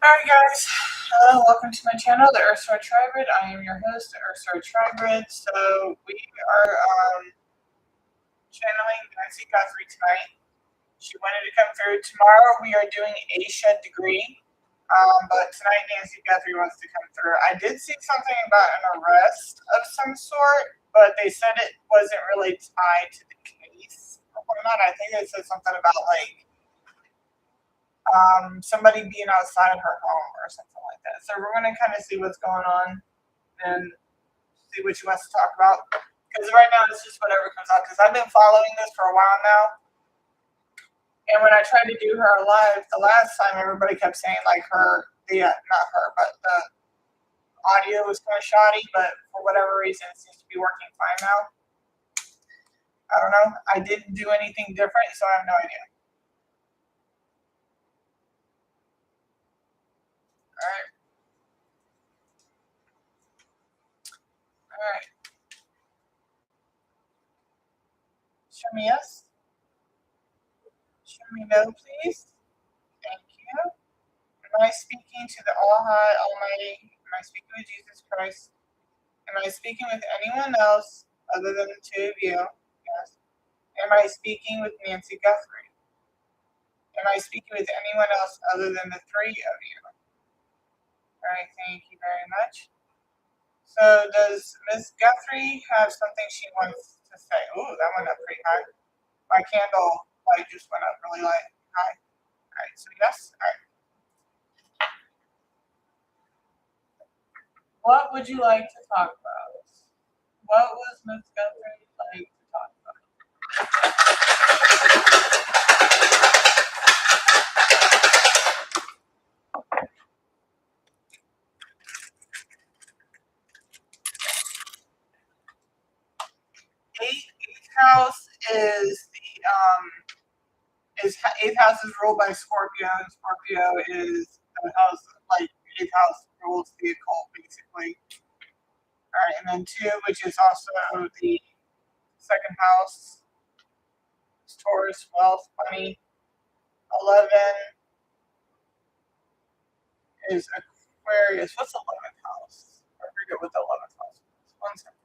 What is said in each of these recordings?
Alright guys, welcome to my channel, the Earthstar Tribrid. I am your host, the Earthstar Tribrid. So we are channeling Nancy Guthrie tonight. She wanted to come through. Tomorrow we are doing a shed degree, but tonight Nancy Guthrie wants to come through. I did see something about an arrest of some sort, but they said it wasn't really tied to the case or whatnot. I think they said something about like somebody being outside her home or something like that. So we're going to kind of see what's going on and see what she wants to talk about. Because right now it's just whatever comes out. Because I've been following this for a while now. And when I tried to do her live the last time, everybody kept saying like not her, but the audio was kind of shoddy. But for whatever reason, it seems to be working fine now. I don't know. I didn't do anything different, so I have no idea. All right. All right. Show me yes. Show me no, please. Thank you. Am I speaking to the All High, Almighty? Am I speaking with Jesus Christ? Am I speaking with anyone else other than the two of you? Yes. Am I speaking with Nancy Guthrie? Am I speaking with anyone else other than the three of you? All right, thank you very much. So does Miss Guthrie have something she wants to say? Ooh, that went up pretty high. My candle light just went up really high. All right, so yes. All right. What would you like to talk about? What was Miss Guthrie like to talk about? 8th house is eighth house is ruled by Scorpio, and Scorpio is the house like 8th house rules the occult basically. All right, and then 2, which is also the 2nd house, is Taurus, wealth, money. 11 is Aquarius. What's the 11th house? I forget what the 11th house is. 1 second.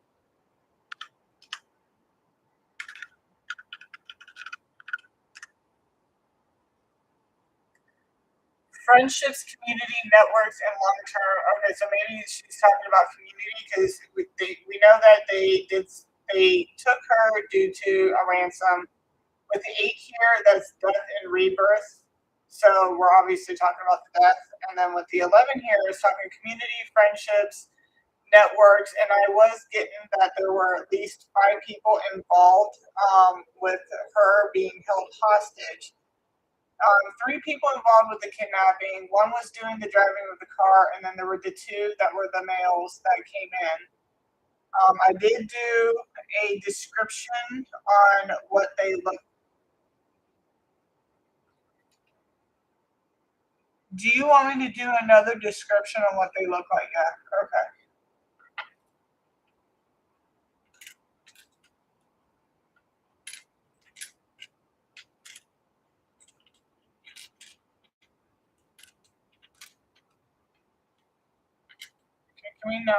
Friendships, community, networks, and long term. Okay, so maybe she's talking about community because we know that they took her due to a ransom. With the 8 here, that's death and rebirth. So we're obviously talking about the death. And then with the 11 here, it's talking community, friendships, networks. And I was getting that there were at least 5 people involved with her being held hostage. 3 people involved with the kidnapping. 1 was doing the driving of the car, and then there were the 2 that were the males that came in. I did do a description on what they look. Do you want me to do another description on what they look like? Yeah. Okay. Can we not?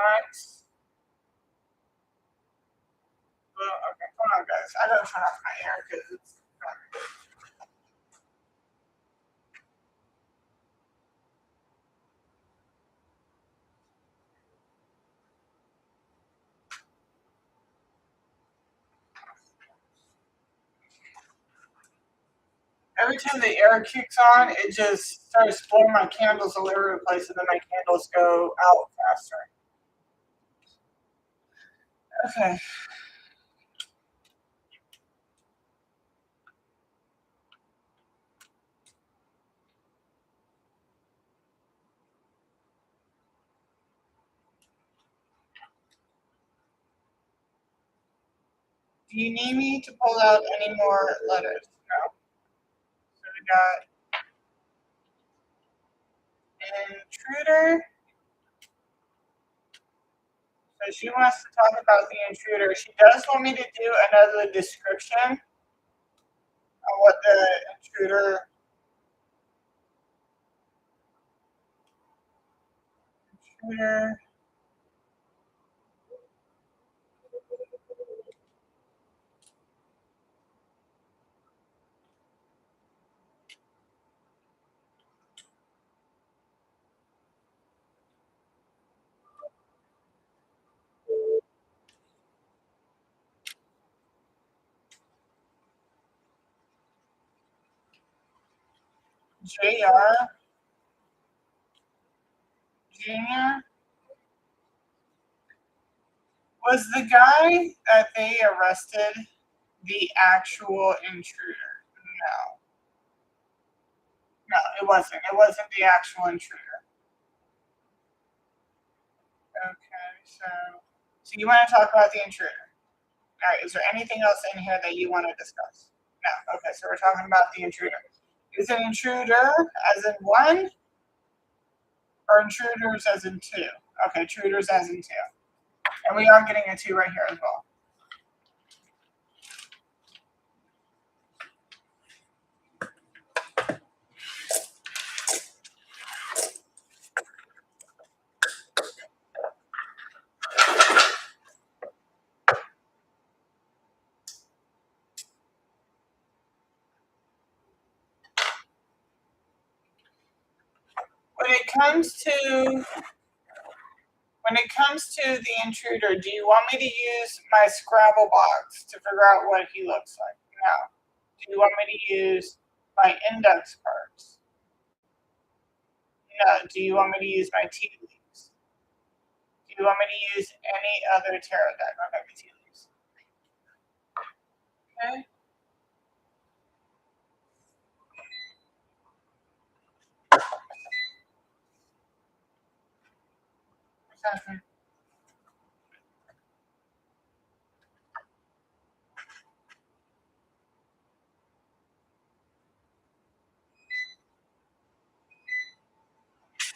Well, okay. Hold on, guys. I gotta turn off my air because it's. Every time the air kicks on, it just starts blowing my candles all over the place, and then my candles go out faster. Okay. Do you need me to pull out any more letters? No. So we got intruder. So she wants to talk about the intruder. She does want me to do another description of what the intruder. Intruder. JR Jr. Was the guy that they arrested the actual intruder? No. No, it wasn't. It wasn't the actual intruder. Okay, so you want to talk about the intruder. All right, is there anything else in here that you want to discuss? No. Okay, so we're talking about the intruder. Is it intruder as in one or intruders as in two? Okay, intruders as in two. And we are getting a two right here as well. When it comes to the intruder, do you want me to use my Scrabble box to figure out what he looks like? No. Do you want me to use my index cards? No. Do you want me to use my tea leaves? Do you want me to use any other tarot deck? Okay, the tea leaves. Okay. Perception.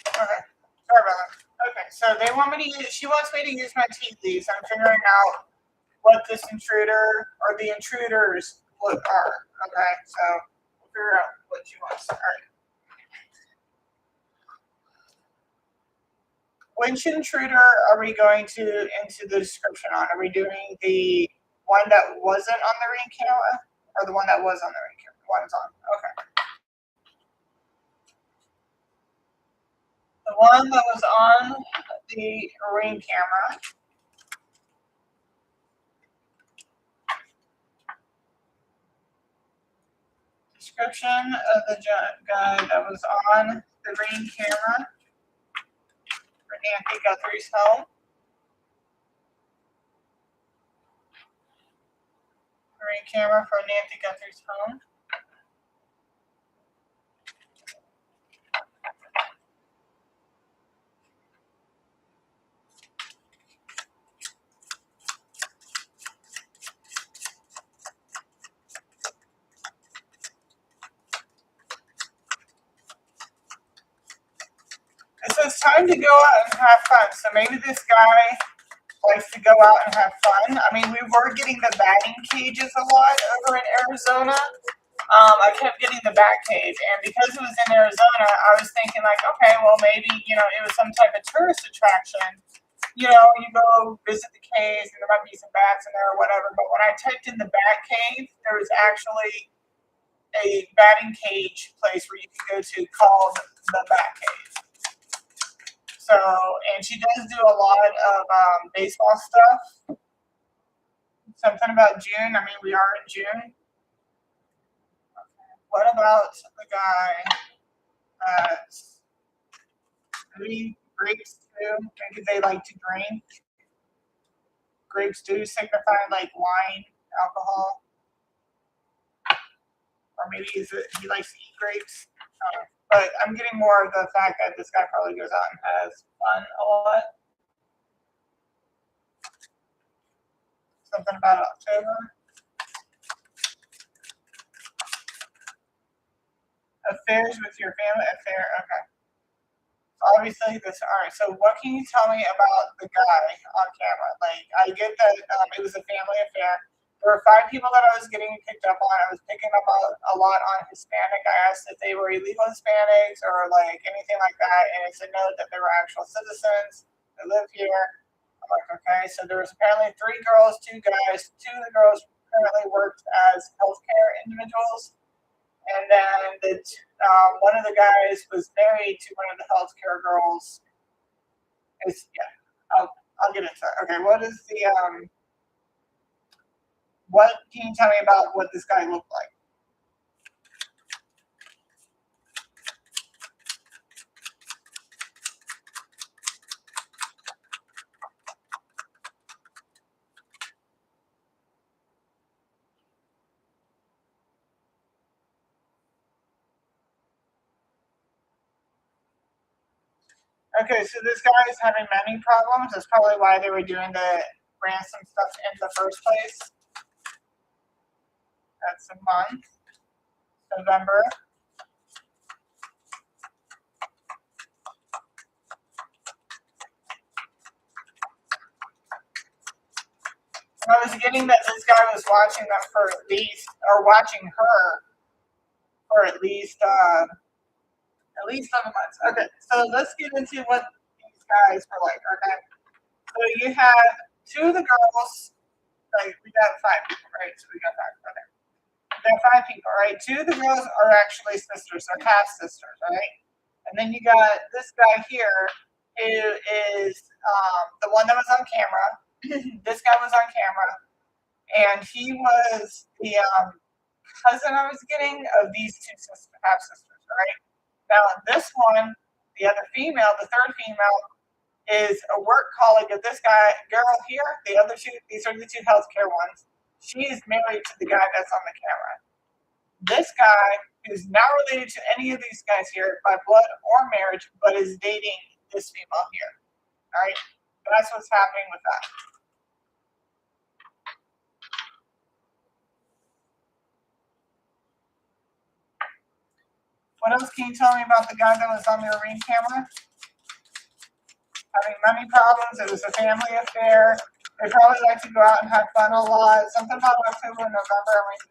Okay. Sorry about that. Okay, so they want me to use. She wants me to use my tea leaves. I'm figuring out what this intruder or the intruders are. Okay, so we'll figure out what she wants. All right. Which intruder are we going to into the description on? Are we doing the one that wasn't on the ring camera or the one that was on the ring camera? The one's on. Okay. The one that was on the ring camera. Description of the guy that was on the ring camera for Nancy Guthrie's home. Ring camera for Nancy Guthrie's home. It says time to go out and have fun. So maybe this guy likes to go out and have fun. I mean, we were getting the batting cages a lot over in Arizona. I kept getting the bat cage, and because it was in Arizona, I was thinking like, okay, well maybe it was some type of tourist attraction. You go visit the caves, and there might be some bats in there or whatever. But when I typed in the bat cave, there was actually a batting cage place where you can go to called the Bat Cave. So, and she does do a lot of baseball stuff. Something about June. I mean, we are in June. What about the guy maybe grapes do? Maybe they like to drink. Grapes do signify like wine, alcohol. Or maybe he likes to eat grapes. But I'm getting more of the fact that this guy probably goes out and has fun a lot. Something about October. Affairs with your family. Okay. Obviously, this. All right. So, what can you tell me about the guy on camera? Like, I get that it was a family affair. There were 5 people that I was getting picked up on. I was picking up a lot on Hispanic. I asked if they were illegal Hispanics or like anything like that, and it said no, that they were actual citizens that live here. I'm like, okay. So there was apparently 3 girls, 2 guys. 2 of the girls currently worked as healthcare individuals, and then one of the guys was married to one of the healthcare girls. It's yeah. I'll get into it. Okay, what can you tell me about what this guy looked like? Okay, so this guy is having many problems. That's probably why they were doing the ransom stuff in the first place. That's a month, November. I was getting that this guy was watching them for at least, or watching her for at least 7 months. Okay, so let's get into what these guys were like. Okay, so you have 2 of the girls. Like we got 5 people, right? So we got 5. Okay, we got 5 people, right? 2 of the girls are actually sisters, they're half sisters, right? And then you got this guy here who is the one that was on camera. This guy was on camera, and he was the cousin I was getting of these 2 half sisters, right? Now, this one, the other female, the third female, is a work colleague of this guy, girl here. The other 2, these are the 2 healthcare ones. She is married to the guy that's on the camera. This guy, who's not related to any of these guys here by blood or marriage, but is dating this female here. All right, that's what's happening with that. What else can you tell me about the guy that was on the ring camera? Having money problems. It was a family affair. They probably like to go out and have fun a lot. Something about October, November. I mean,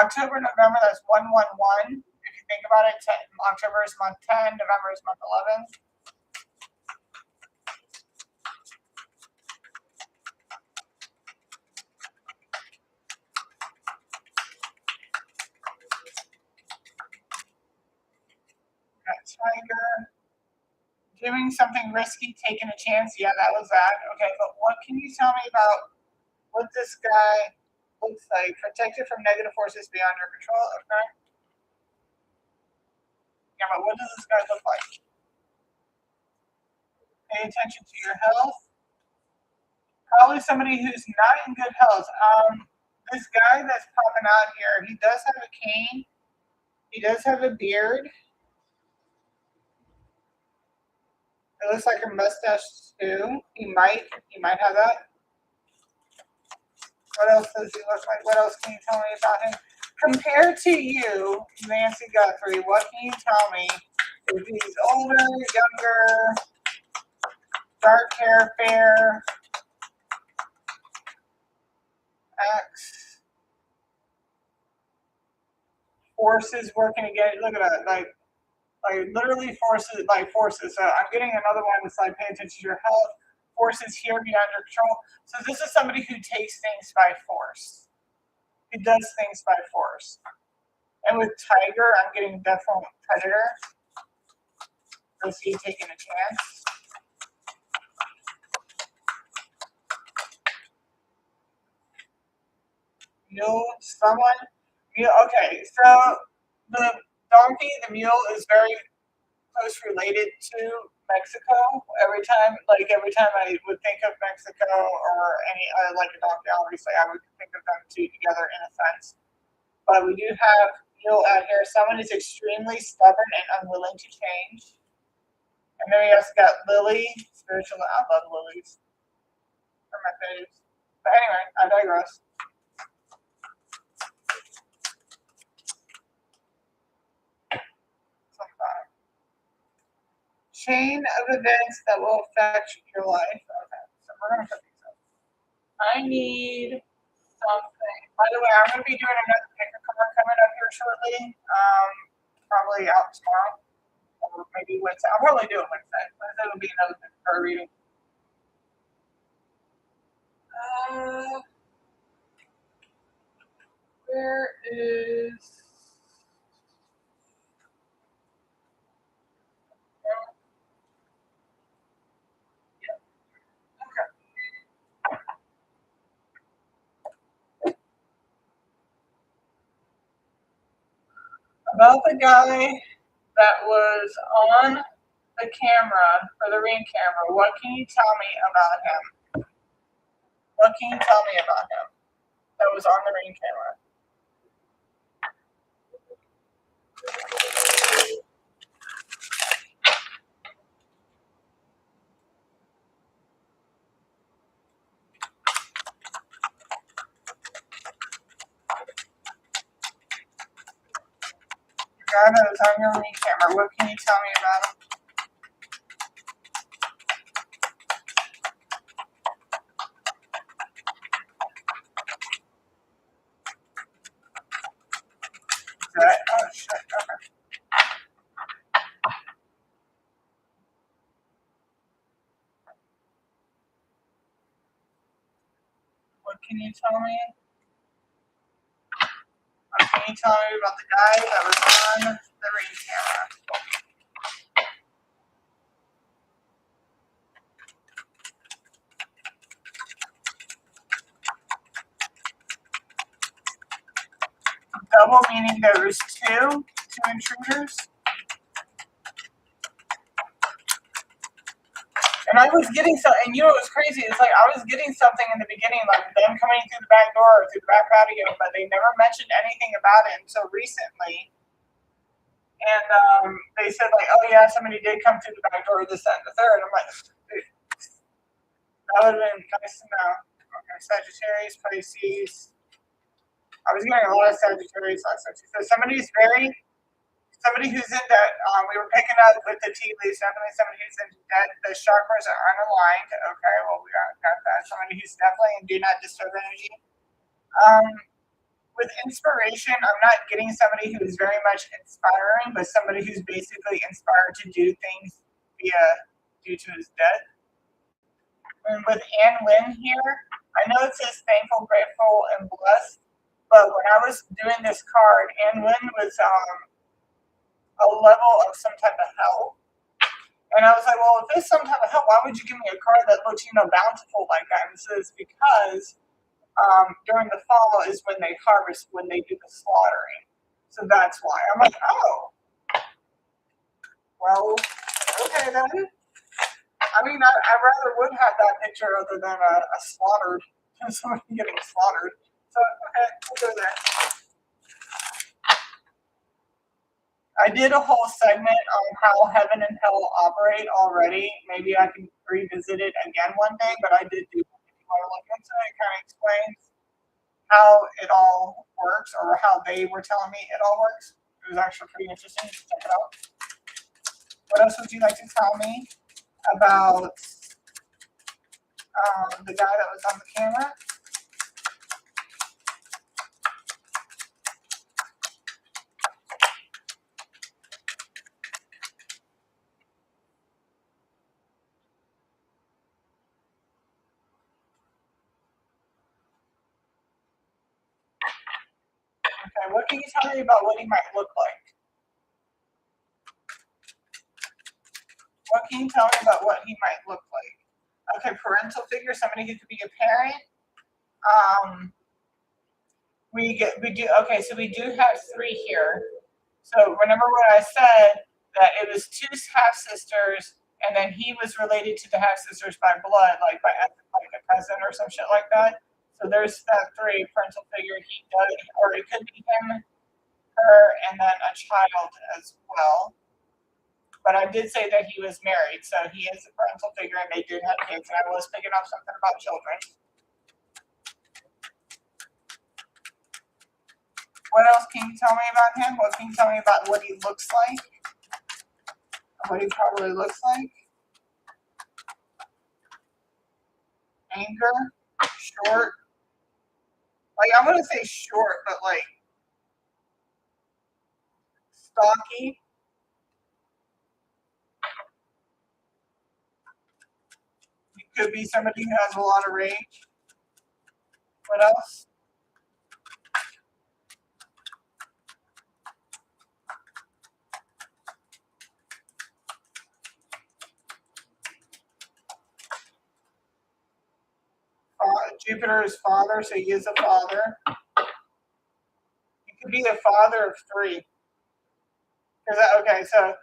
October, November, that's 111. If you think about it, October is month 10, November is month 11. Got Tiger. Doing something risky, taking a chance. Yeah, that was that. Okay, but what can you tell me about what this guy looks like? Protected from negative forces beyond your control. Okay. Yeah, but what does this guy look like? Pay attention to your health. Probably somebody who's not in good health. This guy that's popping out here, he does have a cane. He does have a beard. It looks like a mustache too. He might have that. What else does he look like? What else can you tell me about him? Compared to you, Nancy Guthrie, what can you tell me? If he's older, younger, dark hair, fair, X, forces working together. Look at that, like literally forces, like forces. So I'm getting another one that's like pay attention to your health. Forces here beyond your control. So this is somebody who takes things by force. Who does things by force. And with Tiger, I'm getting definitely predator. Is he taking a chance? Mule, someone. Mule. Okay, so the donkey, the mule, is very close related to Mexico. Every time I would think of Mexico or any like a donkey, obviously I would think of them two together in a sense. But we do have mule out here. Someone is extremely stubborn and unwilling to change. And then we also got Lily, spiritual. I love lilies. They're my faves. But anyway, I digress. Chain of events that will affect your life. Okay, so we're gonna put these up. I need something. By the way, I'm going to be doing another picker card coming up here shortly. Probably out tomorrow. Or maybe Wednesday. I'll probably do it Wednesday. Wednesday will be another picker card reading. Where is... About the guy that was on the camera, or the ring camera, what can you tell me about him? What can you tell me about him that was on the ring camera? The guy that was on your ring camera, what can you tell me about him? Oh shit, okay. What can you tell me? Can you tell me about the guy that was on the ring camera? Double meaning there was two intruders? And I was getting and you know what was crazy? It's like I was getting something in the beginning, like them coming through the back door or through the back patio, but they never mentioned anything about it until recently. And they said like, oh yeah, somebody did come through the back door, this, that, and the third. I'm like, that would have been nice to know. Okay, Sagittarius, Pisces. I was getting a lot of Sagittarius last time. So somebody who's in debt. We were picking up with the tea leaves. Definitely somebody who's in debt. The chakras are unaligned. Okay, well we got that. Somebody who's definitely in do not disturb energy. With inspiration, I'm not getting somebody who is very much inspiring, but somebody who's basically inspired to do things due to his death. And with Anne Lynn here, I know it says thankful, grateful, and blessed, but when I was doing this card, Anne Lynn was a level of some type of hell. And I was like, well, if there's some type of hell, why would you give me a card that looks, bountiful like that? And it says because during the fall is when they harvest, when they do the slaughtering. So that's why. I'm like, oh. Well, okay then. I mean, I rather would have that picture other than a slaughtered, somebody getting slaughtered. So, okay, we'll go there. I did a whole segment on how heaven and hell operate already. Maybe I can revisit it again one day, but I did do it. If you want to look into it, it kind of explains how it all works, or how they were telling me it all works. It was actually pretty interesting. Check it out. What else would you like to tell me about the guy that was on the camera? Okay, what can you tell me about what he might look like? What can you tell me about what he might look like? Okay, parental figure, somebody who could be a parent. So we do have three here. So remember when I said that it was two half sisters, and then he was related to the half sisters by blood, like a cousin or some shit like that. So there's that three parental figure. He does, or it could be him, her, and then a child as well. But I did say that he was married, so he is a parental figure, and they did have kids. And I was picking up something about children. What else can you tell me about him? What can you tell me about what he looks like? What he probably looks like? Anger, short, Like I'm gonna say short, but like stocky. It could be somebody who has a lot of rage. What else? Jupiter is father, so he is a father. He could be a father of three. Okay, so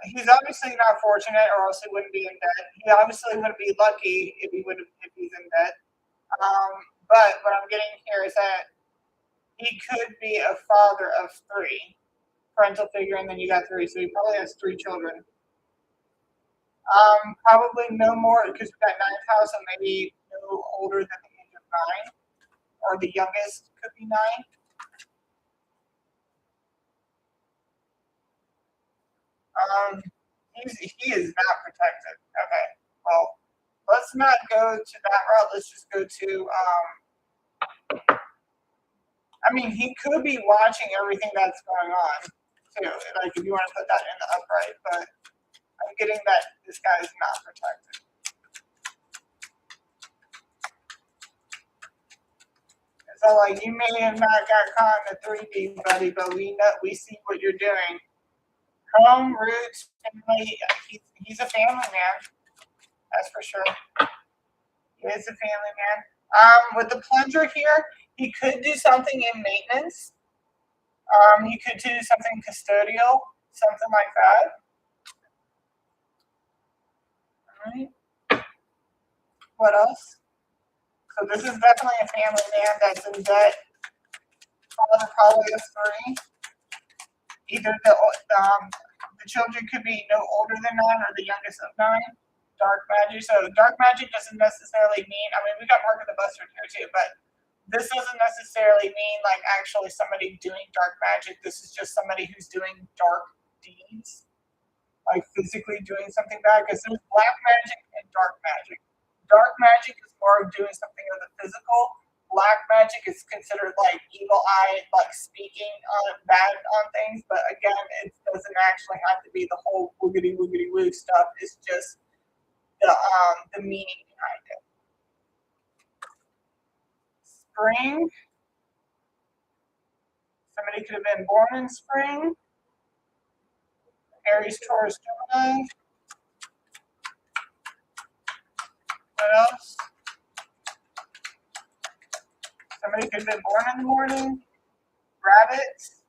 he's obviously not fortunate, or else he wouldn't be in debt. He obviously wouldn't be lucky if he's in debt. Um, but what I'm getting here is that he could be a father of three, parental figure, and then you got three, so he probably has three children. Probably no more because we got ninth house, and maybe no older than the age of nine, or the youngest could be nine. Um, he is not protected. Okay, well, let's not go to that route. Let's just go to. I mean, he could be watching everything that's going on too. Like if you want to put that in the upright, but I'm getting that this guy is not protected. So like you may have not got caught in the 3D, buddy, but we see what you're doing. Home roots, family. He's a family man. That's for sure. He is a family man. With the plunger here, he could do something in maintenance. He could do something custodial, something like that. All right. What else? So this is definitely a family man that's in debt. Father probably has three. Either the children could be no older than nine or the youngest of nine. Dark magic. So dark magic doesn't necessarily mean. I mean, we got Mark of the Bustard here too, but this doesn't necessarily mean like actually somebody doing dark magic. This is just somebody who's doing dark deeds, like physically doing something bad. Because there's black magic and dark magic. Dark magic is more of doing something of the physical. Black magic is considered like evil eye, like speaking bad on things. But again, it doesn't actually have to be the whole woogity woogity woo stuff. It's just the meaning behind it. Spring. Somebody could have been born in spring. Aries, Taurus, Gemini. What else? Somebody could have been born in the morning. Rabbits.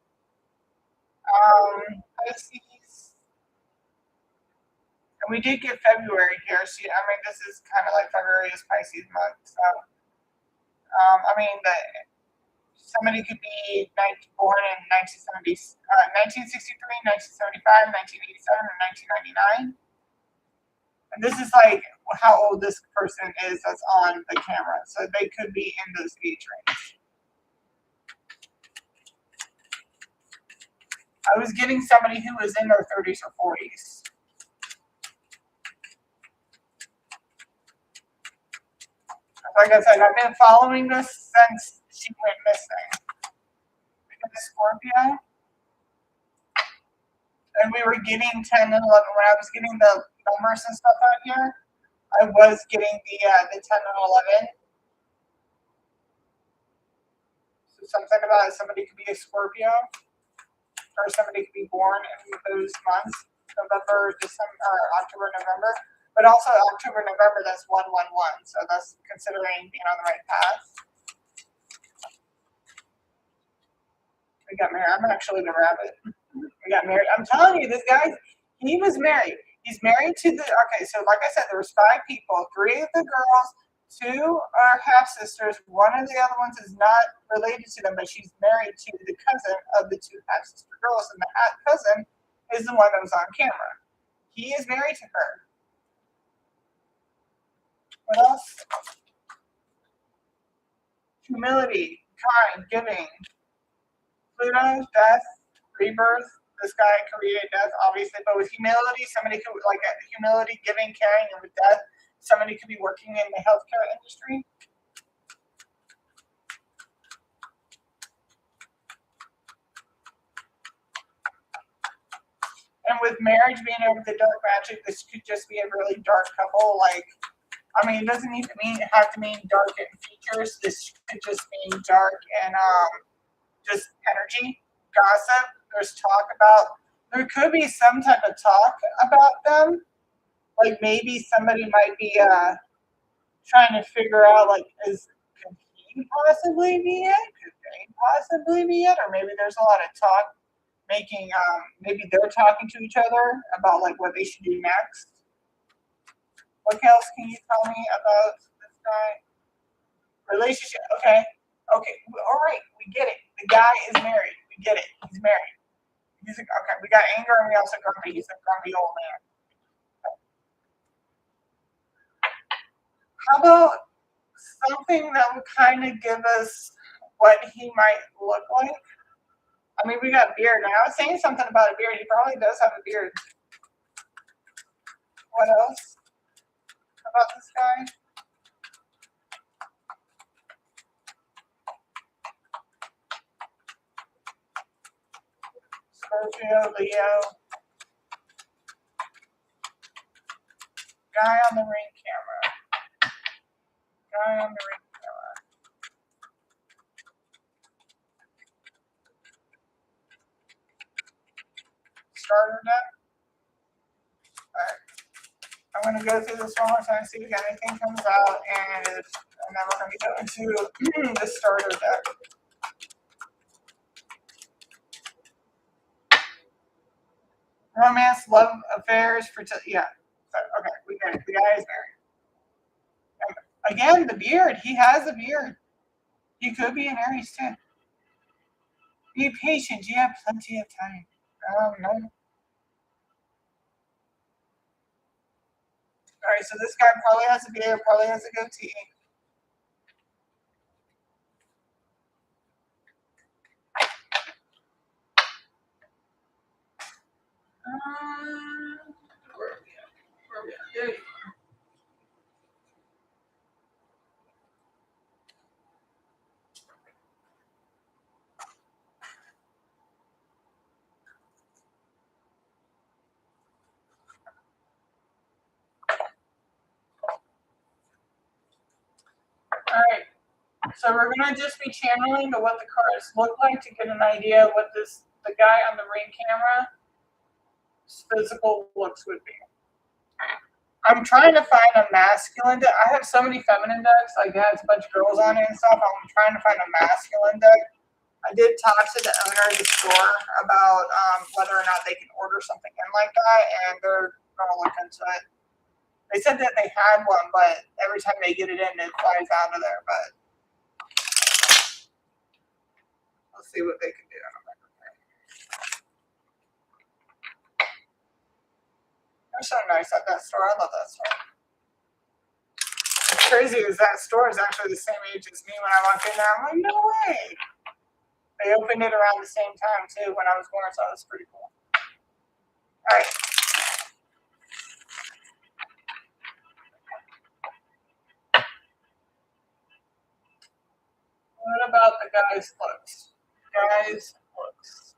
Pisces. And we did get February here. So, I mean, this is kind of like February is Pisces month. So, I mean, somebody could be born in 1963, 1975, 1987, or 1999. And this is like how old this person is that's on the camera. So they could be in those age range. I was getting somebody who was in their 30s or 40s. Like I said, I've been following this since she went missing. We got Scorpio. And we were getting 10 and 11. When I was getting the numbers and stuff out here, I was getting the 10 and 11. So something about somebody could be a Scorpio, or somebody could be born in those months, November, December, October, November. But also October, November, that's 111. So that's considering being on the right path. We got married. I'm actually the rabbit. We got married. I'm telling you, this guy, he was married. He's married to okay, so like I said, there was 5 people. 3 of the girls, 2 are half sisters. One of the other ones is not related to them, but she's married to the cousin of the 2 half sister girls, and the cousin is the one that was on camera. He is married to her. What else? Humility, kind, giving. Pluto, death, rebirth. This guy created death, obviously, but with humility, somebody could like humility, giving, caring, and with death, somebody could be working in the healthcare industry. And with marriage being over the dark magic, this could just be a really dark couple. Like, I mean, it doesn't even have to mean dark in features. This could just mean dark and just energy, gossip. There's talk about. There could be some type of talk about them. Like maybe somebody might be trying to figure out like could he possibly be it? Could they possibly be it? Or maybe there's a lot of talk making maybe they're talking to each other about like what they should do next. What else can you tell me about this guy? Relationship. Okay. Okay. All right. We get it. The guy is married. We get it. He's married. Okay. We got anger and we also grumpy. He's a grumpy old man. How about something that would kind of give us what he might look like? I mean, we got beard. And I was saying something about a beard. He probably does have a beard. What else about this guy? Scorpio, Leo. Guy on the ring camera. Guy on the ring camera. Starter deck. Alright. I'm going to go through this one more time, see if anything comes out, and then we're going to go into the starter deck. Romance, love affairs, yeah. Okay, we get it. The guy is married. Again, the beard. He has a beard. He could be an Aries too. Be patient. You have plenty of time. No. All right, so this guy probably has a beard, probably has a goatee. Where are we at? Where are we at? There you go. All right. So we're gonna just be channeling to what the cards look like to get an idea of what the guy on the ring camera's physical looks would be. I'm trying to find a masculine deck. I have so many feminine decks, like it has a bunch of girls on it and stuff. I'm trying to find a masculine deck. I did talk to the owner of the store about whether or not they can order something in like that, and they're gonna look into it. They said that they had one, but every time they get it in, it flies out of there. But we'll see what they can do. They're so nice at that store. I love that store. What's crazy is that store is actually the same age as me when I walked in there. I'm like, no way. They opened it around the same time too when I was born, so that's pretty cool. All right. What about the guy's looks? Guy's looks.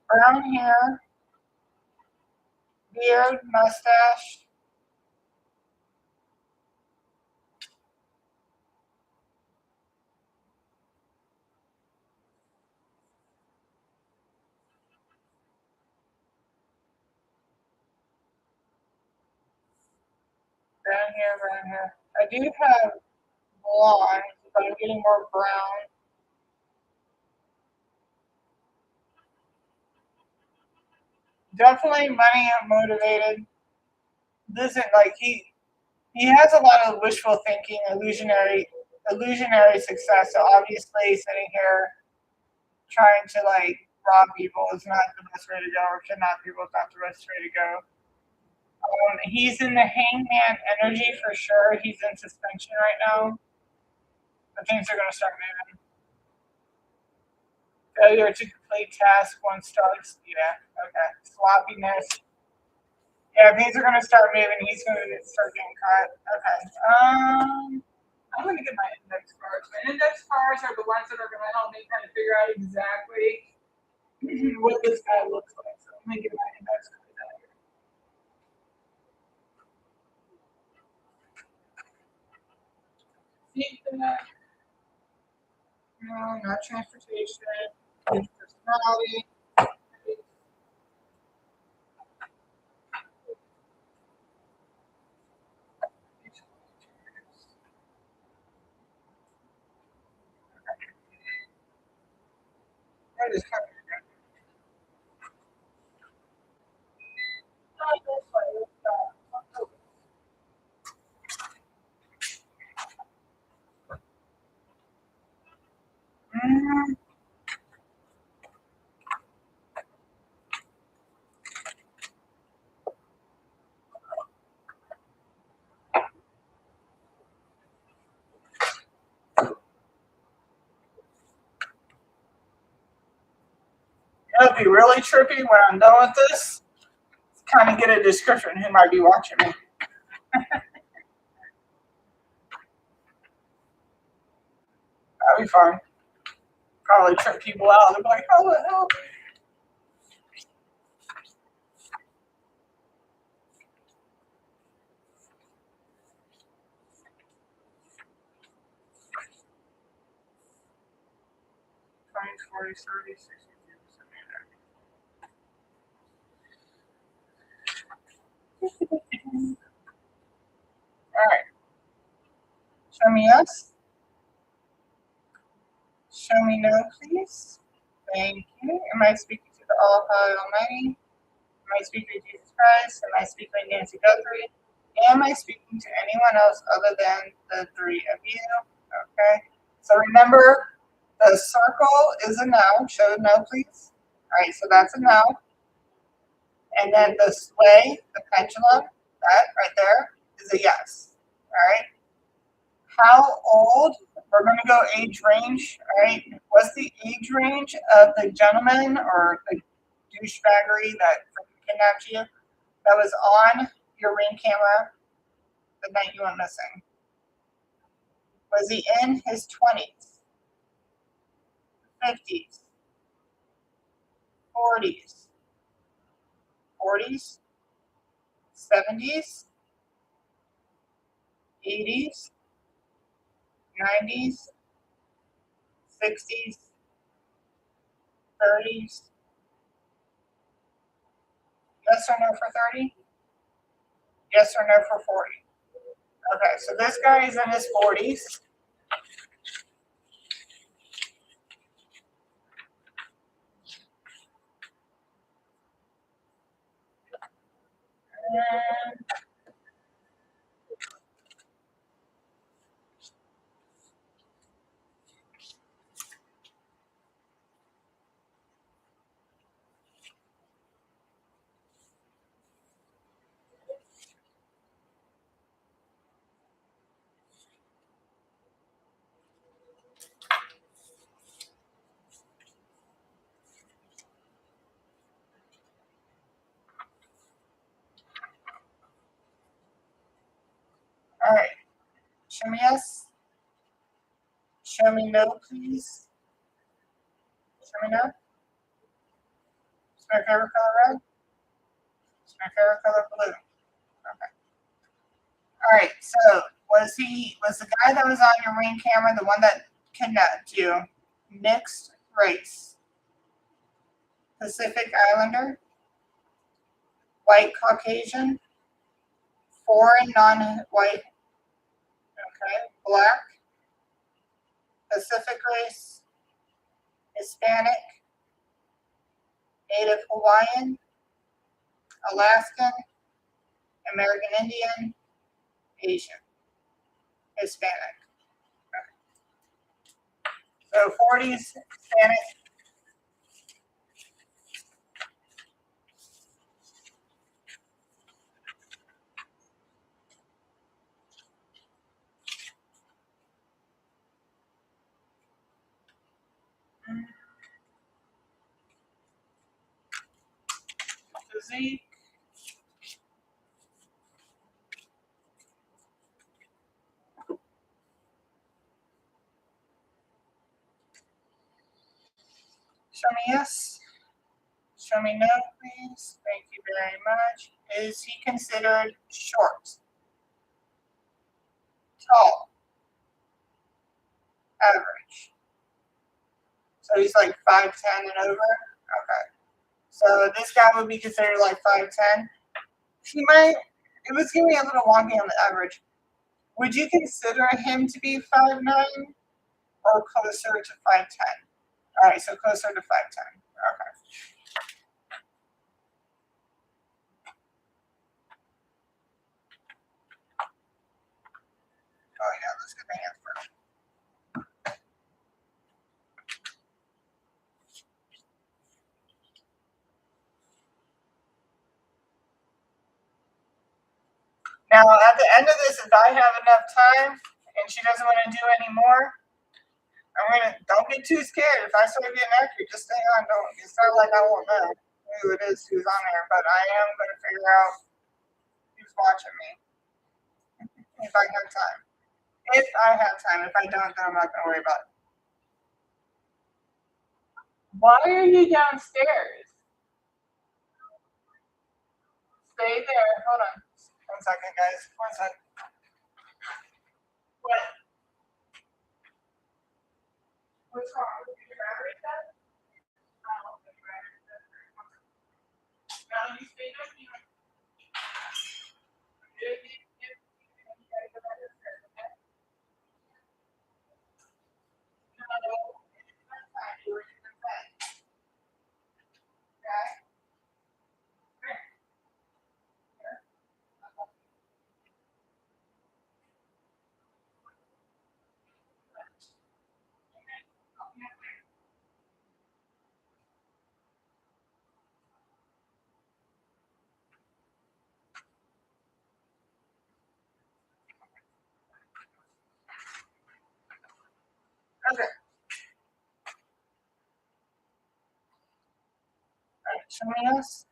Brown hair, beard, mustache. Brown hair. I do have blonde, but I'm getting more brown. Definitely money and motivated. This isn't like he has a lot of wishful thinking, illusionary success. So obviously sitting here trying to like rob people is not the best way to go, or kidnap people is not the best way to go. He's in the hangman energy for sure. He's in suspension right now. But things are going to start moving. Failure to complete task once starts. Yeah, okay. Sloppiness. Yeah, things are going to start moving. He's going to start getting cut. Okay. I'm going to get my index cards. My index cards are the ones that are going to help me kind of figure out exactly what this guy looks like. So I'm going to get my index cards out here. Feedback. No, not transportation. Personality. That is kind of mm, it'll be really trippy when I'm done with this. Kind of get a description who might be watching me. That'll be fun. Probably trip people out. They'll be like, "How the hell?" 20, 40, 30, 60, 70. All right. Show me yes. Show me no, please. Thank you. Am I speaking to the All High Almighty? Am I speaking to Jesus Christ? Am I speaking to Nancy Guthrie? Am I speaking to anyone else other than the three of you? Okay. So remember, the circle is a no. Show no, please. All right. So that's a no. And then the sway, the pendulum, that right there is a yes. All right. How old? We're going to go age range. All right. What's the age range of the gentleman or the douchebaggery that kidnapped you that was on your ring camera the night you went missing? Was he in his 20s, 50s, 40s, 40s, 70s, 80s, 90s, 60s, 30s? Yes or no for 30? Yes or no for 40? Okay, so this guy is in his 40s. And all right, show me yes. Show me no, please. Show me no. Is my favorite color red? Is my favorite color blue? Okay. All right. So was the guy that was on your ring camera the one that kidnapped you mixed race? Pacific Islander, white Caucasian, foreign non-white, okay, black, Pacific race, Hispanic, Native Hawaiian, Alaskan, American Indian, Asian, Hispanic. So 40s, Hispanic. physique. Show me yes. Show me no, please. Thank you very much. Is he considered short, tall, average? So he's like 5'10" and over? Okay. So this guy would be considered like 5'10". He might, it was giving me a little wonky on the average. Would you consider him to be 5'9" or closer to 5'10"? All right, so closer to 5'10". Okay. Oh yeah, let's get the hands first. Now, at the end of this, if I have enough time and she doesn't want to do any more, don't get too scared. If I start getting accurate, just stay on. Don't. It's not like I won't know who it is who's on there, but I am going to figure out who's watching me if I have time. If I have time. If I don't, then I'm not going to worry about it. Why are you downstairs? Stay there. Hold on. 1 second, guys. 1 second. What? What's wrong? Is your battery dead? I don't think your battery's dead. Now you stay there. Okay. Alright, show me yes.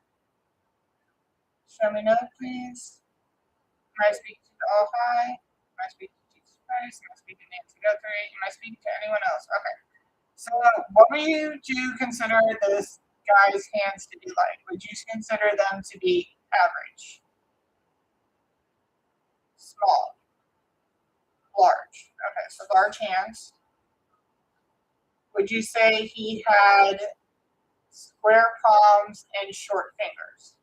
Show me no, please. Am I speaking to all high? Am I speaking to Jesus Christ? Am I speaking to Nancy Guthrie? Am I speaking to anyone else? Okay. So what would you consider this guy's hands to be like? Would you consider them to be average? Small? Large? Okay, so large hands. Would you say he had square palms and short fingers?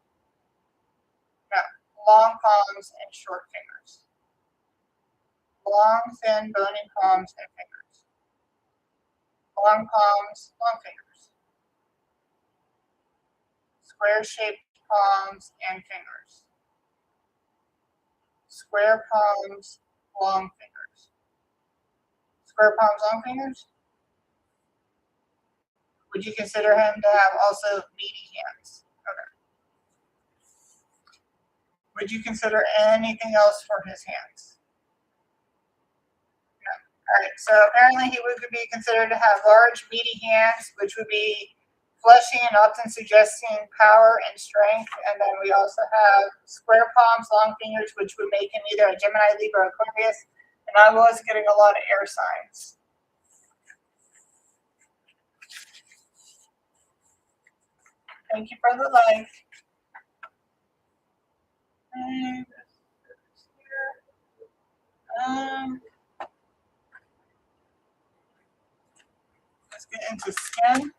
No, long palms and short fingers. Long, thin, bony palms and fingers. Long palms, long fingers. Square-shaped palms and fingers. Square palms, long fingers. Square palms, long fingers? Would you consider him to have also meaty hands? Okay. Would you consider anything else for his hands? No. All right, so apparently he would be considered to have large, meaty hands, which would be fleshy and often suggesting power and strength. And then we also have square palms, long fingers, which would make him either a Gemini, Libra, or Aquarius. And I was getting a lot of air signs. Thank you for the like. Let's get into skin.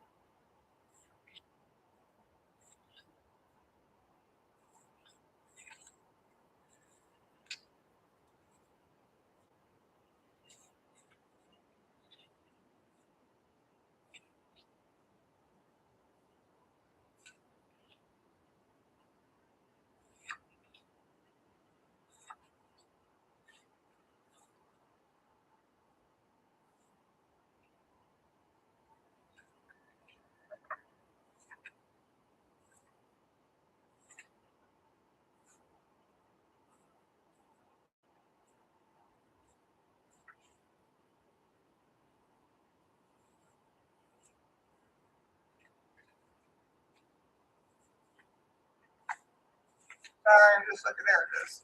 Just look at there it is.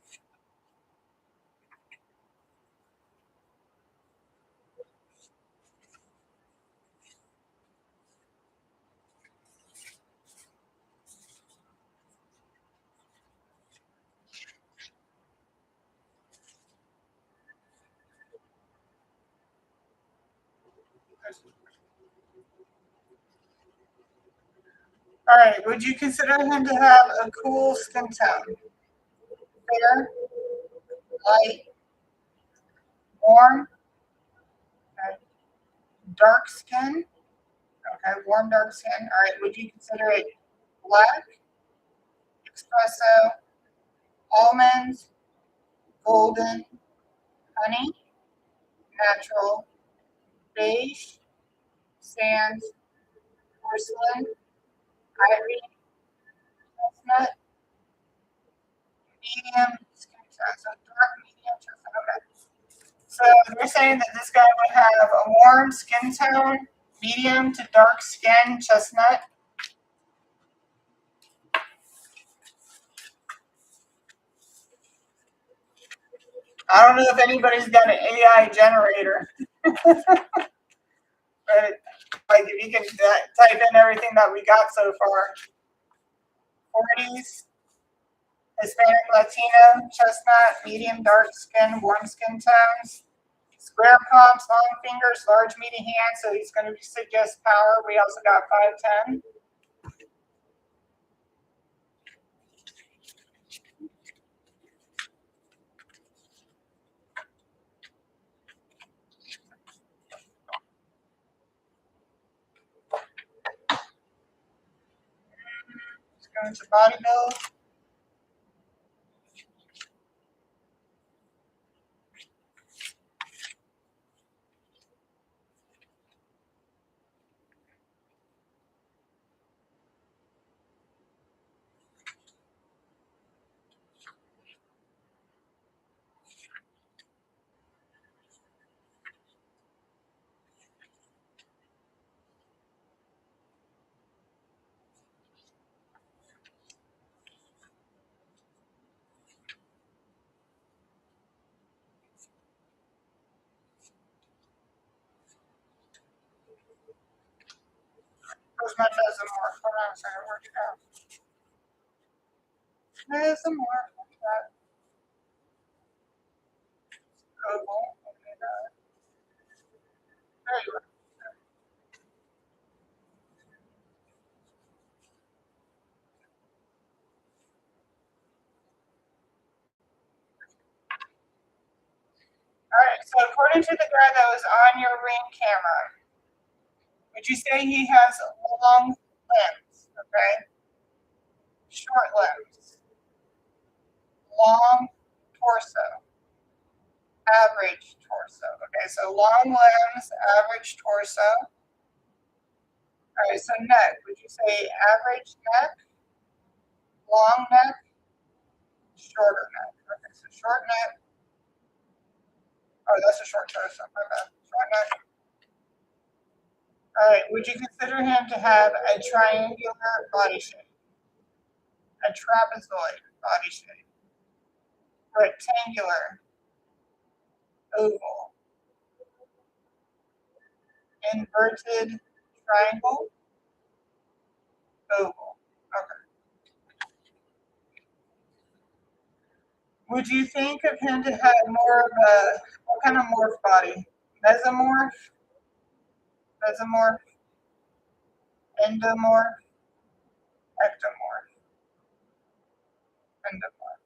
All right. Would you consider him to have a cool skin tone? Fair, light, warm, okay. Dark skin. Okay, warm dark skin. All right. Would you consider it black, espresso, almonds, golden, honey, natural, beige, sands, porcelain, ivory, chestnut, medium skin tone. So dark, medium, chestnut. Okay. So you're saying that this guy would have a warm skin tone, medium to dark skin, chestnut. I don't know if anybody's got an AI generator, but like if you can type in everything that we got so far, 40s, Hispanic, Latino, chestnut, medium, dark skin, warm skin tones, square palms, long fingers, large meaty hands. So he's going to suggest power. We also got 5'10". Let's go into body build. Where's my mesomorph? Hold on a second. Where'd it go? Mesomorph. Oval. Okay, there you are. All right. So according to the guy that was on your ring camera, would you say he has long limbs? Okay. Short limbs. Long torso. Average torso. Okay. So long limbs, average torso. All right. So neck. Would you say average neck, long neck, shorter neck? Okay. So short neck. Oh, that's a short torso. My bad. Short neck. All right. Would you consider him to have a triangular body shape, a trapezoid body shape, rectangular, oval, inverted triangle, oval? Okay. Would you think of him to have more of a what kind of morph body? Mesomorph, mesomorph, endomorph, ectomorph, endomorph.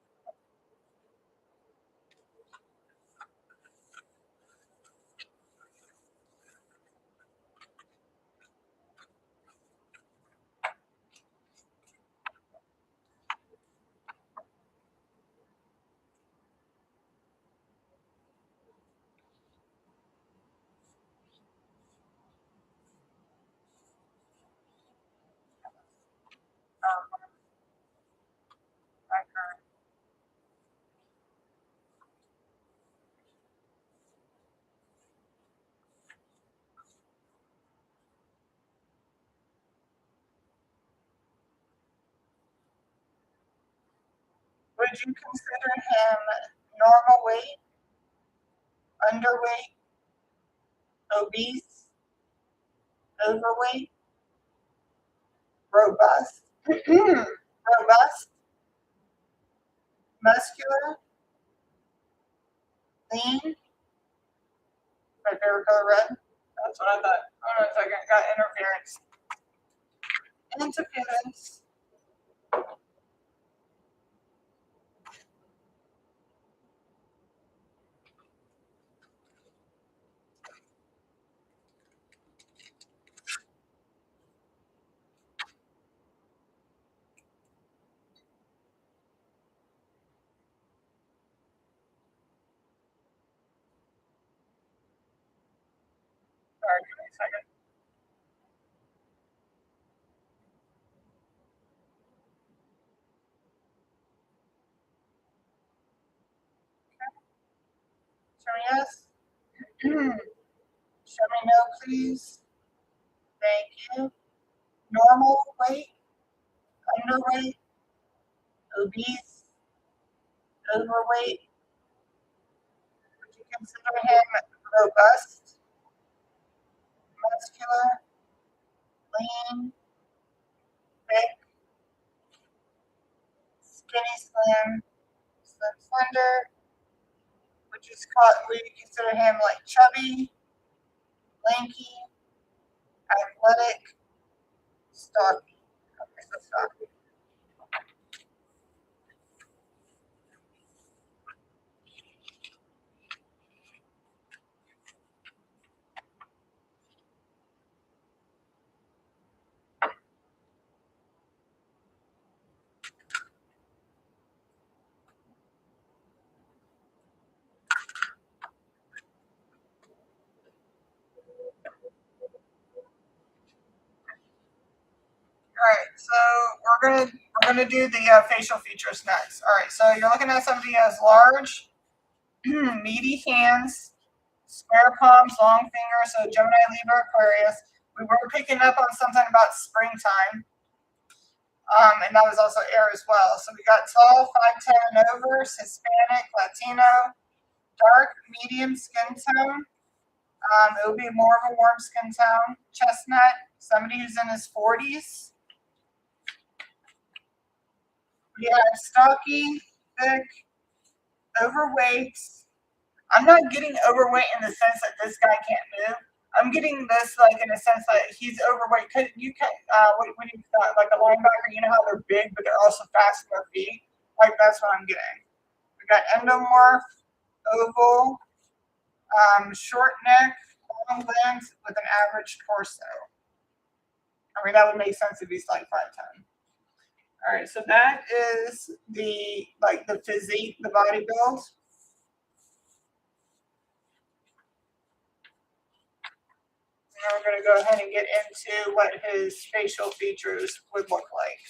Okay. would you consider him normal weight, underweight, obese, overweight, robust, robust, muscular, lean? My favorite color, red. That's what I thought. Hold on a second. Got interference. Interference. Sorry, give me a second. Show me yes. Show me no, please. Thank you. Normal weight, underweight, obese, overweight. Would you consider him robust, muscular, lean, thick, skinny, slim, slim, slender? Would you consider him like chubby, lanky, athletic, stocky? Okay, so stocky. All right, so we're gonna do the facial features next. All right, so you're looking at somebody who has large, meaty hands, square palms, long fingers. So Gemini, Libra, Aquarius. We were picking up on something about springtime, and that was also air as well. So we got tall, 5'10" and over, Hispanic, Latino, dark, medium skin tone. It would be more of a warm skin tone. Chestnut, somebody who's in his 40s. We have stocky, thick, overweight. I'm not getting overweight in the sense that this guy can't move. I'm getting this like in a sense that he's overweight. Cause you can when you like a linebacker, you know how they're big, but they're also fast on their feet. Like that's what I'm getting. We got endomorph, oval, short neck, long limbs with an average torso. I mean that would make sense if he's like 5'10". All right, so that is the physique, the body build. Now we're going to go ahead and get into what his facial features would look like.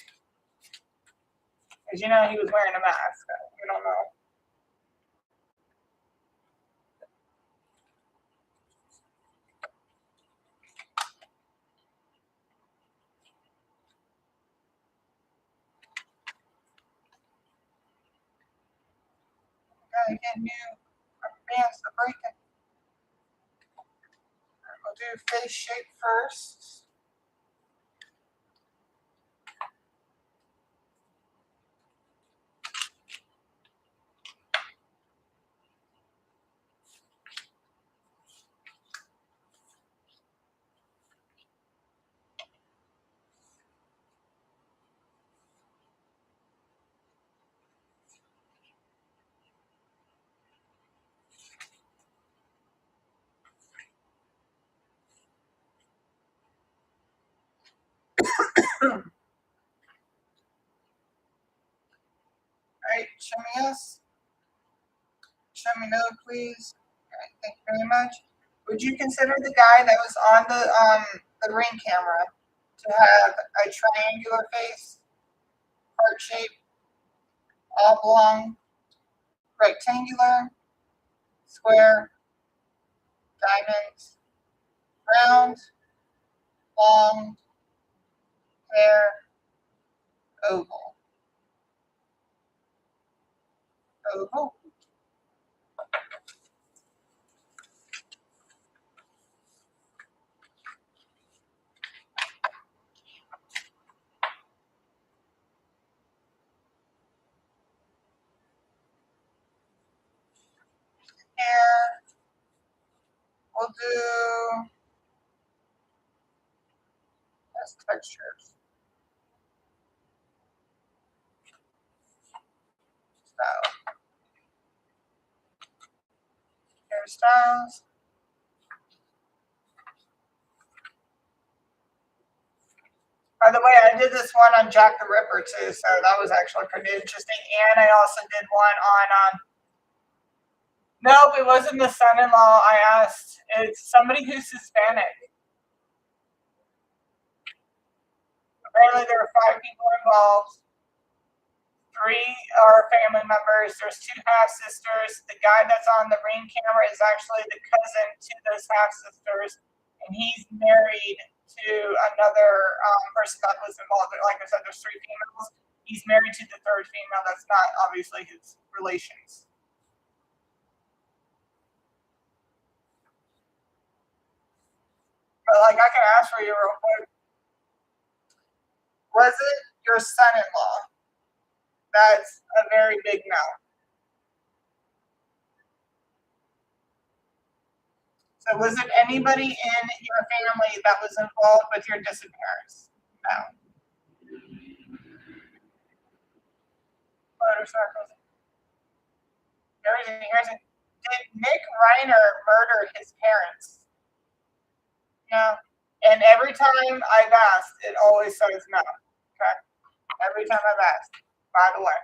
As you know, he was wearing a mask. We don't know. Gotta get new bands to break it. We'll do face shape first. All right, show me yes. Show me no, please. All right, thank you very much. Would you consider the guy that was on the ring camera to have a triangular face, heart shape, oblong, rectangular, square, diamond, round, long, hair, oval? Oh. And we'll do as textures. So hairstyles. By the way, I did this one on Jack the Ripper too, so that was actually pretty interesting. And I also did one on nope, it wasn't the son-in-law I asked. It's somebody who's Hispanic. Apparently there were 5 people involved. 3 are family members. There's 2 half sisters. The guy that's on the ring camera is actually the cousin to those half sisters, and he's married to another person that was involved. Like I said, there's 3 females. He's married to the 3rd female. That's not obviously his relations. But like, I can ask for you real quick. Was it your son-in-law? That's a very big no. So was it anybody in your family that was involved with your disappearance? No. Motorcycles. Here's it. Did Nick Reiner murder his parents? No. And every time I've asked, it always says no. Okay. Every time I've asked. By the way,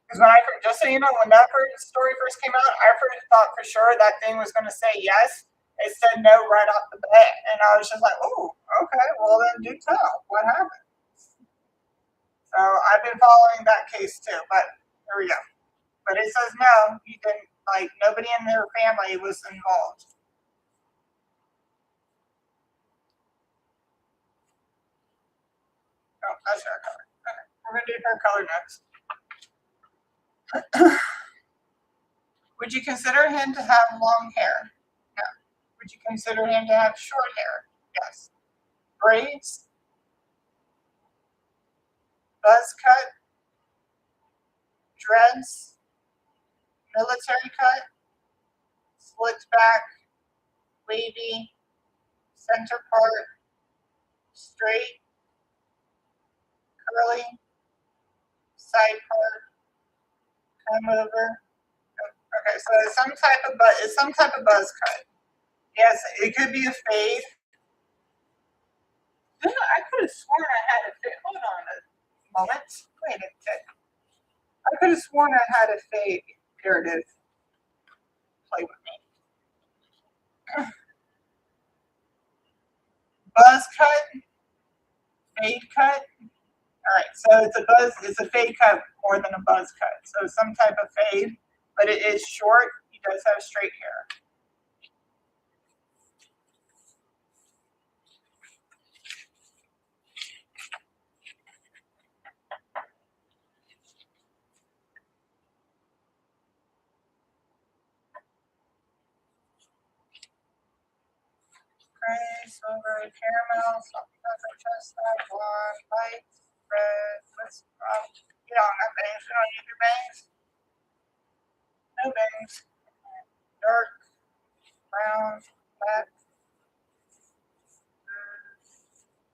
because when just so you know, when that story first came out, I first thought for sure that thing was going to say yes. It said no right off the bat, and I was just like, "Oh, okay. Well, then do tell. What happened?" So I've been following that case too, but here we go. But it says no, you didn't. Like nobody in their family was involved. Oh, that's her color. Okay. We're gonna do her color next. Would you consider him to have long hair? No. Would you consider him to have short hair? Yes. Braids, buzz cut, dreads, military cut, slicked back, wavy, center part, straight, curly, side part, comb over. Okay, so it's some type of buzz cut. Yes, it could be a fade. I could have sworn I had a fade. Hold on a moment. Wait a second. I could have sworn I had a fade. Here it is. Play with me. Buzz cut, fade cut. All right, so it's a fade cut more than a buzz cut. So some type of fade, but it is short. He does have straight hair. Gray, silver, caramel, salt, pepper, chestnut, blonde, white, red. What's you don't have bangs. You don't need your bangs. No bangs. Dark, brown, black.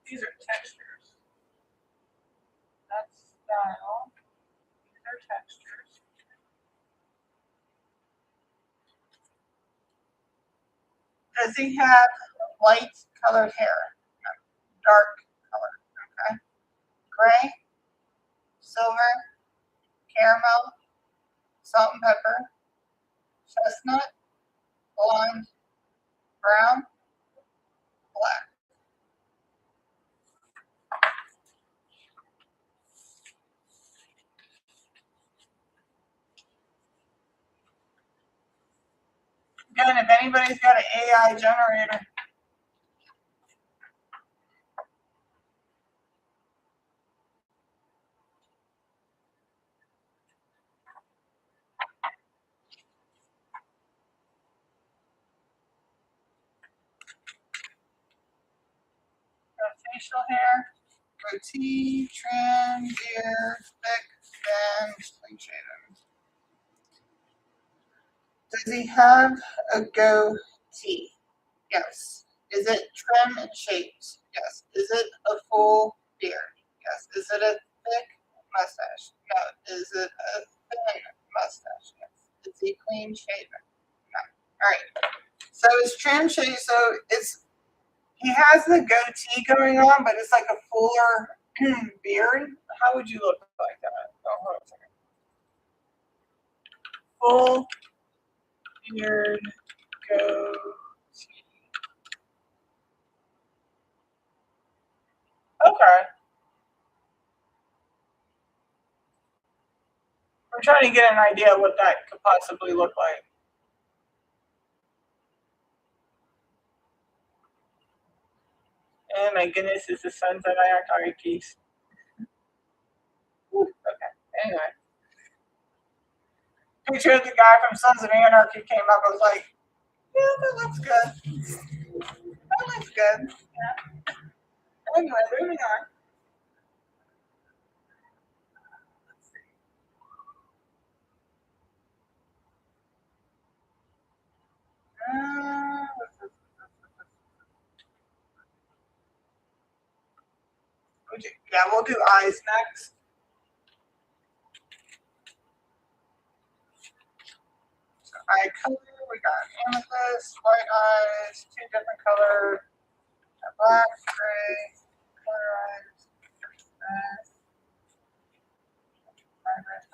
These are textures. That's style. These are textures. Does he have light colored hair? No. Dark color. Okay. Gray, silver, caramel, salt and pepper, chestnut, blonde, brown, black. Again, if anybody's got an AI generator, facial hair, goatee, trim, beard, thick, thin, clean shaven. Does he have a goatee? Yes. Is it trim and shaped? Yes. Is it a full beard? Yes. Is it a thick mustache? No. Is it a thin mustache? Yes. Is he clean shaven? No. All right. So it's trim shaped. So he has the goatee going on, but it's like a fuller beard. How would you look like that? Oh, hold on a second. Full beard goatee. Okay. I'm trying to get an idea of what that could possibly look like. Oh my goodness, it's the Sons of Anarchy piece. Okay. Anyway. Picture of the guy from Sons of Anarchy came up. I was like, yeah, that looks good. That looks good. Yeah. Anyway, moving on. Uh, yeah, we'll do eyes next. So eye color, we got amethyst, white eyes, two different colors, black, gray, color eyes, vibrant.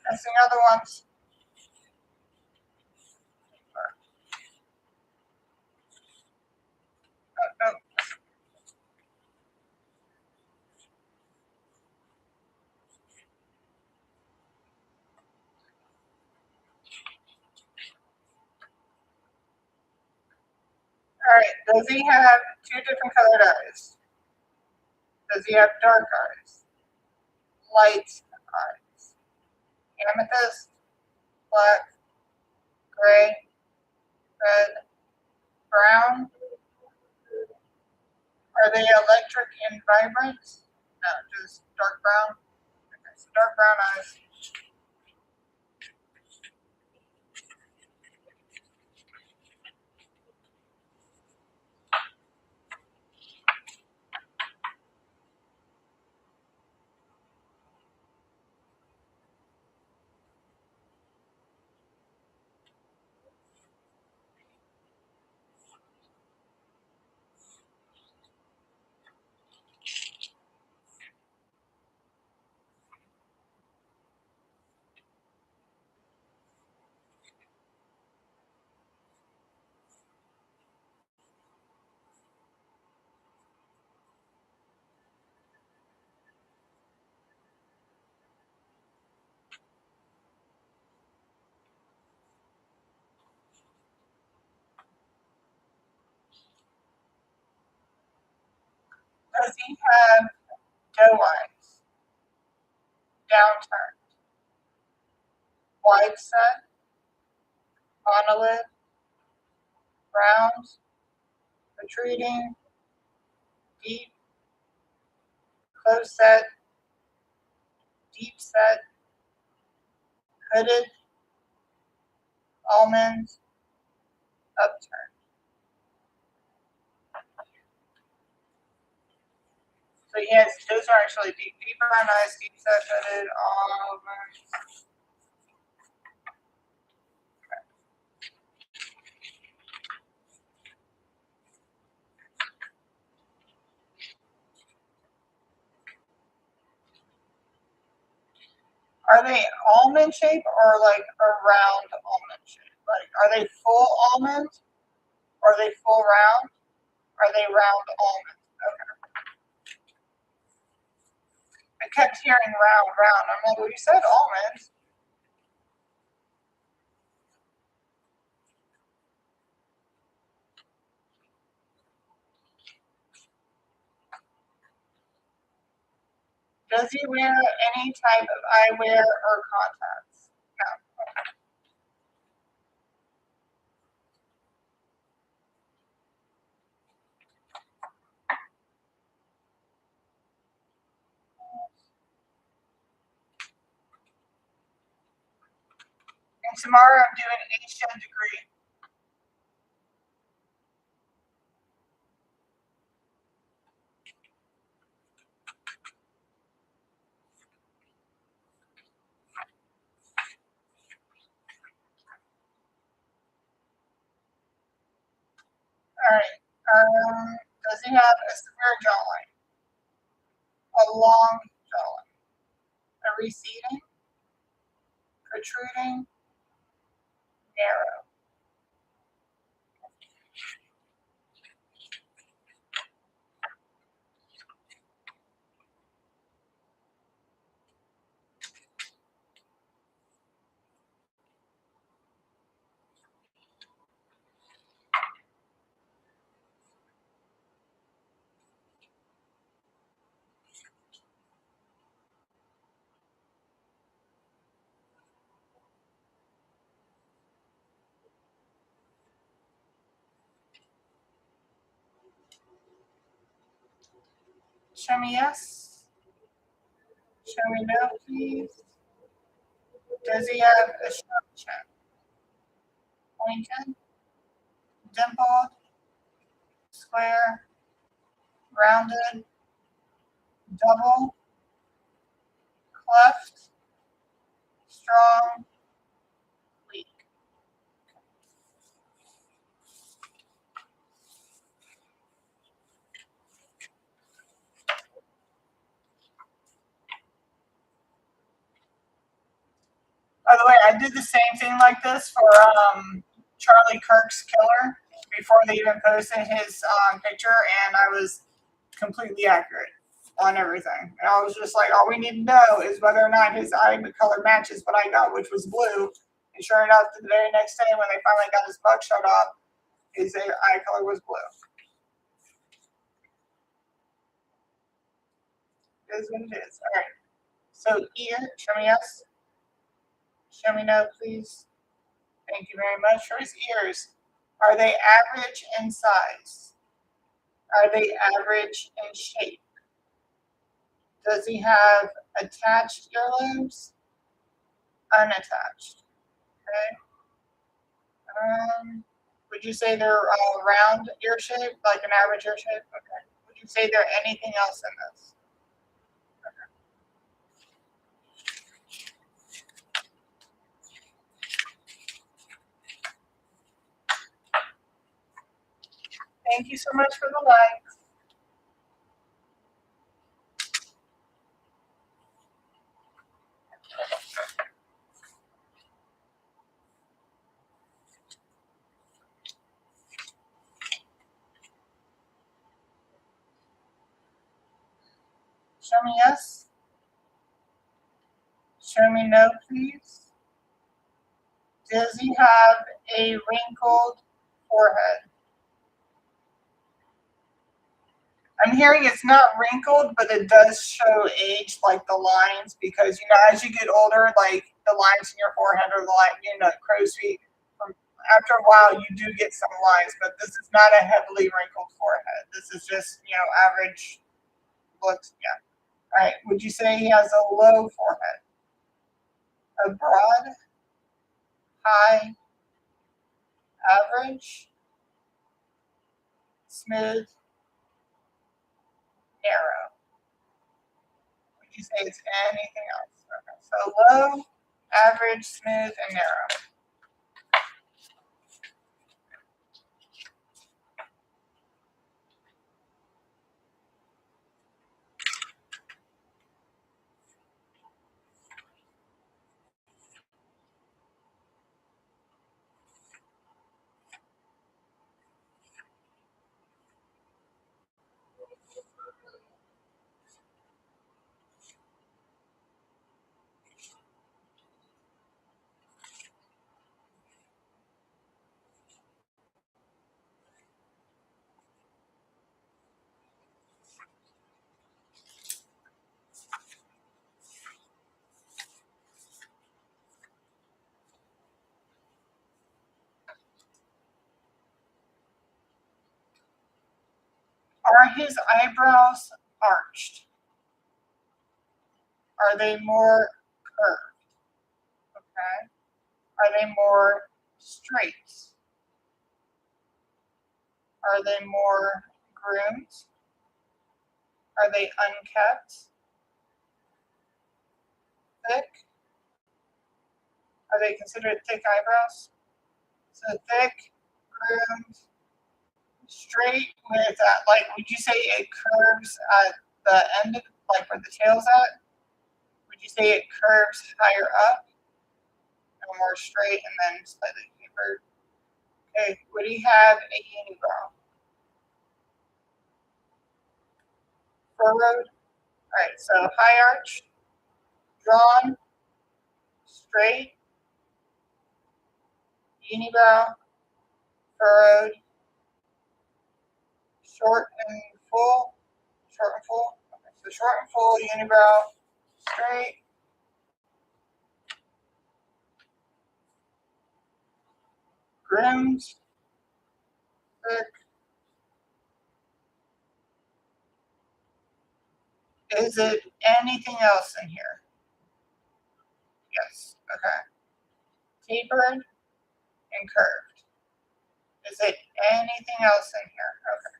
That's the other ones. Oh, oh. All right. Does he have two different colored eyes? Does he have dark eyes? Light eyes? Amethyst, black, gray, red, brown? Are they electric and vibrant? No, just dark brown. Okay, so dark brown eyes. Does he have doe eyes? Downturned, wide set, monolith, round, protruding, deep, close set, deep set, hooded, almond, upturned. So yes, those are actually deep brown eyes, deep set, hooded, almond. Are they almond shape or like a round almond shape? Like, are they full almond? Are they full round? Are they round almond? Okay. I kept hearing round, round. I'm like, well, you said almond. Does he wear any type of eyewear or contacts? No. tomorrow I'm doing Asian degree. All right. Does he have a severe jawline? A long jawline? A receding? Protruding? Narrow? Show me yes. Show me no, please. Does he have a sharp chin? Pointed? Dimpled? Square? Rounded? Double? Cleft? Strong? Weak? By the way, I did the same thing like this for Charlie Kirk's killer before they even posted his picture, and I was completely accurate on everything. And I was just like, all we need to know is whether or not his eye color matches what I got, which was blue. And sure enough, the very next day when they finally got his mugshot off, his eye color was blue. It is what it is. All right. So ear, show me yes. Show me no, please. Thank you very much. For his ears, are they average in size? Are they average in shape? Does he have attached earlobes? Unattached. Okay. Would you say they're round ear shape, like an average ear shape? Okay. Would you say they're anything else in this? Okay. Thank you so much for the likes. Show me yes. Show me no, please. Does he have a wrinkled forehead? I'm hearing it's not wrinkled, but it does show age, like the lines, because as you get older, like the lines in your forehead or the line, crow's feet. After a while, you do get some lines, but this is not a heavily wrinkled forehead. This is just average looks. Yeah. All right. Would you say he has a low forehead? A broad, high, average, smooth, narrow? Would you say it's anything else? Okay. So low, average, smooth, and narrow. Are his eyebrows arched? Are they more curved? Okay. Are they more straight? Are they more groomed? Are they unkept? Thick? Are they considered thick eyebrows? So thick, groomed, straight with like, would you say it curves at the end of, like where the tail's at? Would you say it curves higher up or more straight and then slightly tapered? Okay, would he have a unibrow? Furrowed? Alright, so high arch, drawn, straight, unibrow, furrowed, short and full, short and full. Okay, so short and full, unibrow, straight. Groomed, thick. Is it anything else in here? Yes. Okay. Tapered and curved. Is it anything else in here? Okay.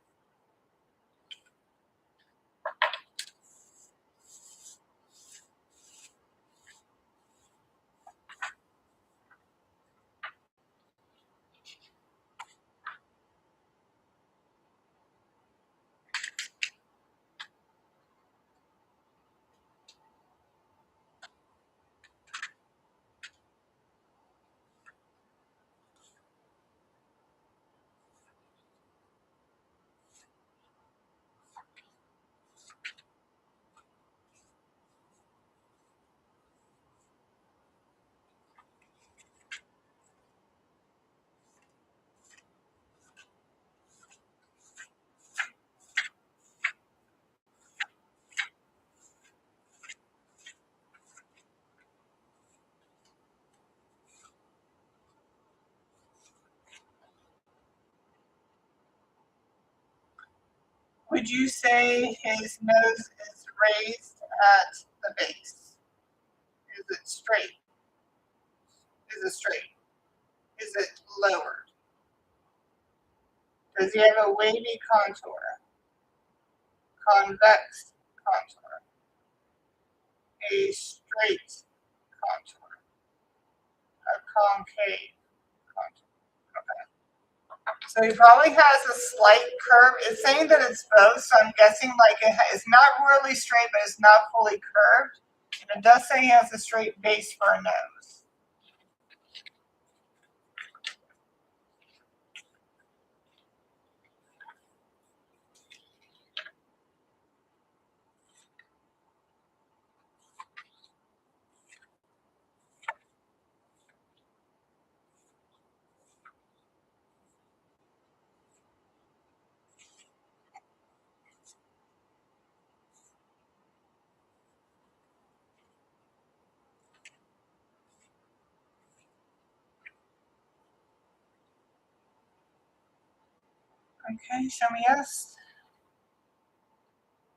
Would you say his nose is raised at the base? Is it straight? Is it straight? Is it lowered? Does he have a wavy contour? Convex contour? A straight contour? A concave contour? Okay. So he probably has a slight curve. It's saying that it's both, so I'm guessing like it's not really straight, but it's not fully curved. And it does say he has a straight base for a nose. Okay, show me yes.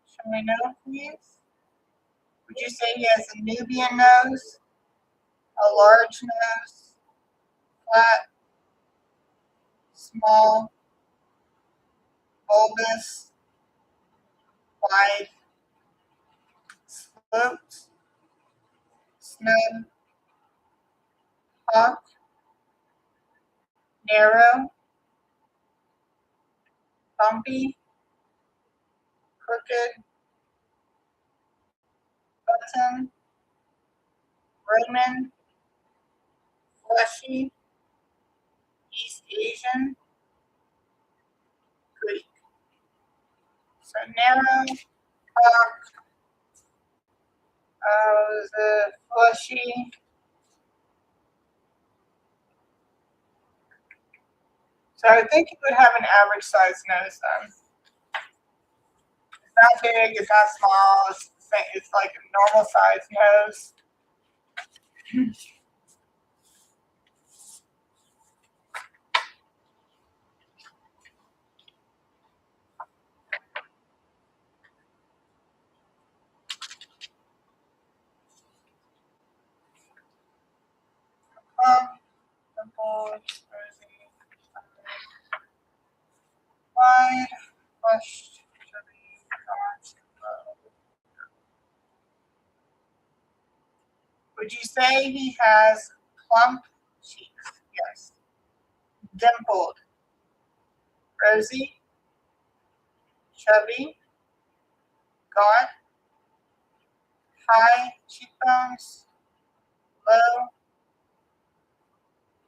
Show me no, please. Would you say he has a Nubian nose, a large nose, flat, small, bulbous, wide, sloped, snub, hawk, narrow, bumpy, crooked, button, Roman, fleshy, East Asian, Greek? So narrow, hawk, the fleshy. So I think he would have an average size nose then. It's not big, it's not small, it's like a normal size nose. full, rosy, wide, flushed, chubby, gaunt, low. Would you say he has plump cheeks? Yes. Dimpled, rosy, chubby, gaunt, high cheekbones, low,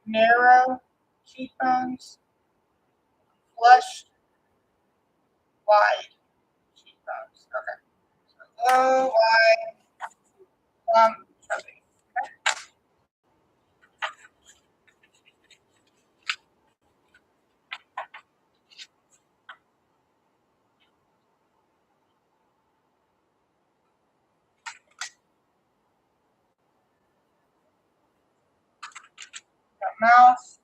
narrow cheekbones, flushed, wide cheekbones. Okay. So low, wide, plump, chubby. Got mouth.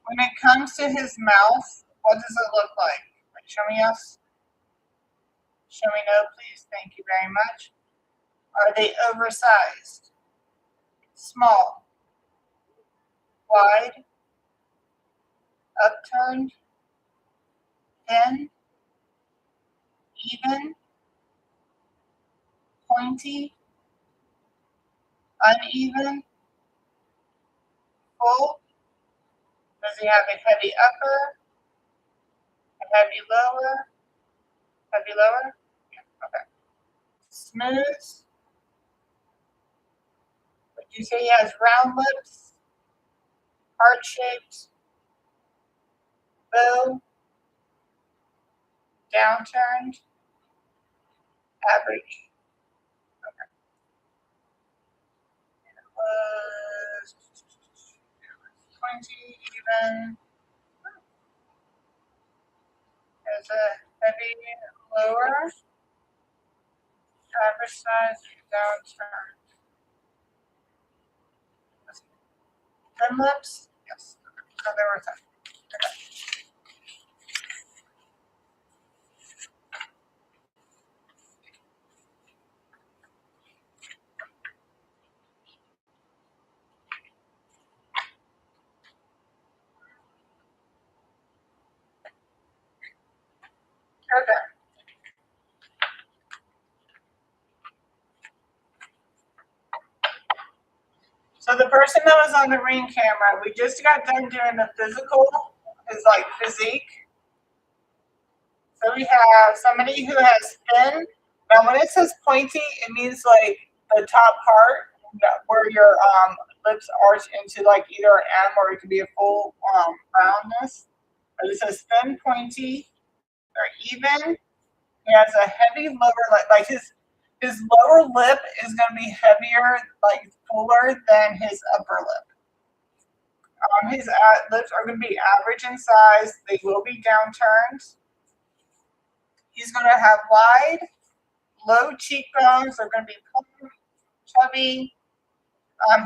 When it comes to his mouth, what does it look like? Like, show me yes. Show me no, please. Thank you very much. Are they oversized? Small? Wide? Upturned? Thin? Even? Pointy? Uneven? Full? Does he have a heavy upper? A heavy lower? Heavy lower? Yeah, okay. Smooth? Would you say he has round lips? Heart shaped? Bow? Downturned? Average? Okay. Was 20 even. There's a heavy lower, average size, downturn. Thin lips? Yes. So there were 10. Okay. So the person that was on the ring camera, we just got done doing the physical, is like physique. So we have somebody who has thin. Now, when it says pointy, it means like the top part where your lips arch into like either an M or it could be a full roundness. But it says thin, pointy, or even. He has a heavy lower lip. Like his lower lip is going to be heavier, like fuller than his upper lip. His lips are going to be average in size. They will be downturned. He's going to have wide, low cheekbones. They're going to be plump, chubby.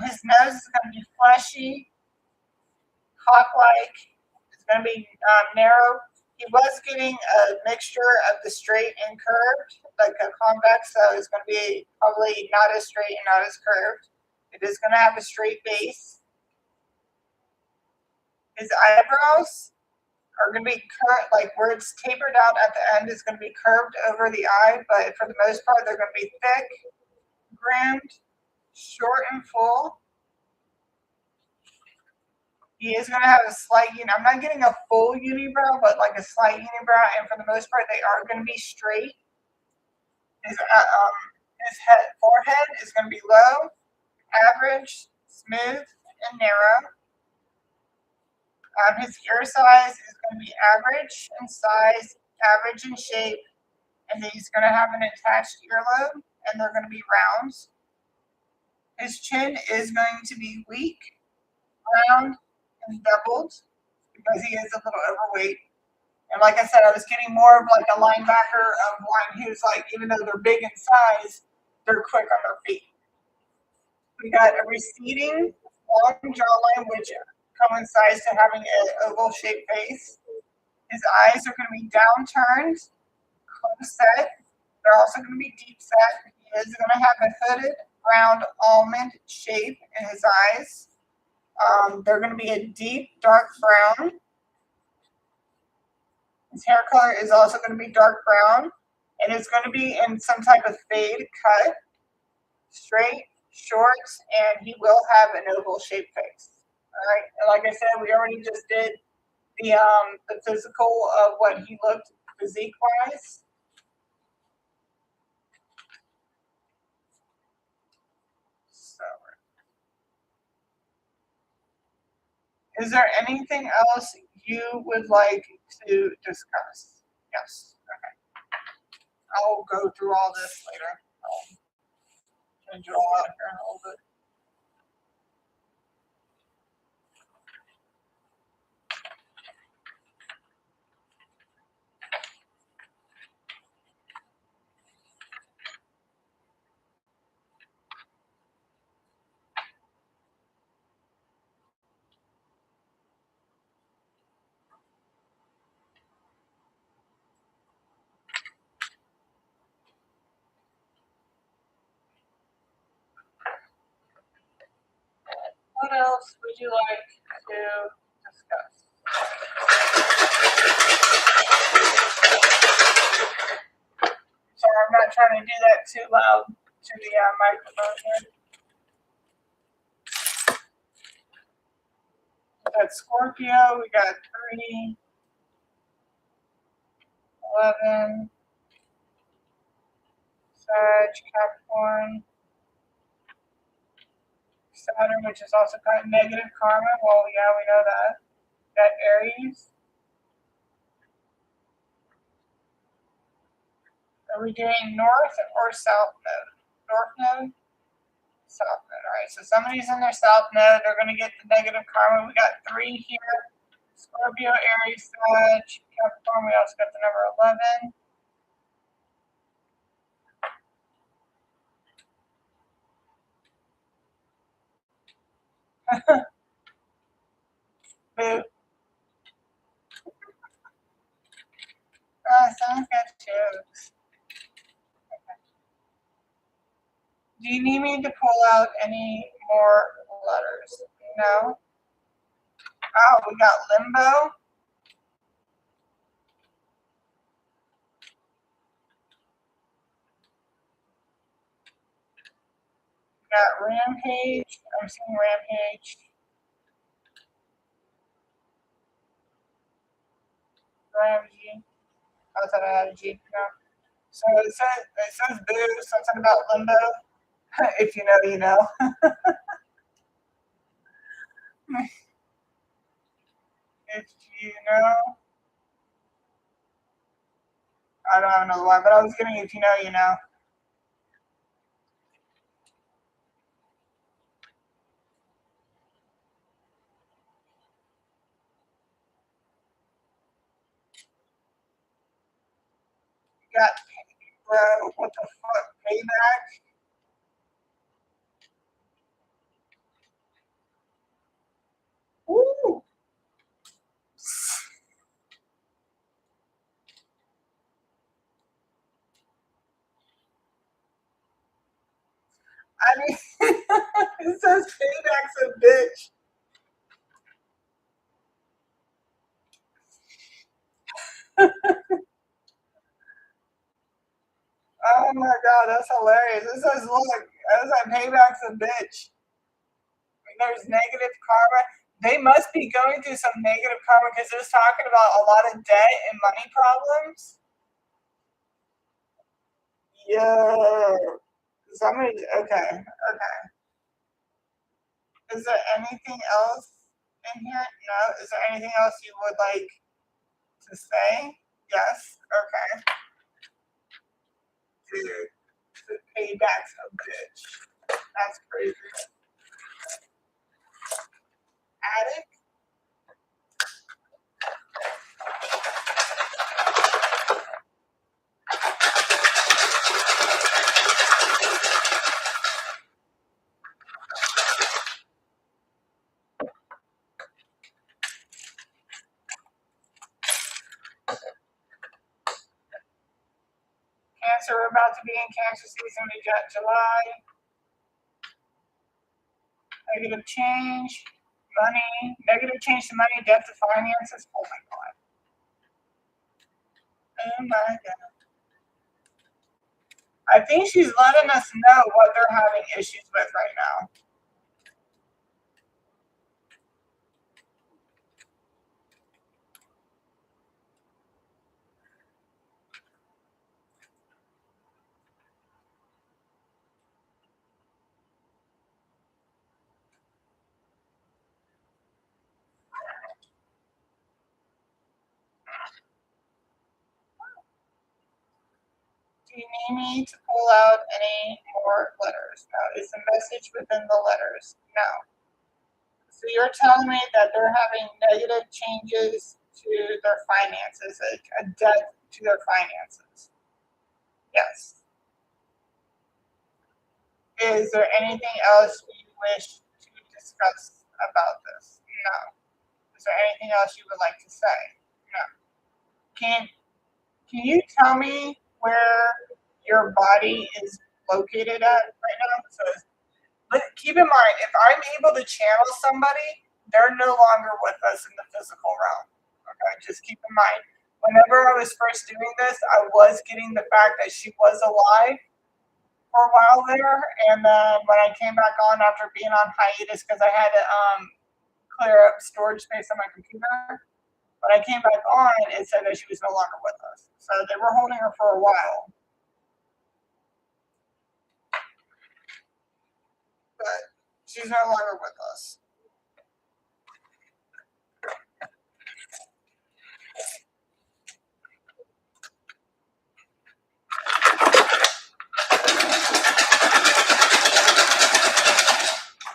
His nose is going to be fleshy, hawk-like. It's going to be narrow. He was getting a mixture of the straight and curved, like a convex, so it's going to be probably not as straight and not as curved. It is going to have a straight base. His eyebrows are going to be curved, like where it's tapered out at the end is going to be curved over the eye, but for the most part, they're going to be thick, grimmed, short and full. He is going to have a slight I'm not getting a full unibrow, but like a slight unibrow, and for the most part, they are going to be straight. His forehead is going to be low, average, smooth, and narrow. His ear size is going to be average in size, average in shape, and then he's going to have an attached earlobe, and they're going to be rounds. His chin is going to be weak, round, and doubled because he is a little overweight. And like I said, I was getting more of like a linebacker of one who's like, even though they're big in size, they're quick on their feet. We got a receding long jawline, which coincides to having an oval shaped face. His eyes are going to be downturned, close set. They're also going to be deep set. He is going to have a hooded, round almond shape in his eyes. They're going to be a deep, dark brown. His hair color is also going to be dark brown, and it's going to be in some type of fade cut, straight, short, and he will have an oval shaped face. All right, and like I said, we already just did the physical of what he looked physique wise. So, is there anything else you would like to discuss? Yes. Okay. I'll go through all this later. I'll change it all out here in a little bit. What else would you like to discuss? Sorry, I'm not trying to do that too loud to the microphone here. We got Scorpio, we got 3, 11, Sag, Capricorn, Saturn, which is also kind of negative karma. Well, yeah, we know that. Got Aries. Are we doing north or south node? North node? South node. All right, so somebody's in their south node. They're going to get the negative karma. We got 3 here. Scorpio, Aries, Sag, Capricorn. We also got the number 11. Boo. Someone's got jokes. Okay. Do you need me to pull out any more letters? No. Oh, we got Limbo. We got Rampage. I'm seeing Rampage. Do I have a G? I thought I had a G. No. So it says boo, something about limbo. If you know, you know. If you know. I don't have another one, but I was getting if you know, you know. You got what the fuck? Payback. Woo! I mean, it says payback's a bitch. Oh my god, that's hilarious. It says, look, it says payback's a bitch. There's negative karma. They must be going through some negative karma because it was talking about a lot of debt and money problems. Yeah. Somebody, okay, okay. Is there anything else in here? No. Is there anything else you would like to say? Yes. Okay. Dude, the payback's a bitch. That's crazy. Attic? Cancer, we're about to be in Cancer season. We got July. Negative change, money, negative change to money, debt to finances. Oh my god. Oh my god. I think she's letting us know what they're having issues with right now. Do you need me to pull out any more letters? No. Is the message within the letters? No. So you're telling me that they're having negative changes to their finances, like a debt to their finances? Yes. Is there anything else you wish to discuss about this? No. Is there anything else you would like to say? No. Can you tell me where your body is located at right now? So, but keep in mind, if I'm able to channel somebody, they're no longer with us in the physical realm. Okay, just keep in mind. Whenever I was first doing this, I was getting the fact that she was alive for a while there, and then when I came back on after being on hiatus because I had to clear up storage space on my computer, when I came back on, it said that she was no longer with us. So they were holding her for a while. But she's no longer with us.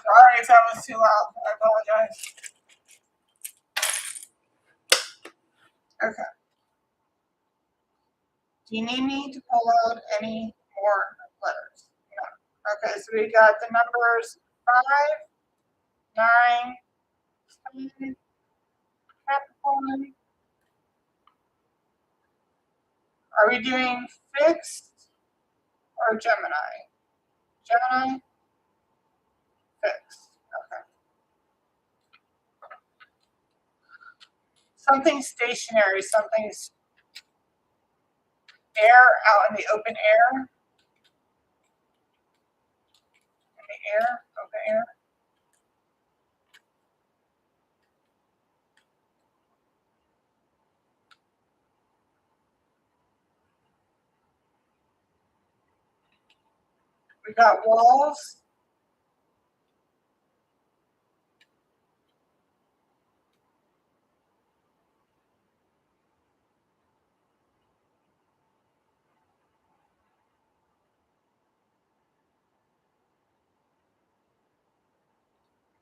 Sorry if that was too loud. I apologize. Okay. Do you need me to pull out any more letters? No. Okay, so we got the numbers 5, 9, 10, Capricorn. Are we doing fixed or Gemini? Gemini? Fixed. Okay. Something stationary, something's air out in the open air. In the air, open air. We got walls.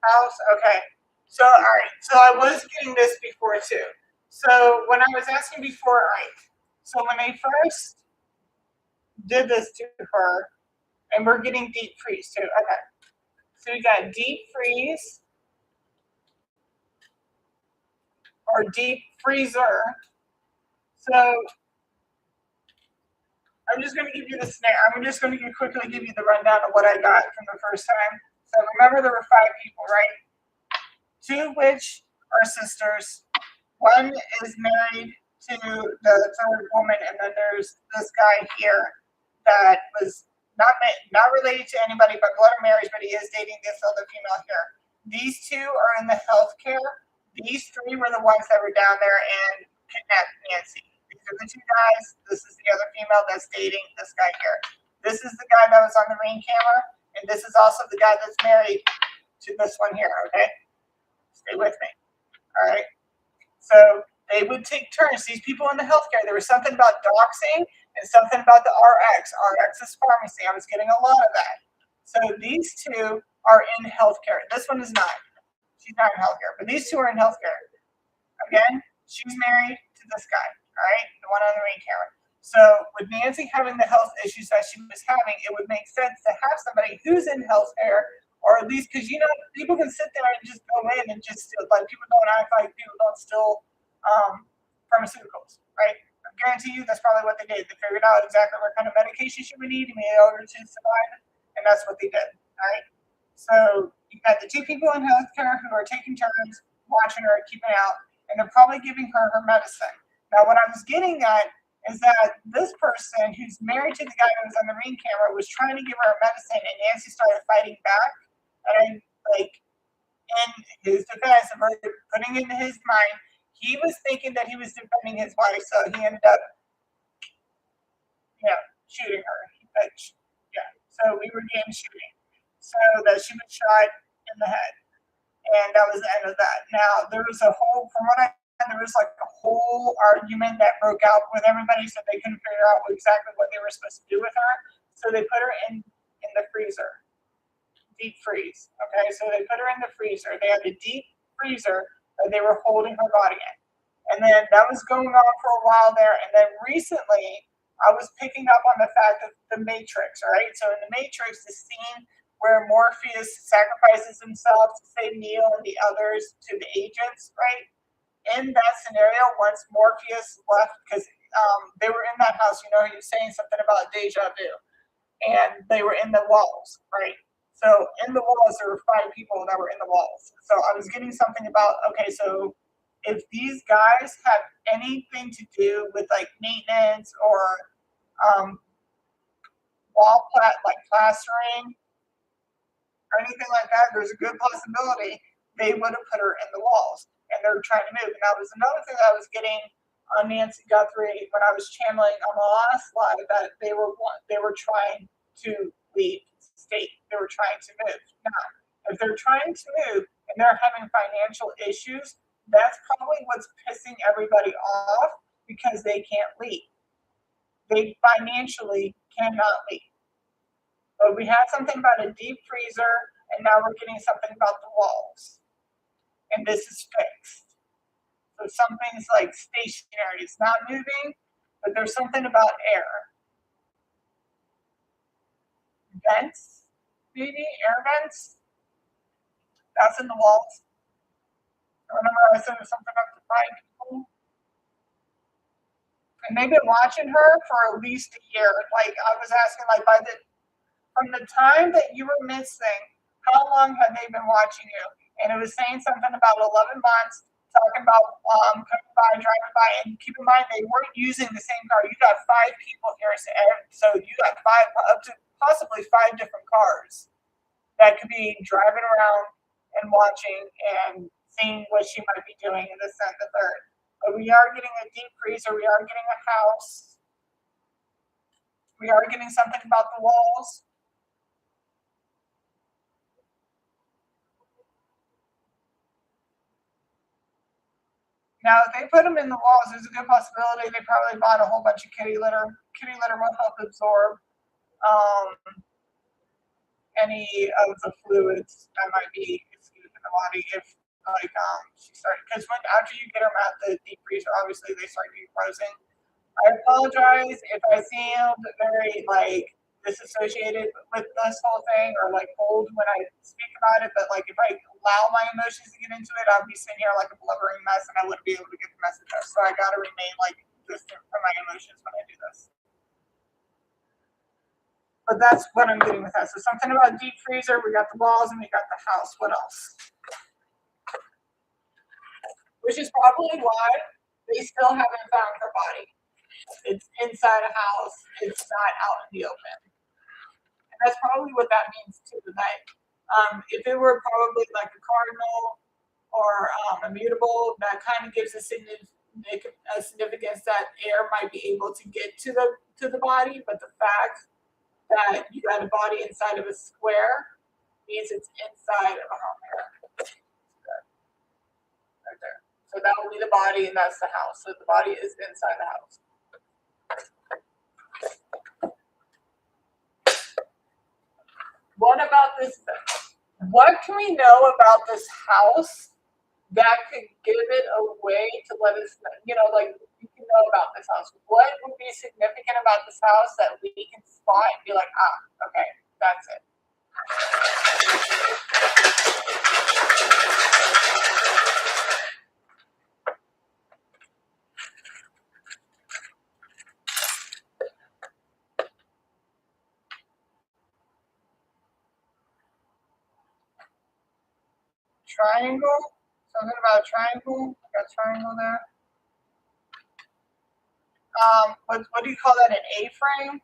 House. Okay. So, all right. So I was getting this before too. So when I was asking before, all right. So when they first did this to her, and we're getting deep freeze too. Okay. So we got deep freeze or deep freezer. So I'm just going to give you the snare. I'm just going to quickly give you the rundown of what I got from the first time. So remember, there were 5 people, right? 2 of which are sisters. 1 is married to the 3rd woman, and then there's this guy here that was not related to anybody but blood or marriage, but he is dating this other female here. These two are in the healthcare. These three were the ones that were down there and kidnapped Nancy. These are the two guys. This is the other female that's dating this guy here. This is the guy that was on the ring camera, and this is also the guy that's married to this one here, okay? Stay with me, all right? So they would take turns. These people in the healthcare, there was something about doxing and something about the RX. RX is pharmacy. I was getting a lot of that. So these two are in healthcare. This one is not. She's not in healthcare, but these two are in healthcare. Again, she's married to this guy, all right? The one on the ring camera. So with Nancy having the health issues that she was having, it would make sense to have somebody who's in healthcare, or at least because people can sit there and just go in and just steal. Like people don't act like people don't steal pharmaceuticals, right? I guarantee you that's probably what they did. They figured out exactly what kind of medication she would need in order to survive, and that's what they did, all right? So you got the two people in healthcare who are taking turns watching her, keeping out, and they're probably giving her medicine. Now, what I was getting at is that this person who's married to the guy who was on the ring camera was trying to give her medicine, and Nancy started fighting back. And like in his defense, and putting it in his mind, he was thinking that he was defending his wife, so he ended up, shooting her. So we were getting shooting, so that she was shot in the head, and that was the end of that. Now there was there was like a whole argument that broke out with everybody, so they couldn't figure out exactly what they were supposed to do with her. So they put her in the freezer, deep freeze. Okay, so they put her in the freezer. They had the deep freezer that they were holding her body in, and then that was going on for a while there. And then recently, I was picking up on the fact of the Matrix. All right, so in the Matrix, the scene where Morpheus sacrifices himself to save Neo and the others to the agents, right? In that scenario, once Morpheus left, because they were in that house, he was saying something about deja vu, and they were in the walls, right? So in the walls, there were 5 people that were in the walls. So I was getting something about, okay, so if these guys have anything to do with like maintenance or plastering or anything like that, there's a good possibility they would have put her in the walls. And they're trying to move. And that was another thing that I was getting on Nancy Guthrie when I was channeling on the last live, that they were trying to leave state. They were trying to move. Now, if they're trying to move and they're having financial issues, that's probably what's pissing everybody off, because they can't leave. They financially cannot leave. But we had something about a deep freezer, and now we're getting something about the walls. And this is fixed. So something's like stationary. It's not moving, but there's something about air. Vents, maybe air vents. That's in the walls. Remember I said there's something up to 5 people? And they've been watching her for at least a year. Like I was asking, like from the time that you were missing, how long have they been watching you? And it was saying something about 11 months, talking about coming by, driving by. And keep in mind, they weren't using the same car. You got 5 people here, so you got up to possibly 5 different cars that could be driving around and watching and seeing what she might be doing in this and the third. But we are getting a deep freezer. We are getting a house. We are getting something about the walls. Now, if they put them in the walls, there's a good possibility they probably bought a whole bunch of kitty litter. Kitty litter will help absorb any of the fluids that might be escaping the body if, she started. Because after you get them out the deep freezer, obviously they start defrozing. I apologize if I seemed very disassociated with this whole thing, or cold when I speak about it, but if I allow my emotions to get into it, I'll be sitting here like a blubbering mess and I wouldn't be able to get the message out. So I gotta remain distant from my emotions when I do this. But that's what I'm getting with that. So something about deep freezer, we got the walls and we got the house. What else? Which is probably why they still haven't found her body. It's inside a house. It's not out in the open. And that's probably what that means too tonight. If it were probably like a cardinal or immutable, that kind of gives a significance that air might be able to get to the body, but the fact that you got a body inside of a square means it's inside of a home right there. So that will be the body, and that's the house. So the body is inside the house. What about this? What can we know about this house that could give it away to let us know? You know, like you can know about this house. What would be significant about this house that we can spot and be like, ah, okay, that's it. Triangle? Something about a triangle? Got a triangle there. What do you call that? An A-frame?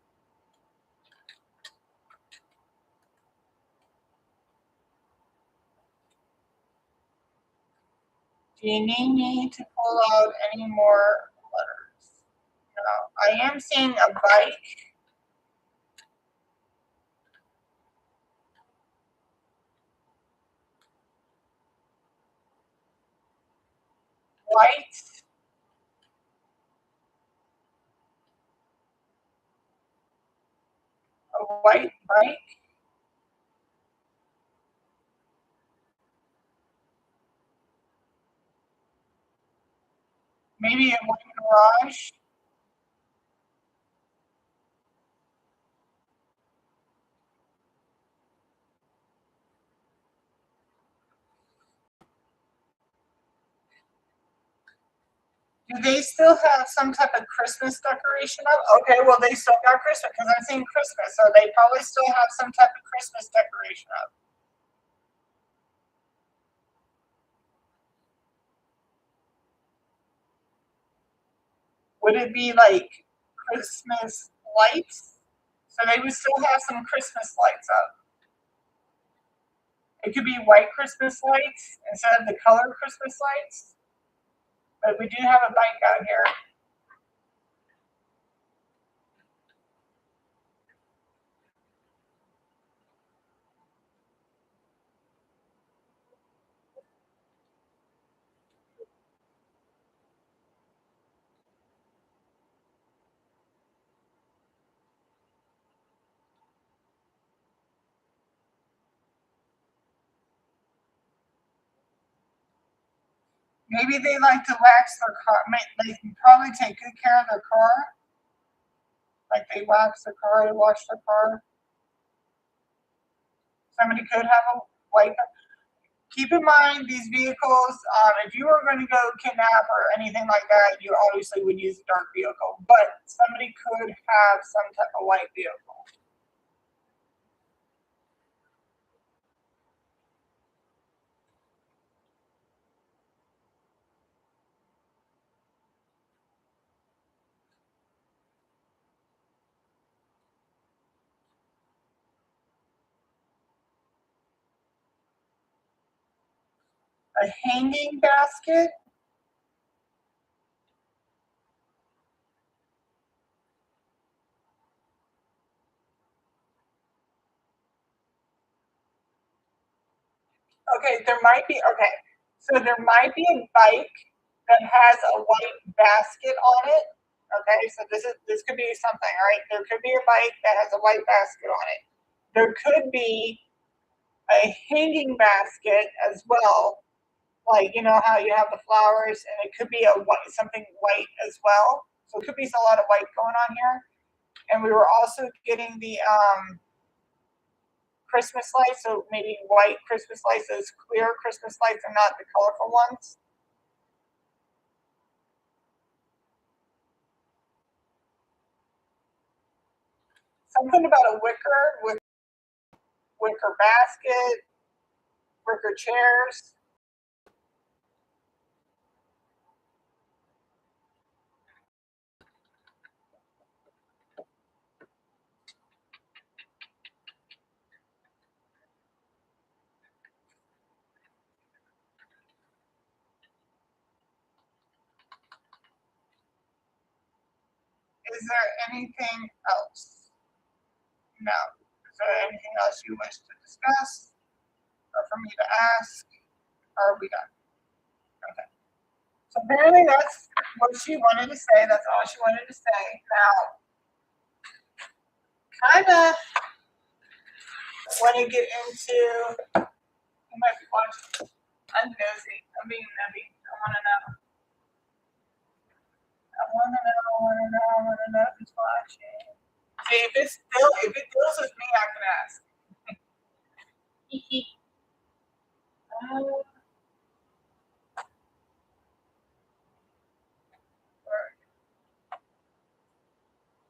Do you need me to pull out any more letters? No. I am seeing a bike. White. A white bike. Maybe a white garage. Do they still have some type of Christmas decoration up? Okay, well they still got Christmas because I'm seeing Christmas, so they probably still have some type of Christmas decoration up. Would it be like Christmas lights? So they would still have some Christmas lights up. It could be white Christmas lights instead of the colored Christmas lights. But we do have a bike out here. Maybe they like to wax their car. They can probably take good care of their car. Like they wax their car, they wash their car. Somebody could have a white. Keep in mind these vehicles. If you were going to go kidnap or anything like that, you obviously would use a dark vehicle. But somebody could have some type of white vehicle. A hanging basket. Okay, there might be. Okay, so there might be a bike that has a white basket on it. Okay, so this could be something, right? There could be a bike that has a white basket on it. There could be a hanging basket as well, like you know how you have the flowers, and it could be a white something white as well. So it could be a lot of white going on here. And we were also getting the Christmas lights, so maybe white Christmas lights, those clear Christmas lights, and not the colorful ones. Something about a wicker basket, wicker chairs. Is there anything else? No. Is there anything else you wish to discuss or for me to ask? Or are we done? Okay. So apparently that's what she wanted to say. That's all she wanted to say. Now, kind of want to get into, you might be watching. I'm nosy. I'm being nubby. I want to know. I want to know. I want to know. I want to know who's watching. See, if it deals with me, I can ask.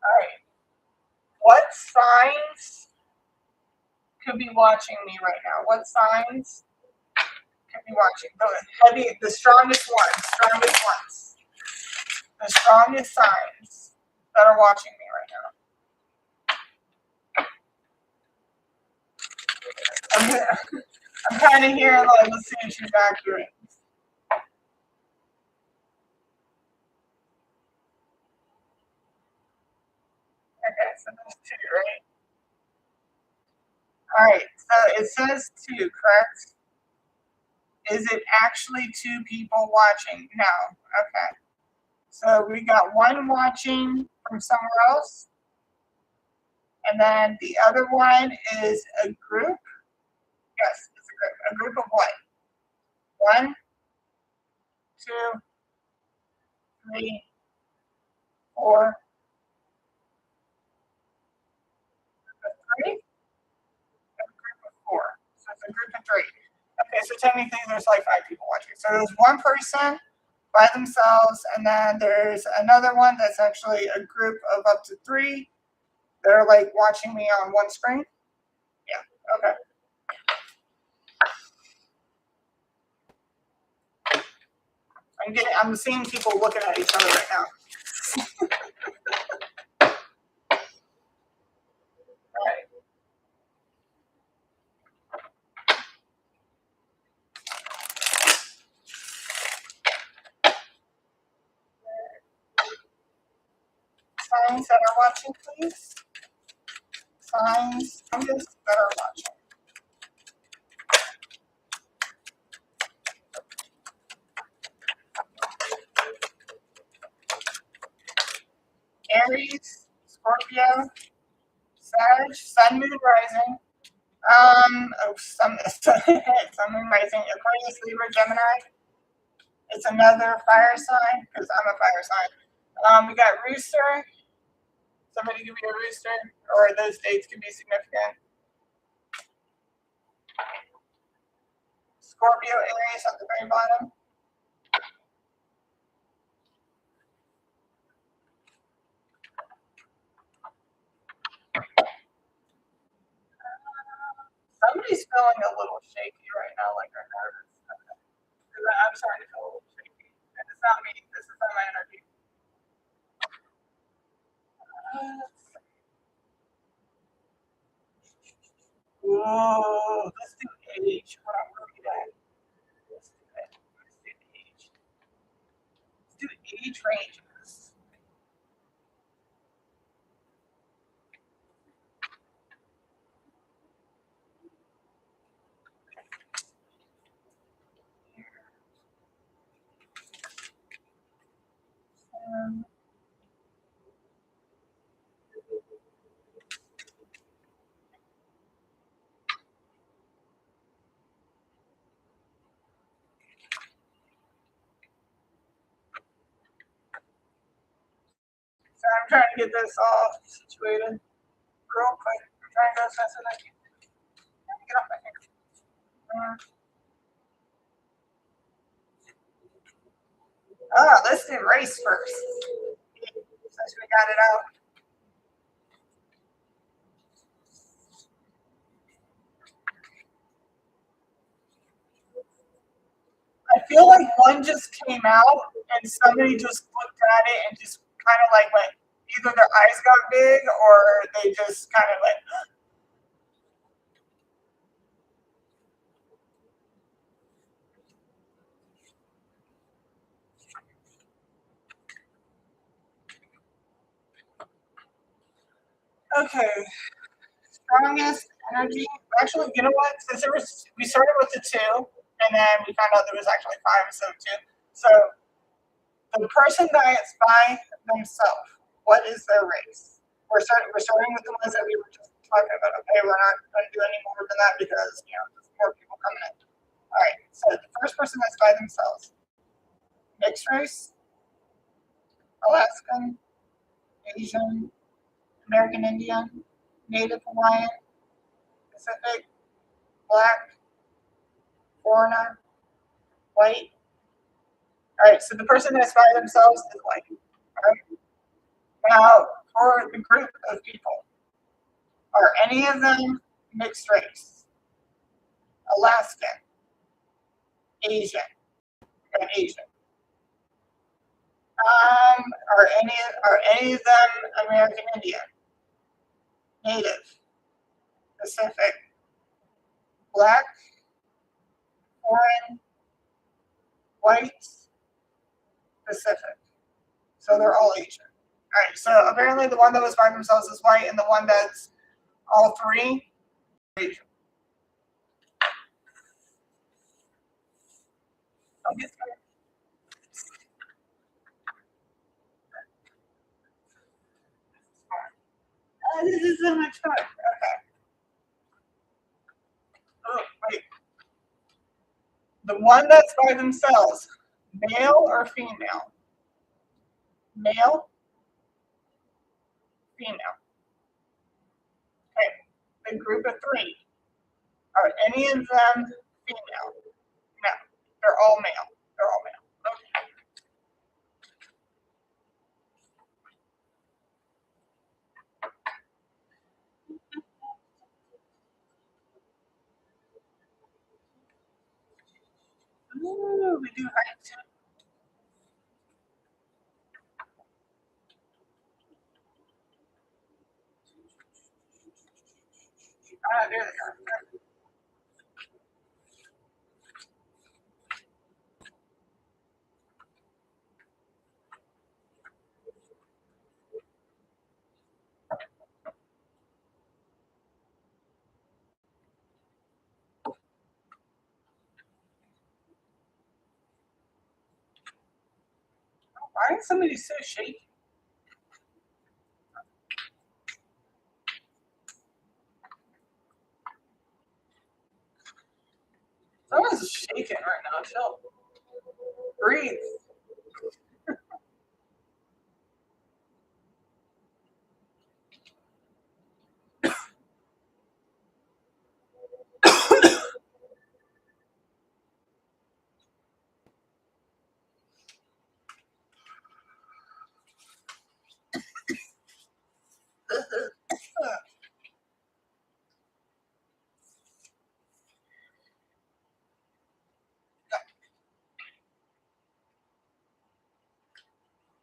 All right. What signs could be watching me right now? What signs could be watching? The strongest ones. The strongest signs that are watching me right now. I'm kind of hearing like, let's see if she's accurate. Okay, so there's two, right? All right, so it says two, correct? Is it actually two people watching? No. Okay. So we got one watching from somewhere else, and then the other one is a group. Yes, it's a group. A group of what? One, two, three, four, three, and a group of four. So it's a group of three. Okay, so technically there's like five people watching. So there's one person by themselves, and then there's another one that's actually a group of up to three. They're like watching me on one screen. Yeah. Okay. I'm seeing people looking at each other right now. All right. Signs that are watching, please. Signs that are watching. Aries, Scorpio, Sag, Sun, Moon, Rising. Sun, Moon, Rising, Aquarius, Libra, Gemini. It's another fire sign because I'm a fire sign. We got Rooster. Somebody give me a rooster, or those dates can be significant. Scorpio, Aries at the very bottom. Somebody's feeling a little shaky right now, like they're nervous. I'm starting to feel a little shaky. And it's not me, this is not my energy. Whoa, let's do age. What I'm looking at. Let's do that. Let's do age. Let's do age ranges. Um, so I'm trying to get this all situated real quick. I'm trying to go as fast as I can. Get off my finger. Let's do race first. Since we got it out. I feel like one just came out and somebody just looked at it and just kind of like went, either their eyes got big or they just kind of like, Okay. Strongest energy. Actually, you know what? Since we started with the two, and then we found out there was actually five instead of two. So the person diets by themselves. What is their race? We're starting with the ones that we were just talking about. Okay, we're not going to do any more than that because there's more people coming in. All right. So the first person that's by themselves: mixed race, Alaskan, Asian, American Indian, Native Hawaiian, Pacific, Black, foreigner, white. All right. So the person that's by themselves is white. All right. Now for the group of people. Are any of them mixed race? Alaskan, Asian, and Asian. Are any of them American Indian, Native, Pacific, Black, foreign, white, Pacific? So they're all Asian. All right. So apparently the one that was by themselves is white, and the one that's all three Asian. Don't get scared. This is so much fun. Okay. Oh, wait. The one that's by themselves, male or female? Male, female. Okay. The group of three. Are any of them female? No. They're all male. They're all male. Okay. Ooh, we do height. There they are. Why is somebody so shaky? Someone's shaking right now. Chill. Breathe.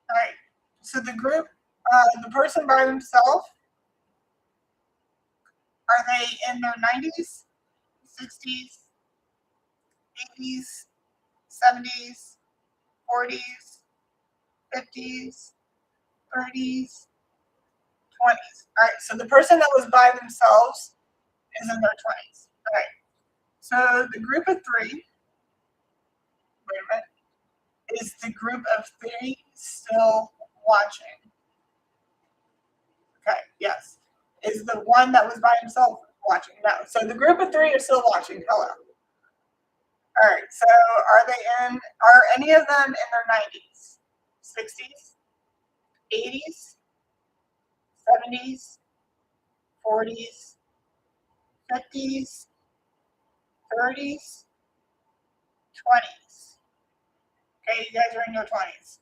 All right. So the group, the person by themselves, are they in their 90s, 60s, 80s, 70s, 40s, 50s, 30s, 20s? All right. So the person that was by themselves is in their 20s. All right. So the group of three, wait a minute, is the group of three still watching? Okay, yes. Is the one that was by himself watching? No. So the group of three are still watching. Hello. All right. So are any of them in their 90s, 60s, 80s, 70s, 40s, 50s, 30s, 20s? Okay, you guys are in your 20s.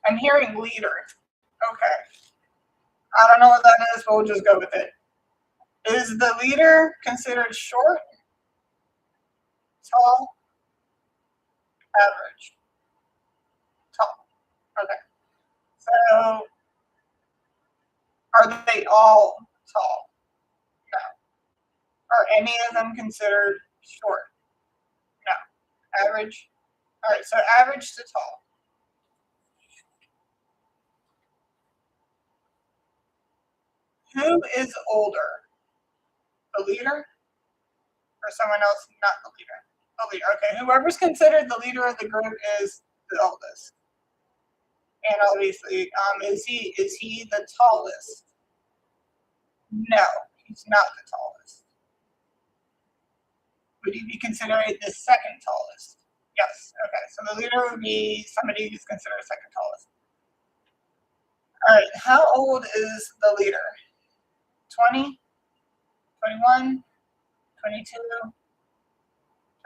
I'm hearing leader. Okay. I don't know what that is, but we'll just go with it. Is the leader considered short, tall, Average. Tall. Okay. So are they all tall? No. Are any of them considered short? No. Average. All right. So average to tall. Who is older? The leader or someone else not the leader? The leader. Okay. Whoever's considered the leader of the group is the oldest. And obviously, is he the tallest? No, he's not the tallest. Would he be considered the second tallest? Yes. Okay. So the leader would be somebody who's considered second tallest. All right. How old is the leader? 20, 21, 22,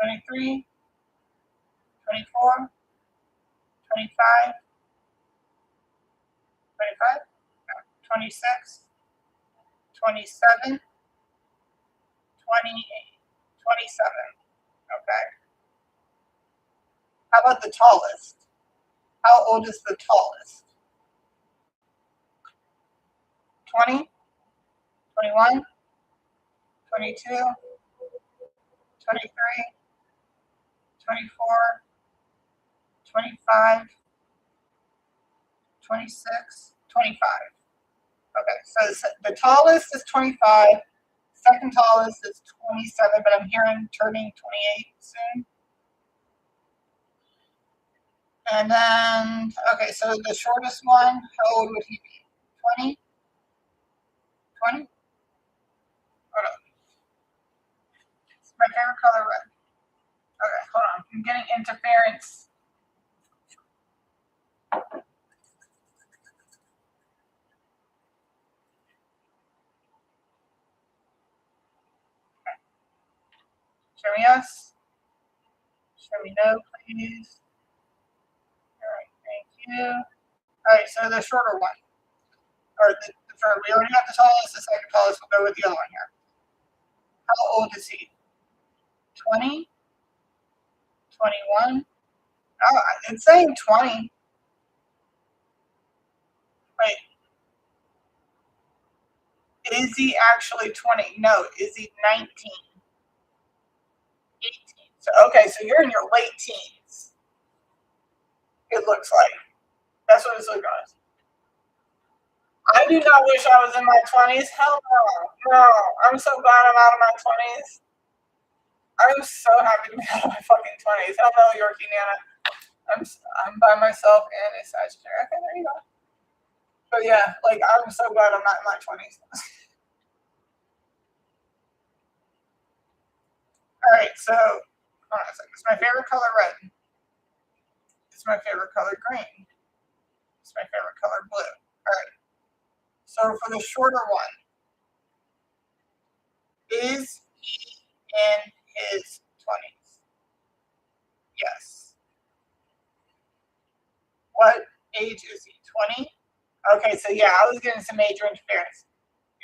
23, 24, 25, 25, 26, 27, 28, 27. Okay. How about the tallest? How old is the tallest? 20, 21, 22, 23, 24, 25, 26, 25. Okay, so the tallest is 25, second tallest is 27, but I'm hearing turning 28 soon. And then, okay, so the shortest one, how old would he be? 20? 20? Hold on. It's my favorite color, red. Okay, hold on. I'm getting interference. Okay. Show me yes. Show me no, please. All right, thank you. All right, so the shorter one. Or we already have the tallest, the second tallest. We'll go with the other one here. How old is he? 20? 21? Oh, it's saying 20. Wait. Is he actually 20? No. Is he 19? 18. So, okay, so you're in your late teens. It looks like. That's what it's looking like. I do not wish I was in my 20s. Hell no. No. I'm so glad I'm out of my 20s. I'm so happy to be out of my fucking 20s. Hell no, Yorkie Nana. I'm by myself and a Sagittarius. Okay, there you go. But yeah, like I'm so glad I'm not in my 20s. All right, so hold on a second. It's my favorite color red. It's my favorite color green. It's my favorite color blue. All right. So for the shorter one, is he in his 20s? Yes. What age is he? 20? Okay, so yeah, I was getting some major interference.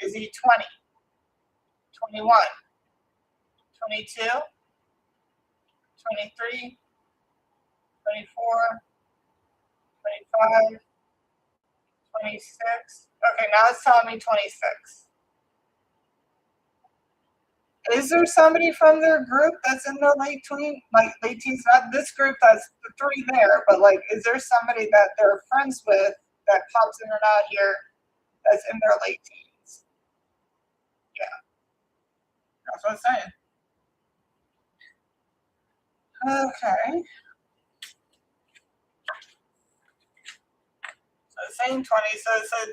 Is he 20? 21? 22? 23? 24? 25? 26? Okay, now it's telling me 26. Is there somebody from their group that's in their late teens? Not this group, that's the three there, but like, is there somebody that they're friends with that pops in or out here that's in their late teens? Yeah, that's what I'm saying. Okay. So same 20, so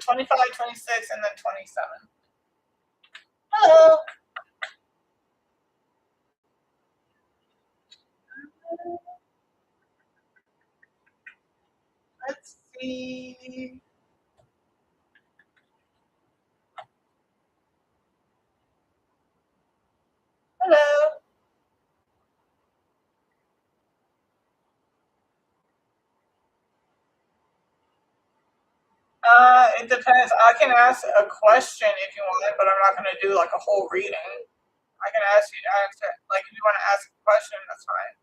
25, 26, and then 27. Hello. Let's see. Hello. It depends. I can ask a question if you want, but I'm not going to do like a whole reading. I can ask you to answer. Like if you want to ask a question, that's fine.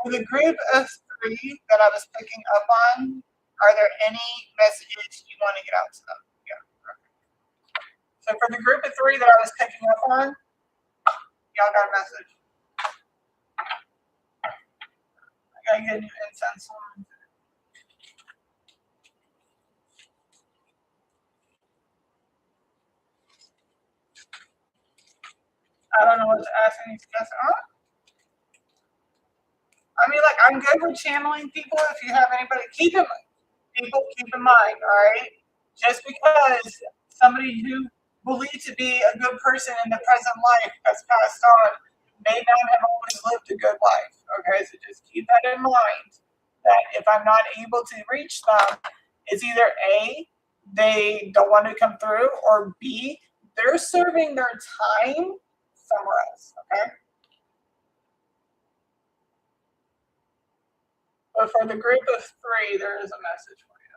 For the group of 3 that I was picking up on, are there any messages you want to get out to them? Yeah. So for the group of 3 that I was picking up on, y'all got a message. I gotta get a new incense on. I don't know what to ask any suggestions. I mean, like, I'm good with channeling people. If you have anybody, keep in mind, all right? Just because somebody who believed to be a good person in the present life has passed on may not have always lived a good life. Okay, so just keep that in mind. That if I'm not able to reach them, it's either A, they don't want to come through, or B, they're serving their time somewhere else. Okay. But for the group of 3, there is a message for you.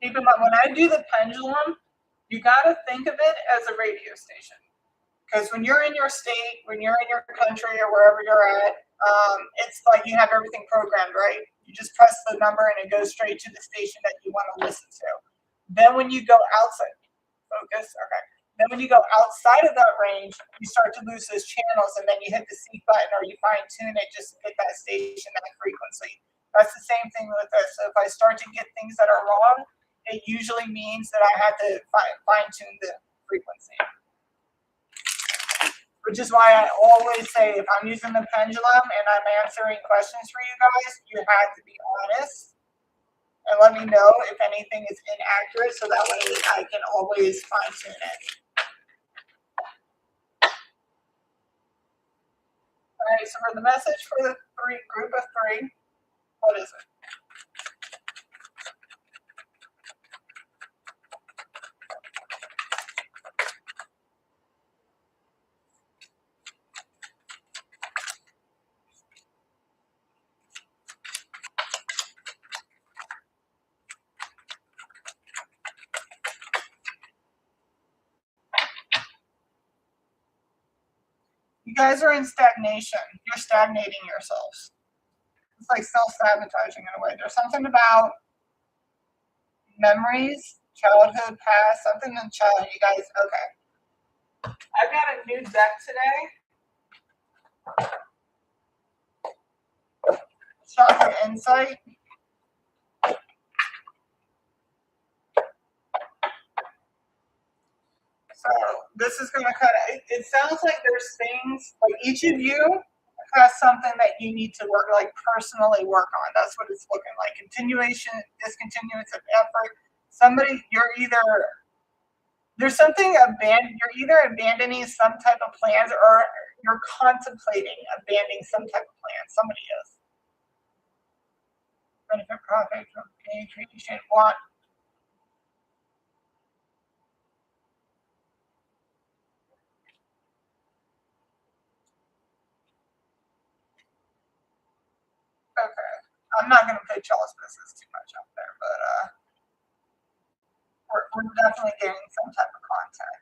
Keep in mind, when I do the pendulum, you got to think of it as a radio station. Because when you're in your state, when you're in your country or wherever you're at, it's like you have everything programmed, right? You just press the number and it goes straight to the station that you want to listen to. Then when you go outside, focus, okay. Then when you go outside of that range, you start to lose those channels, and then you hit the seek button or you fine tune it just to get that station, that frequency. That's the same thing with this. So if I start to get things that are wrong, it usually means that I had to fine tune the frequency. Which is why I always say, if I'm using the pendulum and I'm answering questions for you guys, you have to be honest and let me know if anything is inaccurate, so that way I can always fine tune it. All right, so for the message for the group of 3, what is it? You guys are in stagnation. You're stagnating yourselves. It's like self-sabotaging in a way. There's something about memories, childhood, past, something in childhood. You guys, okay. I got a new deck today. Childhood insight. So this is going to kind of, it sounds like there's things, like each of you has something that you need to work, like personally work on. That's what it's looking like. Continuation, discontinuance of effort. Somebody, there's something you're either abandoning some type of plans or you're contemplating abandoning some type of plan. Somebody is. Benefit profit from paying creation want. Okay. I'm not going to put y'all's business too much up there, but we're definitely getting some type of content.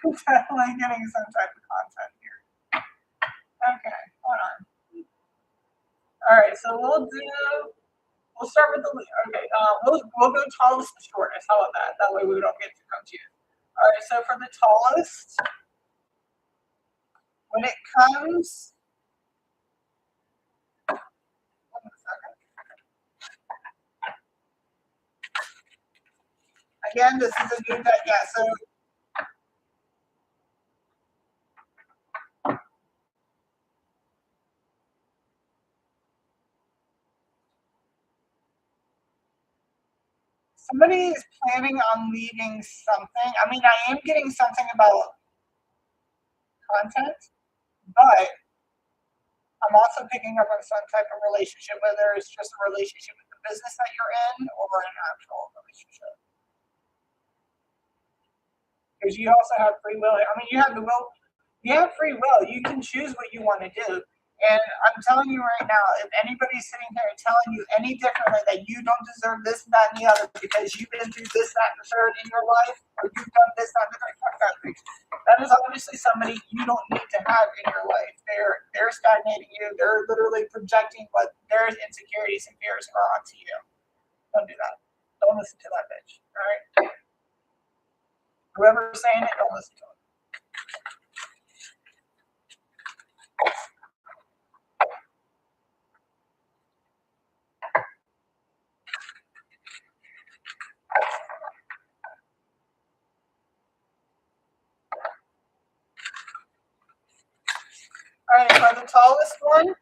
We're definitely getting some type of content here. Okay, hold on. All right, so we'll start with the okay. We'll go tallest to shortest. How about that? That way we don't get too confused. All right, so for the tallest, when it comes, again, this is a new deck. Yeah, so somebody is planning on leaving something. I mean, I am getting something about content, but I'm also picking up on some type of relationship, whether it's just a relationship with the business that you're in or an actual relationship. Because you also have free will. I mean, you have the will. You have free will. You can choose what you want to do, And I'm telling you right now, if anybody's sitting here telling you any differently that you don't deserve this, that, and the other because you've been through this, that, and the third in your life, or you've done this, that, and the third, that is obviously somebody you don't need to have in your life. They're stagnating you. They're literally projecting what their insecurities and fears are onto you. Don't do that. Don't listen to that bitch. All right. Whoever's saying it, don't listen to it. All right, for the tallest one,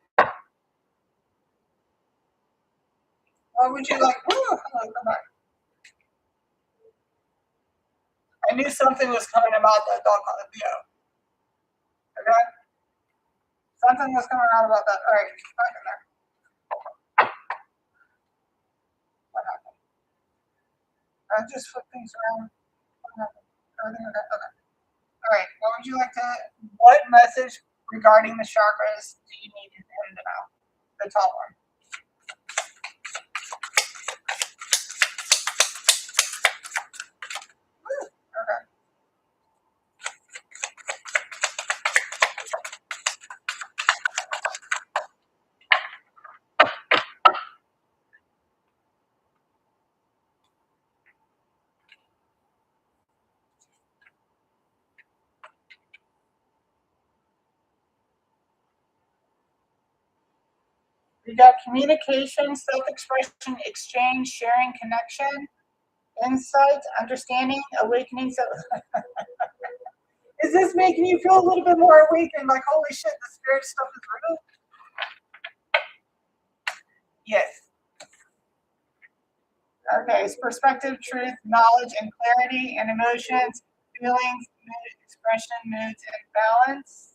what would you like? Ooh, come back. I knew something was coming about that dog on the video. Okay? Something was coming out about that. All right, back in there. What happened? I just flipped things around. What happened? Everything okay? Okay. All right, what message regarding the chakras do you need him to know? The tall one. Okay. We got communication, self-expression, exchange, sharing, connection, insights, understanding, awakening. So is this making you feel a little bit more awake and like, holy shit, the spirit stuff is real? Yes. Okay, it's perspective, truth, knowledge, and clarity, and emotions, feelings, mood, expression, moods, and balance.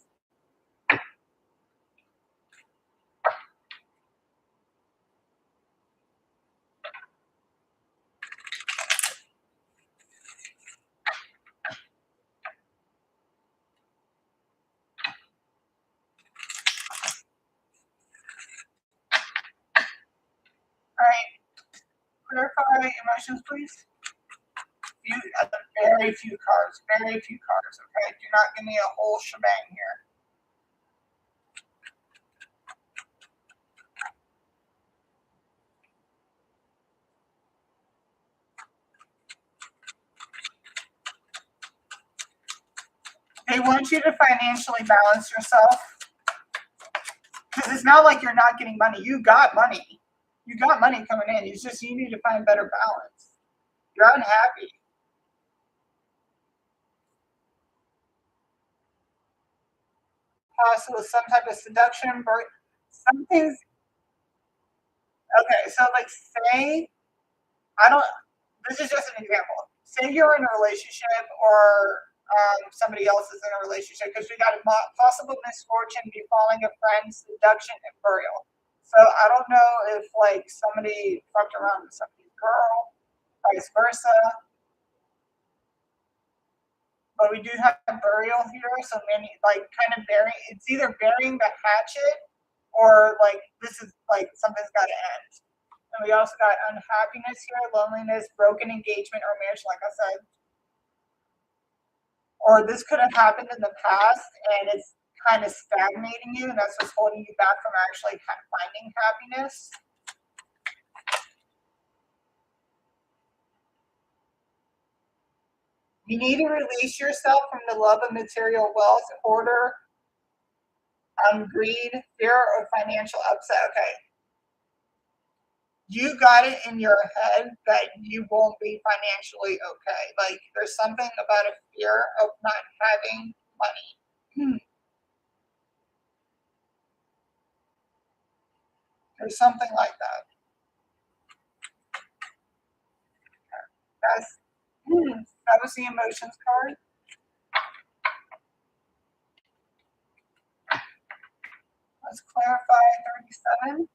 All right, clarify emotions, please. Very few cards, okay? Do not give me a whole shebang here. They want you to financially balance yourself because it's not like you're not getting money. You got money. You got money coming in. It's just you need to find better balance. You're unhappy. Possible some type of seduction, something's okay. So, like, say I don't. This is just an example. Say you're in a relationship, or somebody else is in a relationship, because we got a possible misfortune befalling a friend, seduction, and burial. So I don't know if like somebody fucked around with somebody's girl, vice versa. But we do have burial here, so many like kind of burying. It's either burying the hatchet, or like this is like something's got to end. And we also got unhappiness here, loneliness, broken engagement, or marriage, like I said. Or this could have happened in the past and it's kind of stagnating you, and that's what's holding you back from actually finding happiness. You need to release yourself from the love of material wealth, order, greed, fear, or financial upset. Okay. You got it in your head that you won't be financially okay. Like there's something about a fear of not having money. There's something like that. That's that was the emotions card. Let's clarify 37.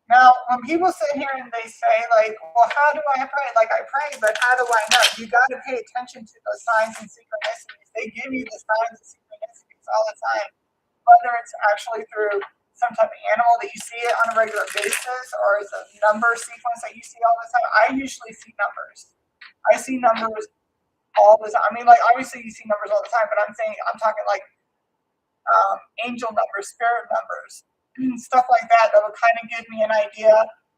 Now, when people sit here and they say, like, well, how do I pray? Like, I pray, but how do I know? You got to pay attention to those signs and synchronicities. They give you the signs and synchronicities all the time, whether it's actually through some type of animal that you see it on a regular basis, or it's a number sequence that you see all the time. I usually see numbers. I see numbers all the time. I mean, like, obviously you see numbers all the time, but I'm talking like angel numbers, spirit numbers, stuff like that. That will kind of give me an idea.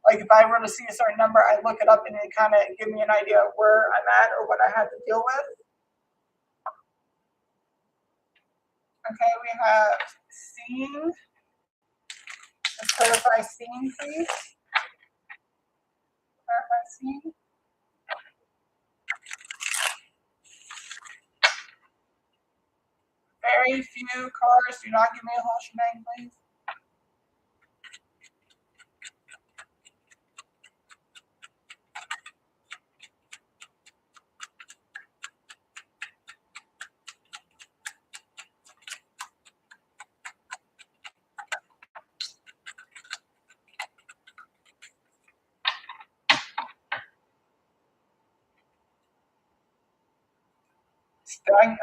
Like, if I were to see a certain number, I look it up and it kind of give me an idea of where I'm at or what I had to deal with. Okay, we have seeing. Let's clarify seeing, please. Clarify seeing. Very few cars. Do not give me a whole shebang, please.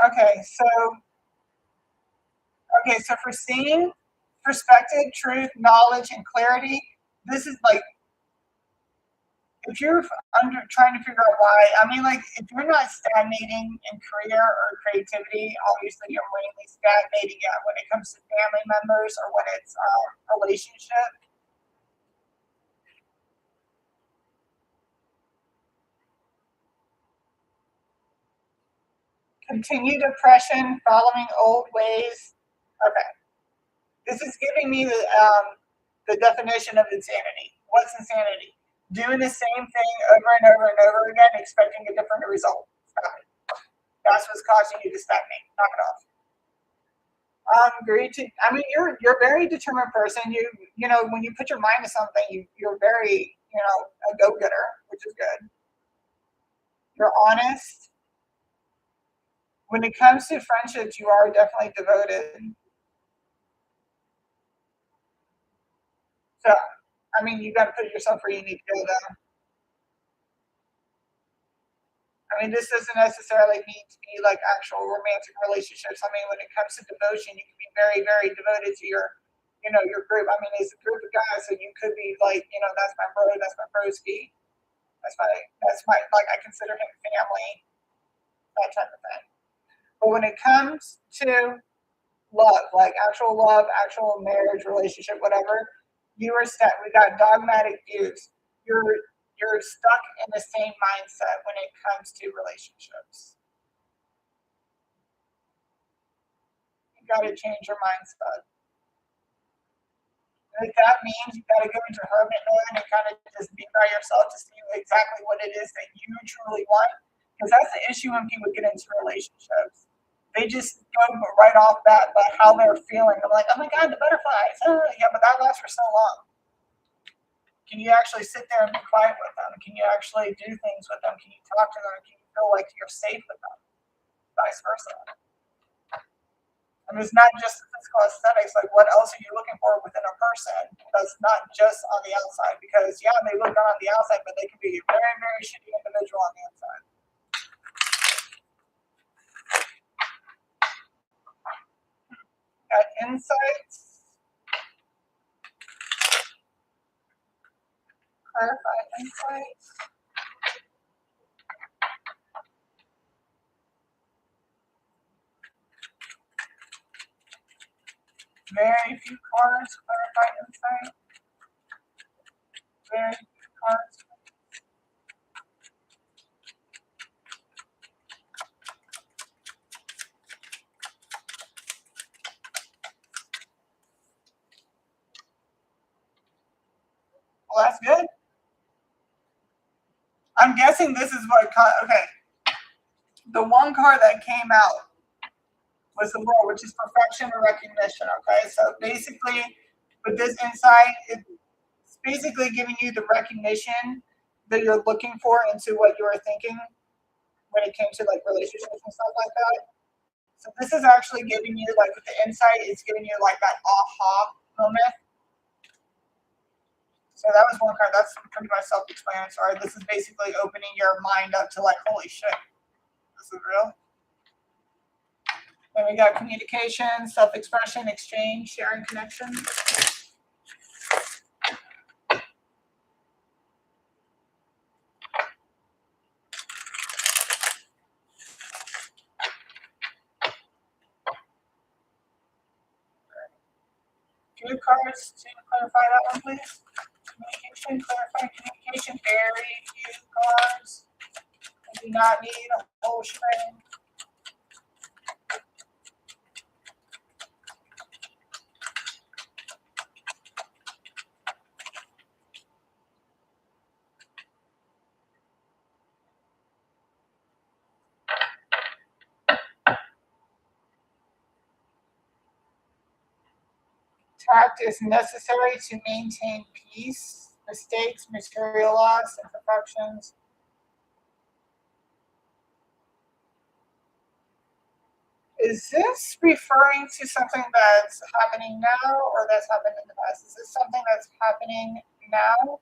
Okay, so for seeing, perspective, truth, knowledge, and clarity, this is like, if you're trying to figure out why, I mean, like, if you're not stagnating in career or creativity, obviously you're mainly stagnating when it comes to family members or when it's relationship. Continued depression, following old ways. Okay, this is giving me the definition of insanity. What's insanity? Doing the same thing over and over and over again, expecting a different result. Stop it. That's what's causing you to stagnate. Knock it off. Great. I mean, you're a very determined person. You know, when you put your mind to something, you're very, a go getter, which is good. You're honest. When it comes to friendships, you are definitely devoted. So, I mean, you got to put yourself where you need to go, though. I mean, this doesn't necessarily need to be like actual romantic relationships. I mean, when it comes to devotion, you can be very, very devoted to your group. I mean, it's a group of guys, so you could be like, that's my bro, that's my broski, that's my like I consider him family, that type of thing. But when it comes to love, actual marriage, relationship, whatever, you are stuck. We got dogmatic views. You're stuck in the same mindset when it comes to relationships. You got to change your mindset. Like, that means you got to go into hermit mode and kind of just be by yourself to see exactly what it is that you truly want. Because that's the issue when people get into relationships. They just go right off that by how they're feeling. I'm like, oh my God, the butterflies. Oh, yeah, but that lasts for so long. Can you actually sit there and be quiet with them? Can you actually do things with them? Can you talk to them? Can you feel like you're safe with them? Vice versa. And it's not just the physical aesthetics. Like, what else are you looking for within a person that's not just on the outside? Because, yeah, they look good on the outside, but they can be a very, very shitty individual on the inside. Got insights. Clarify insights. Very few cards. Clarify insight. Very few cards. Well, that's good. I'm guessing this is what. Okay. The one card that came out was the world, which is perfection and recognition. Okay, so basically, with this insight, it's basically giving you the recognition that you're looking for into what you were thinking when it came to like relationships and stuff like that. So this is actually giving you like with the insight, it's giving you like that aha moment. So that was one card. That's pretty much self-explanatory. This is basically opening your mind up to like, holy shit, this is real. Then we got communication, self-expression, exchange, sharing, connection. Two cards to clarify that one, please. Communication, clarify communication. Very few cards. We do not need a whole string. Tact is necessary to maintain peace. Mistakes, material loss, imperfections. Is this referring to something that's happening now or that's happened in the past? Is this something that's happening now?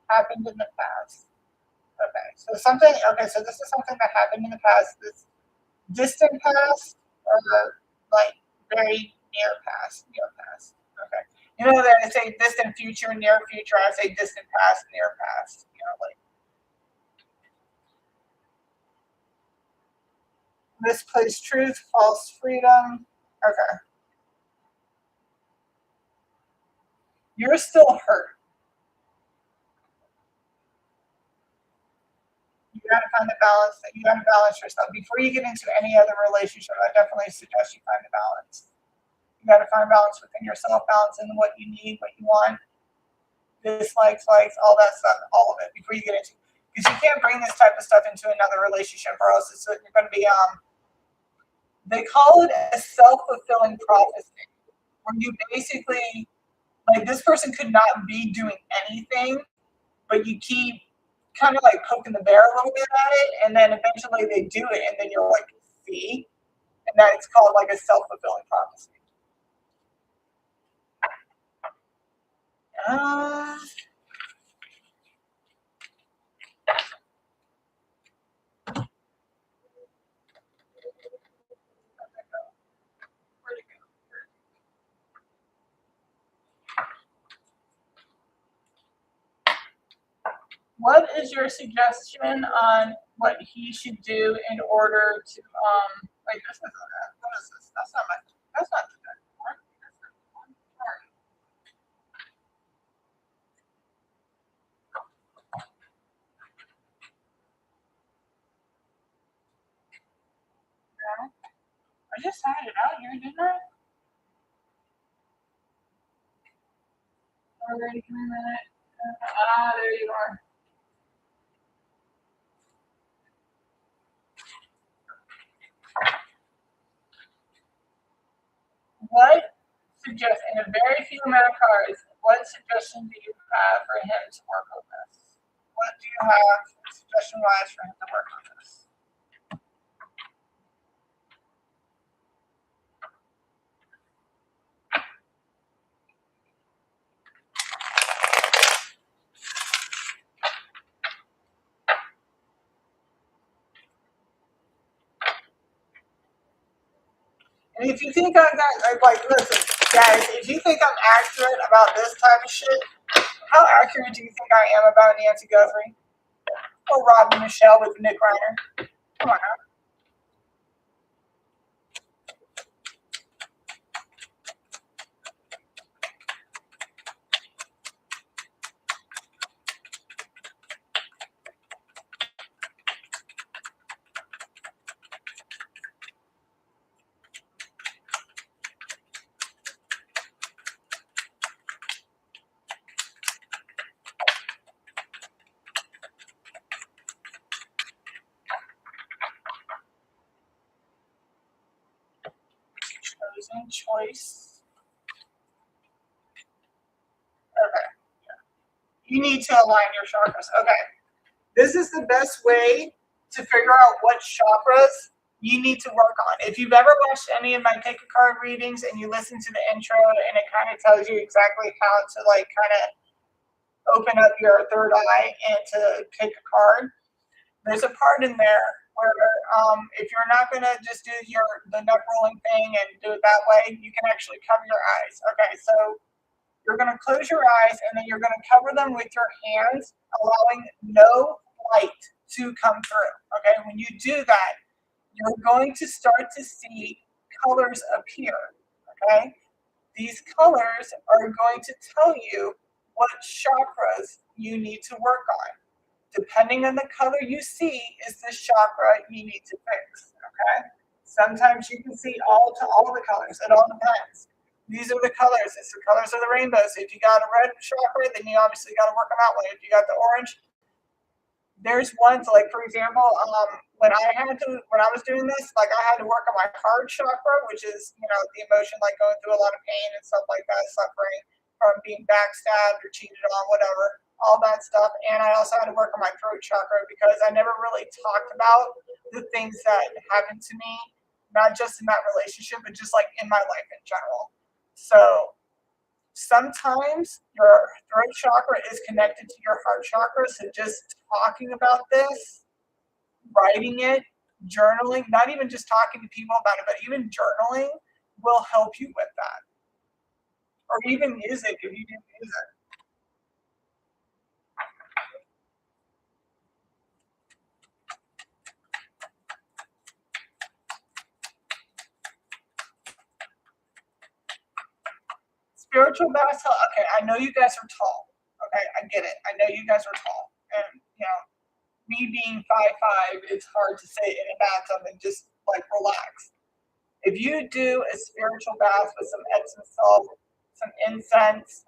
Happened in the past. Okay, so something, okay, so this is something that happened in the past, this distant past or like very near past, Okay. You know that I say distant future, near future, I say distant past, near past, like misplaced truth, false freedom. Okay. You're still hurt. You gotta find the balance. You gotta balance yourself before you get into any other relationship. I definitely suggest you find the balance. You gotta find balance within yourself, balance in what you need, what you want, dislikes, likes, all that stuff, all of it before you get into. Because you can't bring this type of stuff into another relationship, or else you're going to be. They call it a self-fulfilling prophecy, where you basically like this person could not be doing anything, but you keep kind of like poking the bear a little bit at it, and then eventually they do it, and then you're like, see, and that it's called like a self-fulfilling prophecy. Uh, what is your suggestion on what he should do in order to wait, this is what is this? That's not my that's not the good one. No. I just had it out here, didn't I? Already, give me a minute. There you are. What suggestion, in a very few amount of cards, what suggestion do you have for him to work on this? What do you have suggestion wise for him to work on this? And if you think I'm not, like, listen, guys, if you think I'm accurate about this type of shit, how accurate do you think I am about Nancy Guthrie? Or Robin Michelle with Nick Reiner? Come on now. Chosen choice. Okay. You need to align your chakras. Okay. This is the best way to figure out what chakras you need to work on. If you've ever watched any of my pick a card readings and you listen to the intro and it kind of tells you exactly how to like kind of open up your third eye and to pick a card, there's a part in there where if you're not gonna just do the nut rolling thing and do it that way, you can actually cover your eyes. Okay, so you're gonna close your eyes and then you're gonna cover them with your hands, allowing no light to come through. Okay, when you do that, you're going to start to see colors appear. Okay, these colors are going to tell you what chakras you need to work on. Depending on the color you see is the chakra you need to fix. Okay. Sometimes you can see all the colors. It all depends. These are the colors. It's the colors of the rainbow. So if you got a red chakra, then you obviously got to work them out. If you got the orange, there's ones like, for example, when I was doing this, like I had to work on my heart chakra, which is the emotion like going through a lot of pain and stuff like that, suffering from being backstabbed or cheated on, whatever, all that stuff. And I also had to work on my throat chakra because I never really talked about the things that happened to me, not just in that relationship, but just like in my life in general. So sometimes your throat chakra is connected to your heart chakra. So just talking about this, writing it, journaling, not even just talking to people about it, but even journaling will help you with that. Or even music if you do music. Spiritual baths, okay, I know you guys are tall. Okay, I get it. I know you guys are tall. And, me being 5'5", it's hard to sit in a bathtub and just like relax. If you do a spiritual bath with some Epsom salt, some incense,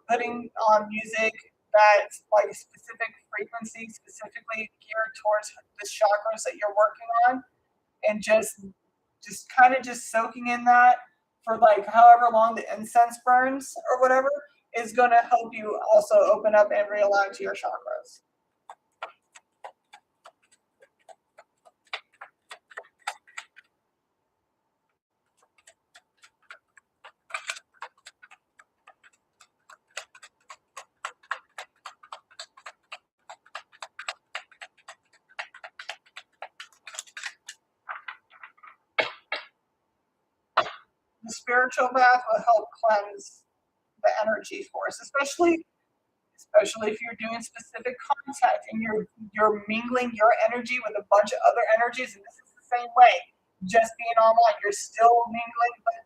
putting on music that's like specific frequency, specifically geared towards the chakras that you're working on, and just kind of just soaking in that for like however long the incense burns or whatever is going to help you also open up and realign to your chakras. The spiritual bath will help cleanse the energy for us, especially if you're doing specific contact and you're mingling your energy with a bunch of other energies, and this is the same way. Just being online, you're still mingling, but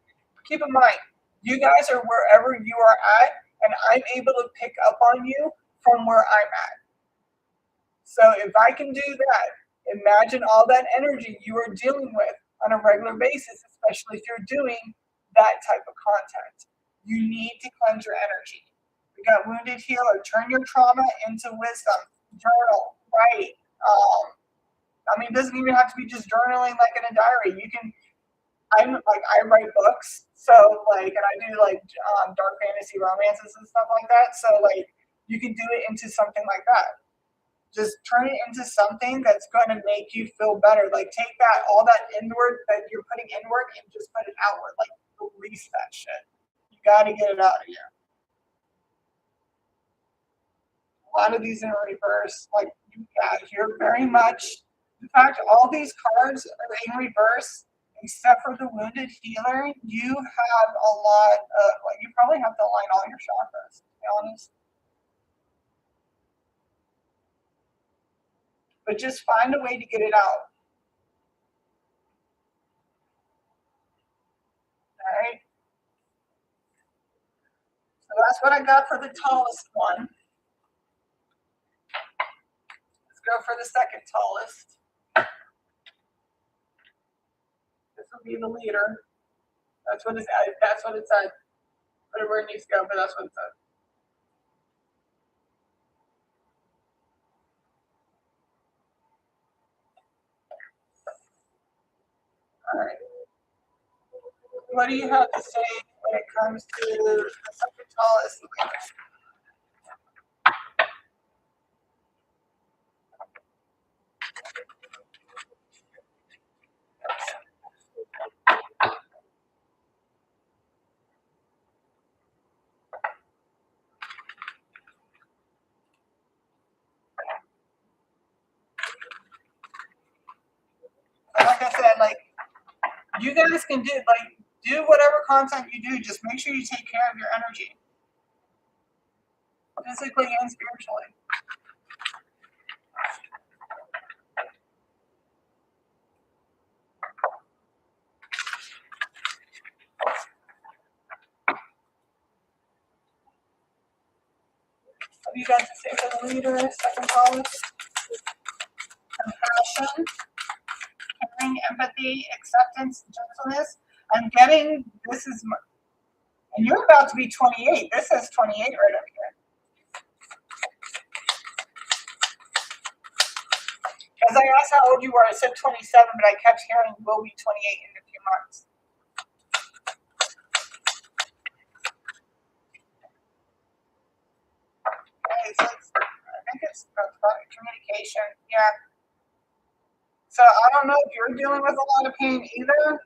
keep in mind, you guys are wherever you are at, and I'm able to pick up on you from where I'm at. So if I can do that, imagine all that energy you are dealing with on a regular basis, especially if you're doing that type of content. You need to cleanse your energy. We got wounded healer. Turn your trauma into wisdom. Journal. Write. It doesn't even have to be just journaling like in a diary. You can. I write books, so like, and I do like dark fantasy romances and stuff like that. So like, you can do it into something like that. Just turn it into something that's going to make you feel better. Like take that all that inward that you're putting inward and just put it outward. Like release that shit. You got to get it out of here. A lot of these in reverse, like yeah, you're very much. In fact, all these cards are in reverse, except for the wounded healer. You have a lot of like you probably have to align all your chakras. To be honest, but just find a way to get it out. All right. So that's what I got for the tallest one. Let's go for the second tallest. This will be the leader. That's what it said. That's what it said. Put it where it needs to go, but that's what it said. All right. What do you have to say when it comes to the second tallest leader? you guys can do whatever content you do. Just make sure you take care of your energy, physically and spiritually. What do you got to say for the leader? Second house. Compassion, caring, empathy, acceptance, gentleness. I'm getting this is, and you're about to be 28. This says 28 right up here. As I asked how old you were, I said 27, but I kept hearing will be 28 in a few months. Okay, so I think it's communication. Yeah. So I don't know if you're dealing with a lot of pain either,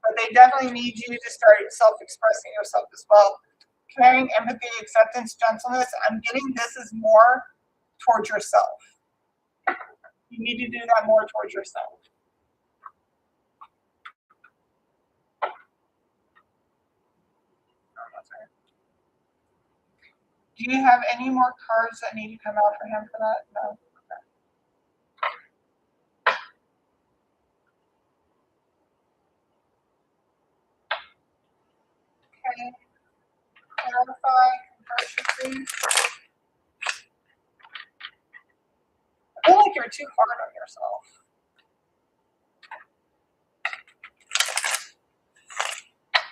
but they definitely need you to start self-expressing yourself as well. Caring, empathy, acceptance, gentleness. I'm getting this is more towards yourself. You need to do that more towards yourself. Do you have any more cards that need to come out for him for that? No. Okay. Clarify, compassion, please. I feel like you're too hard on yourself.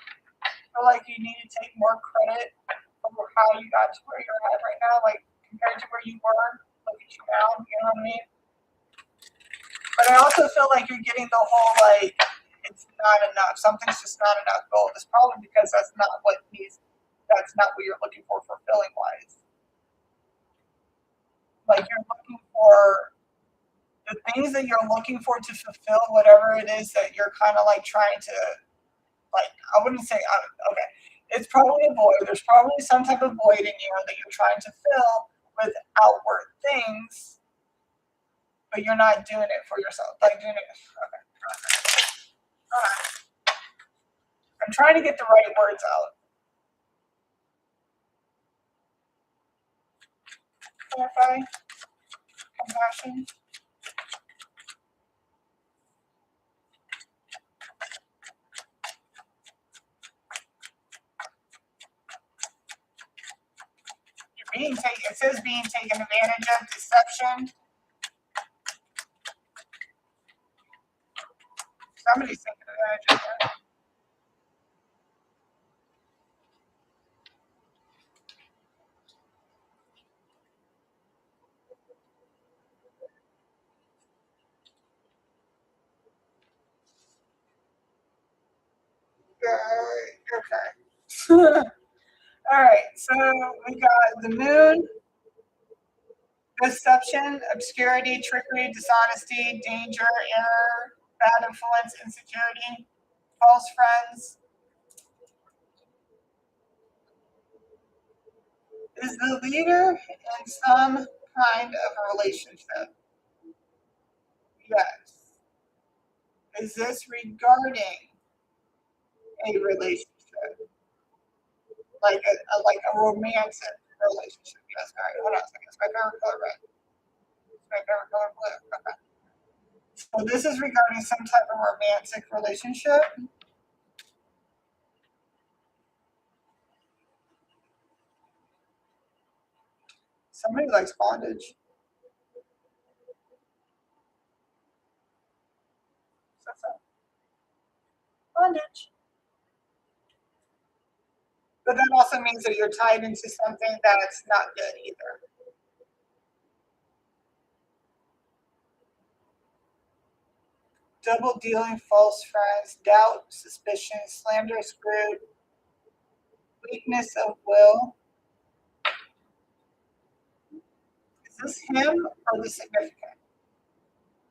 I feel like you need to take more credit for how you got to where you're at right now, like compared to where you were. Look at you now, you know what I mean? But I also feel like you're getting the whole like it's not enough. Something's just not enough gold. It's probably because that's not what you're looking for fulfilling wise. Like you're looking for the things that you're looking for to fulfill whatever it is that you're kind of like trying to like. I wouldn't say okay. It's probably a void. There's probably some type of void in you that you're trying to fill with outward things, but you're not doing it for yourself. Like doing it. Okay. All right. I'm trying to get the right words out. Clarify. Compassion. It says being taken advantage of, deception. Somebody's taking advantage of that. Okay. All right, so we got the moon, deception, obscurity, trickery, dishonesty, danger, error, bad influence, insecurity, false friends. Is the leader in some kind of a relationship? Yes. Is this regarding a relationship? Like a romantic relationship? Yes. All right, hold on a second. It's my favorite color red. It's my favorite color blue. Okay. So this is regarding some type of romantic relationship. Somebody likes bondage. So bondage. But that also means that you're tied into something that's not good either. Double dealing, false friends, doubt, suspicion, slander, screwed, weakness of will. Is this him or the significant?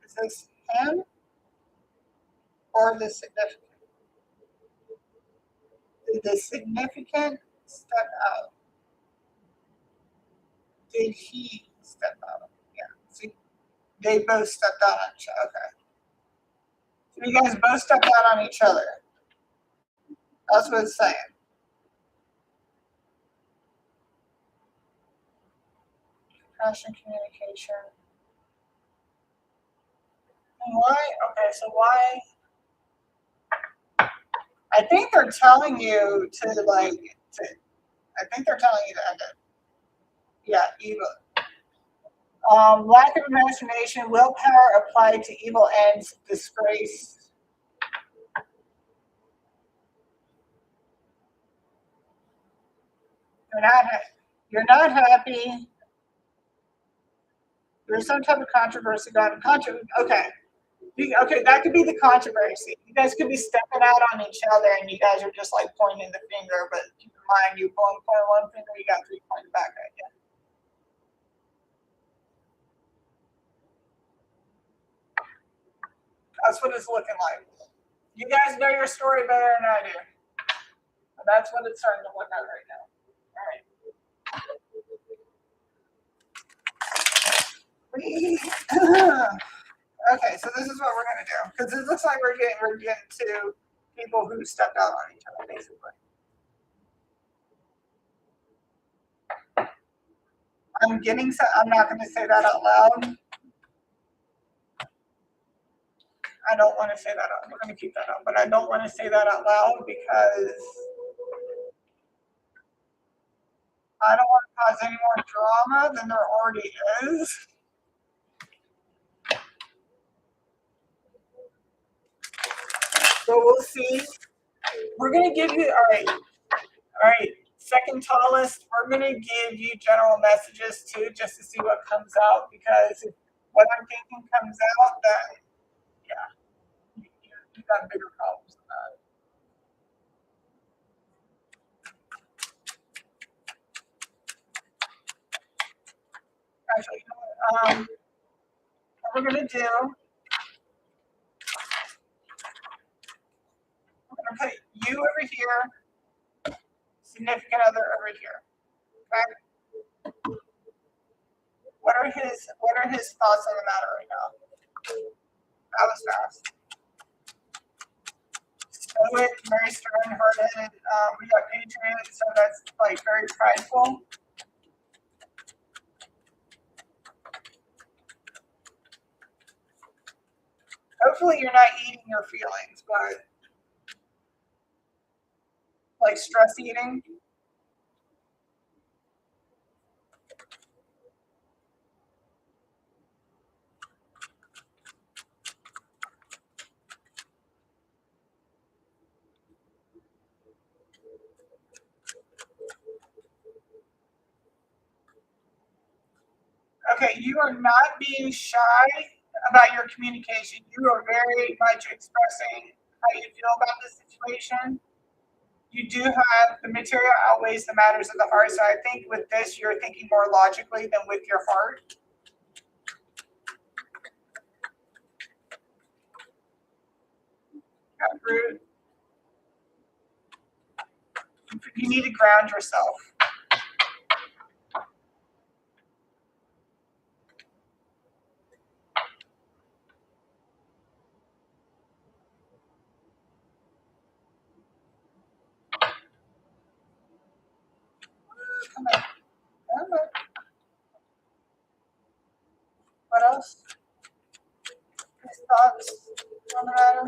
Is this him or the significant? Did the significant step out? Did he step out? Yeah. See, they both stepped out on each other. Okay. You guys both stepped out on each other. That's what it's saying. Passion, communication. And why? Okay, so why? I think they're telling you to like. I think they're telling you to end it. Yeah, evil. Lack of imagination, willpower applied to evil ends, disgrace. You're not. You're not happy. There's some type of controversy going. Okay. Okay, that could be the controversy. You guys could be stepping out on each other, and you guys are just like pointing the finger. But keep in mind, you point one finger, you got three pointing back at you. That's what it's looking like. You guys know your story better than I do. And that's what it's starting to look like right now. All right. Okay, so this is what we're gonna do because it looks like we're getting to people who stepped out on each other, basically. I'm not going to say that out loud. I don't want to say that out. We're going to keep that out, but I don't want to say that out loud because I don't want to cause any more drama than there already is. So we'll see. We're going to give you, all right, second tallest, we're going to give you general messages too, just to see what comes out, because if what I'm thinking comes out, then yeah, you got bigger problems than that. Actually, you know what we're going to do, we're going to put you over here, significant other over here. Okay? What are his thoughts on the matter right now? That was fast. Stoic, very stern hearted. We got patriot, so that's like very prideful. Hopefully you're not eating your feelings, but like stress eating. Okay, you are not being shy about your communication. You are very much expressing how you feel about the situation. You do have the material outweighs the matters of the heart. So I think with this, you're thinking more logically than with your heart. Rude. You need to ground yourself. Come on. Come on. What else? His thoughts on the matter?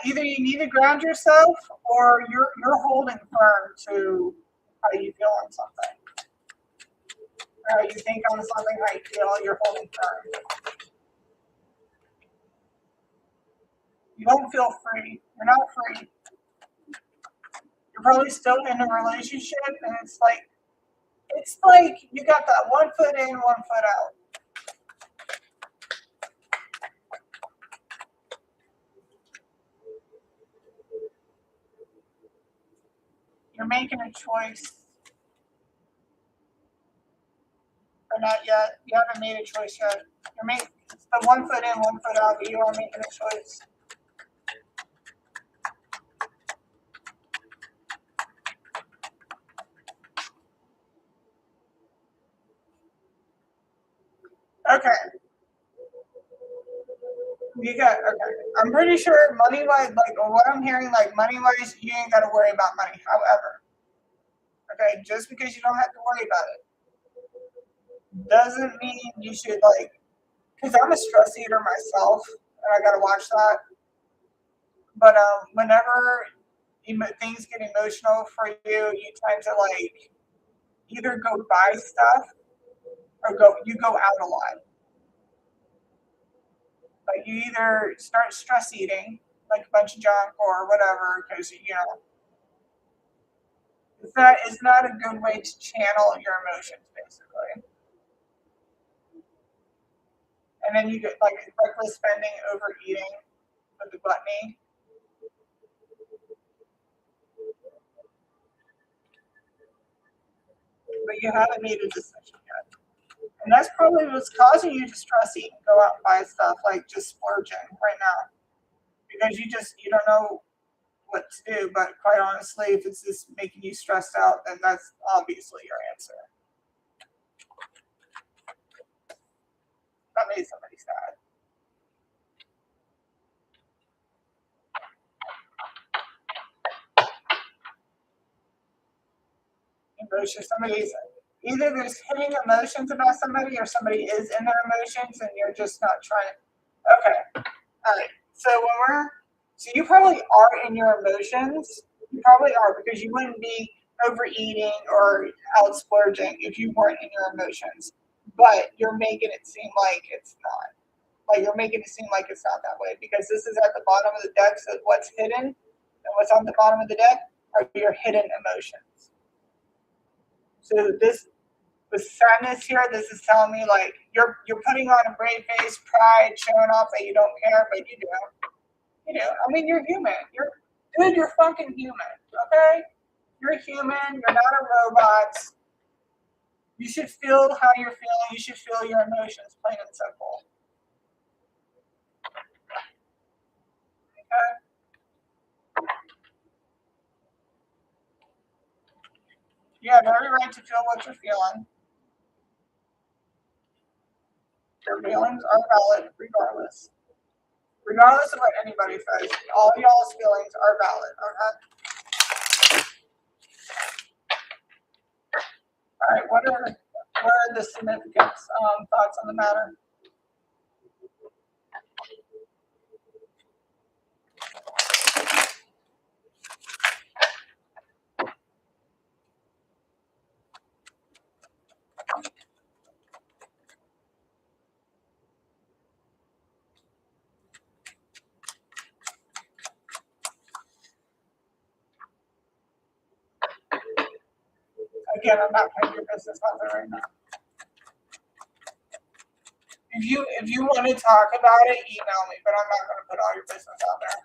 Either you need to ground yourself, or you're holding firm to how you feel on something. Or how you think on something, how you feel, you're holding firm. You don't feel free. You're not free. You're probably still in a relationship, and it's like you got that one foot in, one foot out. You're making a choice, or not yet. You haven't made a choice yet. It's the one foot in, one foot out, but you are making a choice. Okay. You got okay. I'm pretty sure money wise, like what I'm hearing, like money wise, you ain't got to worry about money. However, okay, just because you don't have to worry about it doesn't mean you should like. Because I'm a stress eater myself, and I gotta watch that. But whenever things get emotional for you, you tend to like either go buy stuff or you go out a lot. Like you either start stress eating, like a bunch of junk or whatever, because it's not a good way to channel your emotions, basically. And then you get like reckless spending, overeating with the gluttony, but you haven't made a decision yet. And that's probably what's causing you to stress eat and go out and buy stuff, like just splurging right now. Because you don't know what to do. But quite honestly, if it's just making you stressed out, then that's obviously your answer. That made somebody sad. Emotions. Somebody's either there's hitting emotions about somebody or somebody is in their emotions and you're just not trying. Okay. All right. So you probably are in your emotions. You probably are because you wouldn't be overeating or out splurging if you weren't in your emotions. But you're making it seem like it's not. Like you're making it seem like it's not that way because this is at the bottom of the deck. So what's hidden and what's on the bottom of the deck are your hidden emotions. So this with sadness here, this is telling me like you're putting on a brave face, pride, showing off that you don't care, but you do. You know, I mean, you're human. You're fucking human. Okay, you're human. You're not a robot. You should feel how you're feeling. You should feel your emotions, plain and simple. Okay. You have every right to feel what you're feeling. Your feelings are valid regardless. Regardless of what anybody says, all y'all's feelings are valid. Okay. All right. What are the significant thoughts on the matter? Again, I'm not putting your business out there right now. If you want to talk about it, email me, but I'm not going to put all your business out there.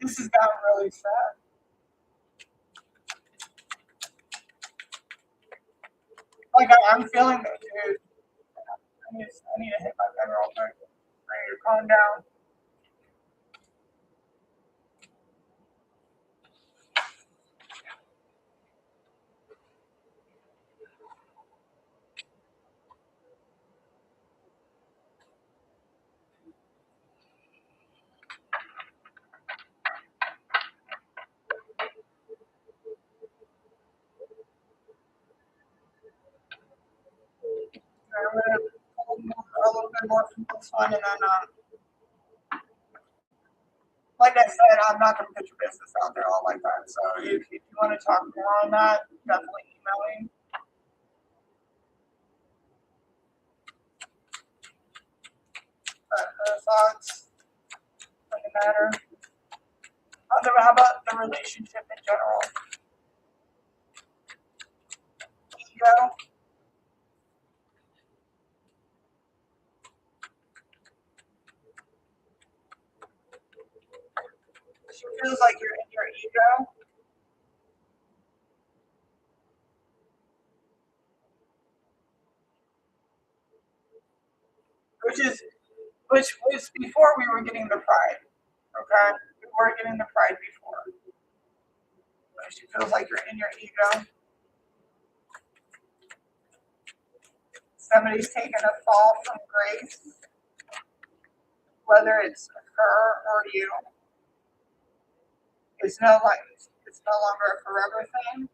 This has gotten really sad. Like I'm feeling it, dude. I need to hit my pen real quick. I need to calm down. I'm going to pull a little bit more from this one, and then, like I said, I'm not going to put your business out there all like that. So if you want to talk more on that, definitely email me. Thoughts on the matter? How about the relationship in general? Ego. like you're in your ego, which is which was before we were getting the pride. Okay, we were getting the pride before. It feels like you're in your ego. Somebody's taken a fall from grace, whether it's her or you. It's no longer a forever thing.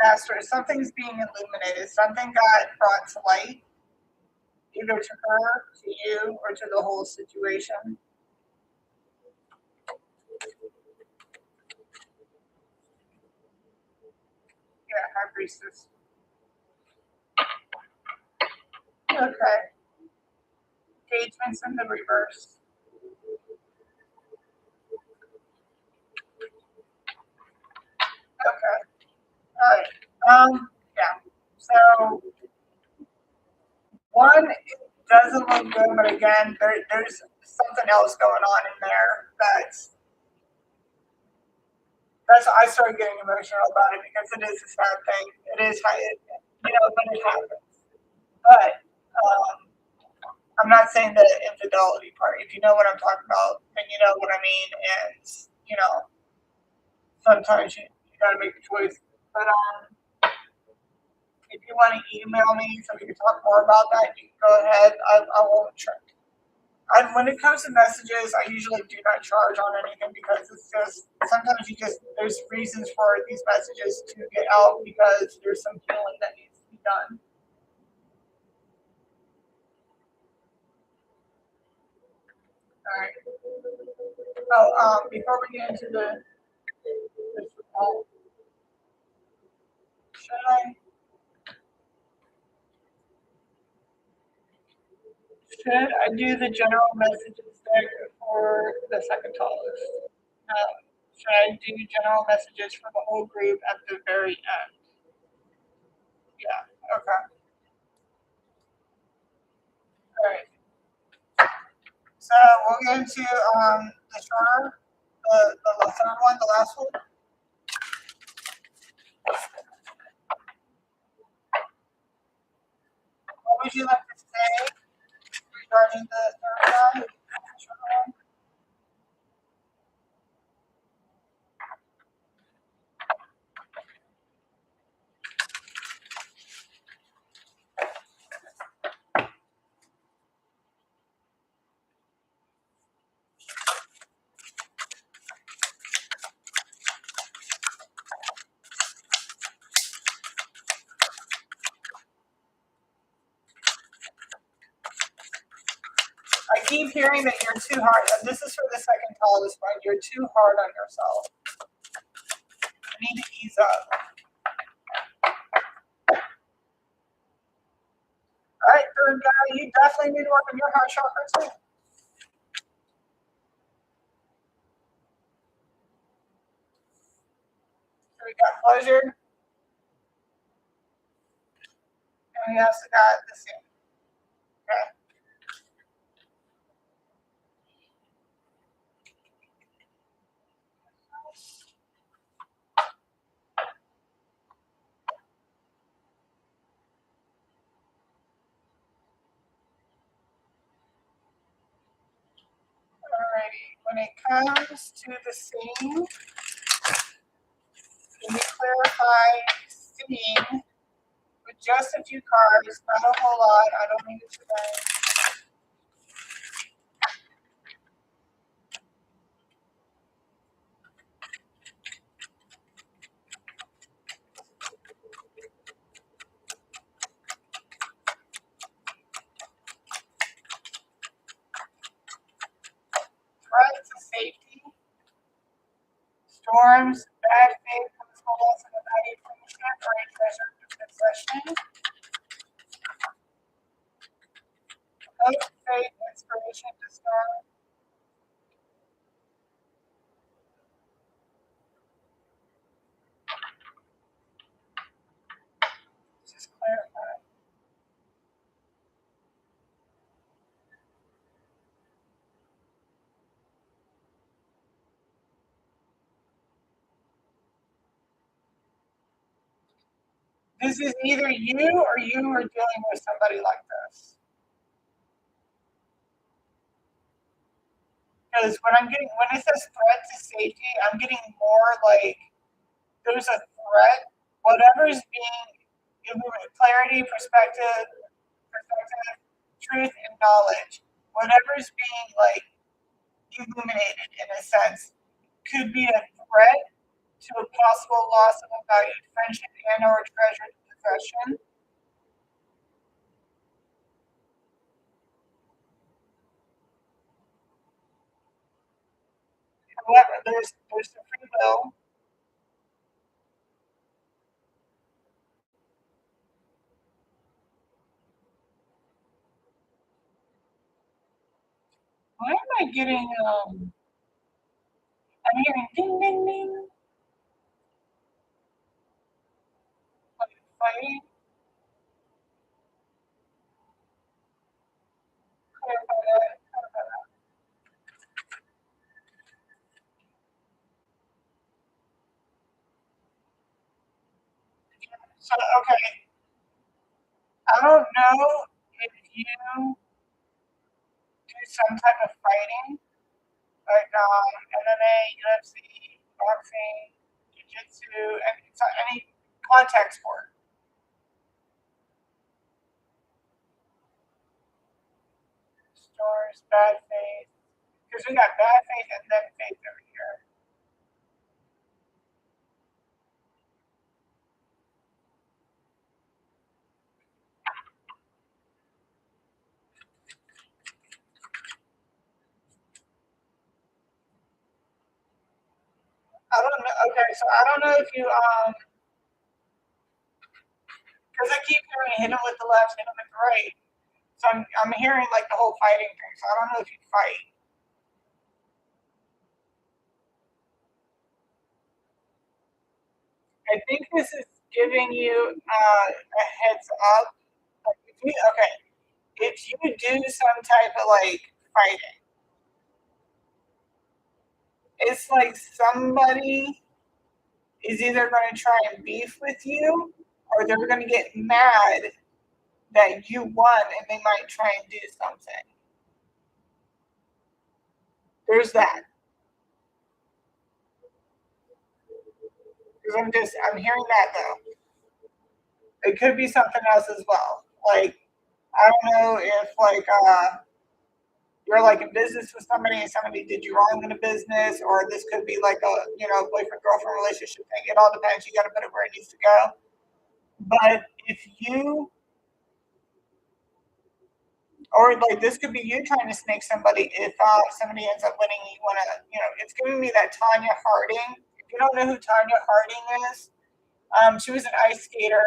Master, something's being illuminated. Something got brought to light, either to her, to you, or to the whole situation. Yeah, High Priestess. Okay. Engagements in the reverse. Okay. All right. Yeah. So one doesn't look good, but again, there's something else going on in there that's I started getting emotional about it because it is a sad thing. It is how but it happens. But I'm not saying the infidelity part. If you know what I'm talking about, then you know what I mean. And you know, sometimes you got to make a choice. But if you want to email me so we can talk more about that, you can go ahead. I won't try. When it comes to messages, I usually do not charge on anything because it's just sometimes there's reasons for these messages to get out because there's some healing that needs to be done. All right. Oh, before we get into this should I do the general messages deck for the second tallest? Should I do general messages for the whole group at the very end? Yeah. Okay. All right. So we'll get into the shorter, the third one, the last one. What would you like to say regarding the third one? The shorter one? I keep hearing that you're too hard. This is for the second tallest one. You're too hard on yourself. You need to ease up. All right, third guy, you definitely need to work on your heart chakra too. So we got pleasure, and we also got the same. Okay. Alrighty. When it comes to the scene, can you clarify seeing with just a few cards, not a whole lot. I don't need it today. Threats to safety, storms, bad faith, physical loss of a valued friendship or a treasured possession, hope, faith, inspiration to storm. Just clarify. This is either you or you are dealing with somebody like this. Because when it says threat to safety, I'm getting more like there's a threat. Whatever's being clarity, perspective, truth, and knowledge. Whatever's being like illuminated in a sense could be a threat to a possible loss of a valued friendship and or treasured possession. However, there's the free will. Why am I getting I'm hearing ding ding ding like fighting? Clarify that. So okay, I don't know if you do some type of fighting, like MMA, UFC, boxing, jiu-jitsu, any contact sport. Stores, bad faith. Because we got bad faith and then faith over here. I don't know. Okay, so I don't know if you because I keep hearing hit him with the left, hit him with the right. So I'm hearing like the whole fighting thing. So I don't know if you fight. I think this is giving you a heads up. Like if you do some type of like fighting, it's like somebody is either going to try and beef with you or they're going to get mad that you won and they might try and do something. There's that. Because I'm hearing that though. It could be something else as well. Like I don't know if you're like in business with somebody and somebody did you wrong in a business, or this could be like a boyfriend girlfriend relationship thing. It all depends. You got to put it where it needs to go. But if you or like this could be you trying to snake somebody. If somebody ends up winning, you want to it's giving me that Tanya Harding. If you don't know who Tanya Harding is, she was an ice skater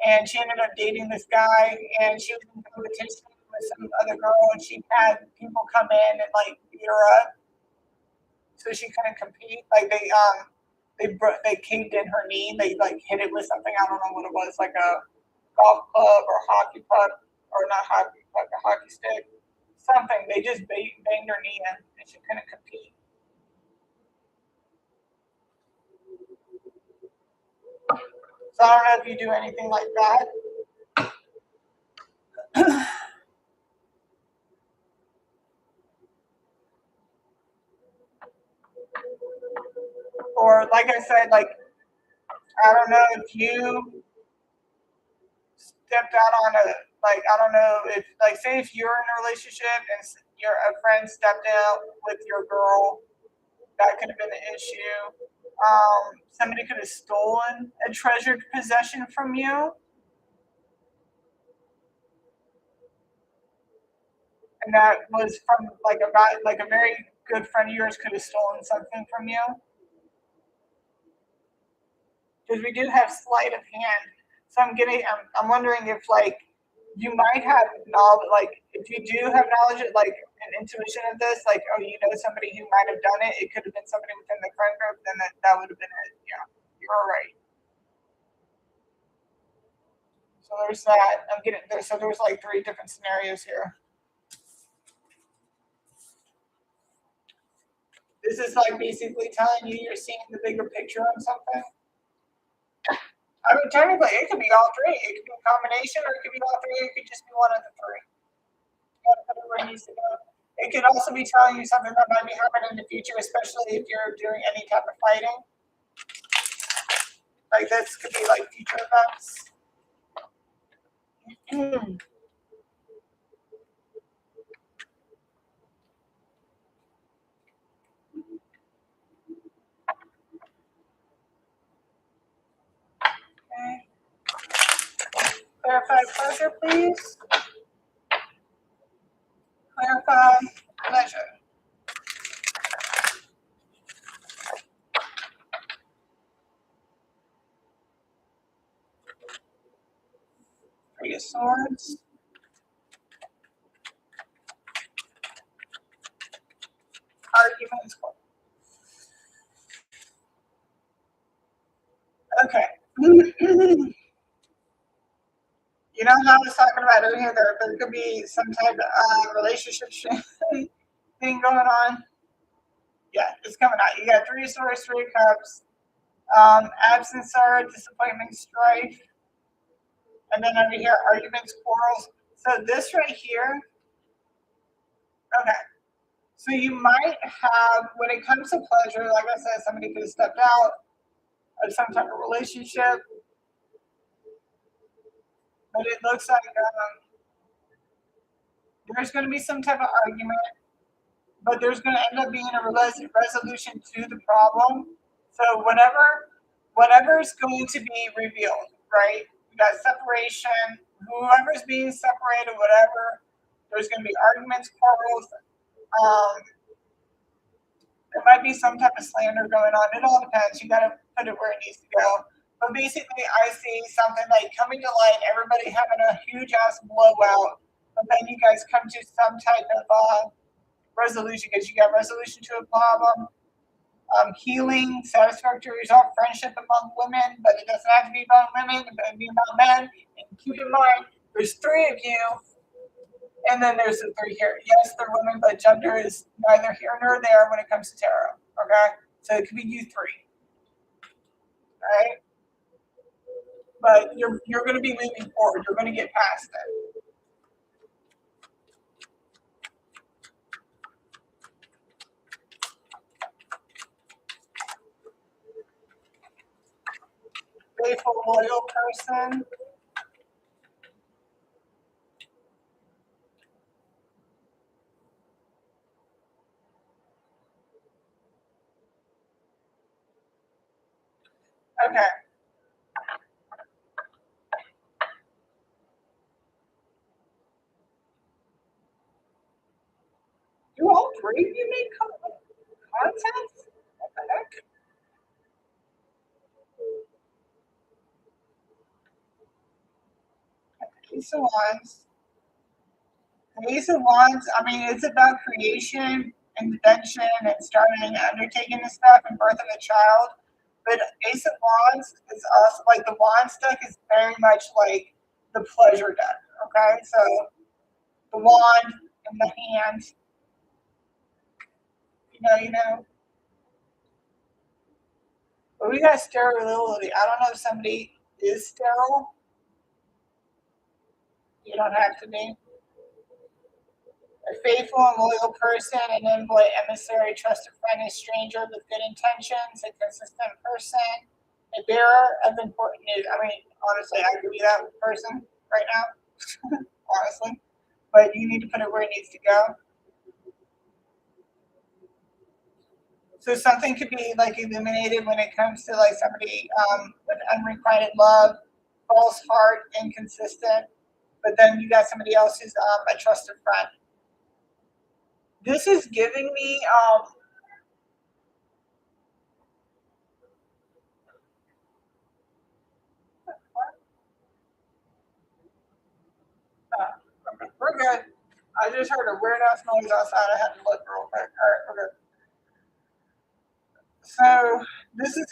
and she ended up dating this guy and she was in competition with some other girl and she had people come in and like beat her up so she couldn't compete. Like they caved in her knee. They like hit it with something. I don't know what it was, like a golf club or hockey puck or not hockey puck, a hockey stick, something. They just banged her knee in and she couldn't compete. So I don't know if you do anything like that. Or like I said, like I don't know if you stepped out on a I don't know if like say if you're in a relationship and your a friend stepped out with your girl, that could have been an issue. Somebody could have stolen a treasured possession from you, and that was from like a very good friend of yours could have stolen something from you. Because we do have sleight of hand. So I'm wondering if like you might have knowledge, like if you do have knowledge, like an intuition of this, like oh, you know somebody who might have done it. It could have been somebody within the friend group. Then that would have been it. Yeah, you're right. So there's that. I'm getting there. So there's like three different scenarios here. This is like basically telling you you're seeing the bigger picture on something. I mean, technically, it could be all three. It could be a combination, or it could be all three. It could just be one of the three. You gotta put it where it needs to go. It could also be telling you something that might be happening in the future, especially if you're doing any type of fighting. Like this could be like future events. Okay. Clarify pleasure, please. Clarify pleasure. Three of Swords. Arguments. Okay. You know how I was talking about earlier, there could be some type of relationship thing going on. Yeah, it's coming out. You got Three of Swords, Three of Cups, absence, sorrow, disappointment, strife, and then over here, arguments, quarrels. So this right here, okay. So you might have, when it comes to pleasure, like I said, somebody could have stepped out of some type of relationship, but it looks like there's going to be some type of argument, but there's going to end up being a resolution to the problem. So whatever is going to be revealed, right? You got separation, whoever's being separated, whatever. There's going to be arguments, quarrels. Um, there might be some type of slander going on. It all depends. You got to put it where it needs to go. But basically, I see something like coming to light, everybody having a huge ass blowout, but then you guys come to some type of resolution because you got resolution to a problem, healing, satisfactory result, friendship among women, but it doesn't have to be about women, it can be about men. And keep in mind, there's three of you, and then there's the three here. Yes, they're women, but gender is neither here nor there when it comes to tarot. Okay, so it could be you three, right? But you're going to be moving forward. You're going to get past it. Faithful, loyal person. Okay. Do all three of you make content? What the heck? Ace of Wands. The Ace of Wands, I mean, it's about creation, invention, and starting, undertaking this stuff, and birth of a child. But Ace of Wands is also like the Wands deck is very much like the pleasure deck. Okay, so the wand in the hand, you know. But we got sterility. I don't know if somebody is sterile. You don't have to be. A faithful and loyal person, an envoy, emissary, trusted friend, a stranger with good intentions, a consistent person, a bearer of important news. I mean, honestly, I could be that person right now, honestly. But you need to put it where it needs to go. So something could be like illuminated when it comes to like somebody with unrequited love, false heart, inconsistent. But then you got somebody else who's a trusted friend. This is giving me we're good. I just heard a weird ass noise outside. I had to look real quick. All right, we're good. So this is,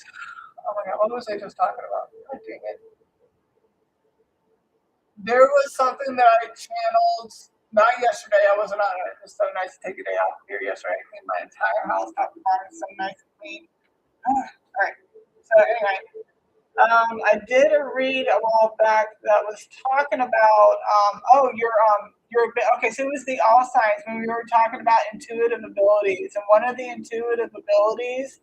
oh my god, what was I just talking about? Oh, dang it. There was something that I channeled, not yesterday, I wasn't on it. It was so nice to take a day off here yesterday. I cleaned my entire house, top to bottom, so nice and clean. All right. So anyway, I did read a while back that was talking about oh your okay, so it was the all signs when we were talking about intuitive abilities, and one of the intuitive abilities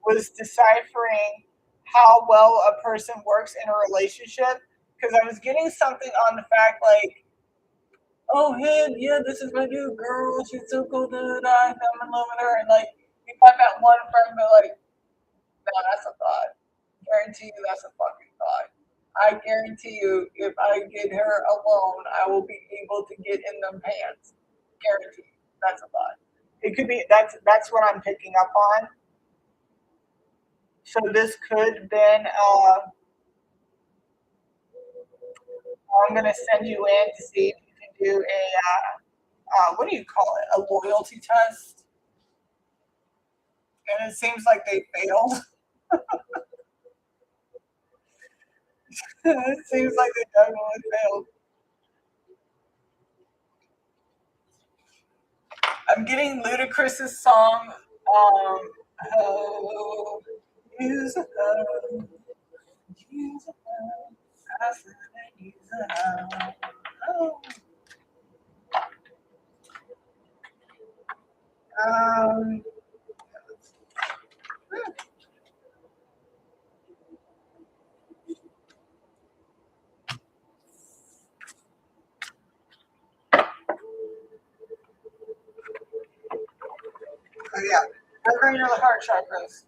was deciphering how well a person works in a relationship, because I was getting something on the fact like, oh hey, yeah, this is my new girl, she's so cool, I'm in love with her, and like you find that one friend but like, no, that's a thought. Guarantee you that's a fucking thought. I guarantee you if I get her alone, I will be able to get in them pants. Guarantee. That's a thought. It could be that's what I'm picking up on. So this could have been I'm gonna send you in to see if you can do a what do you call it? A loyalty test. And it seems like they failed. It seems like they definitely failed. I'm getting Ludacris's song. Oh, use a hug, use a hug. I said, use a hug. Oh. Um, so yeah, they're going to the heart chakras.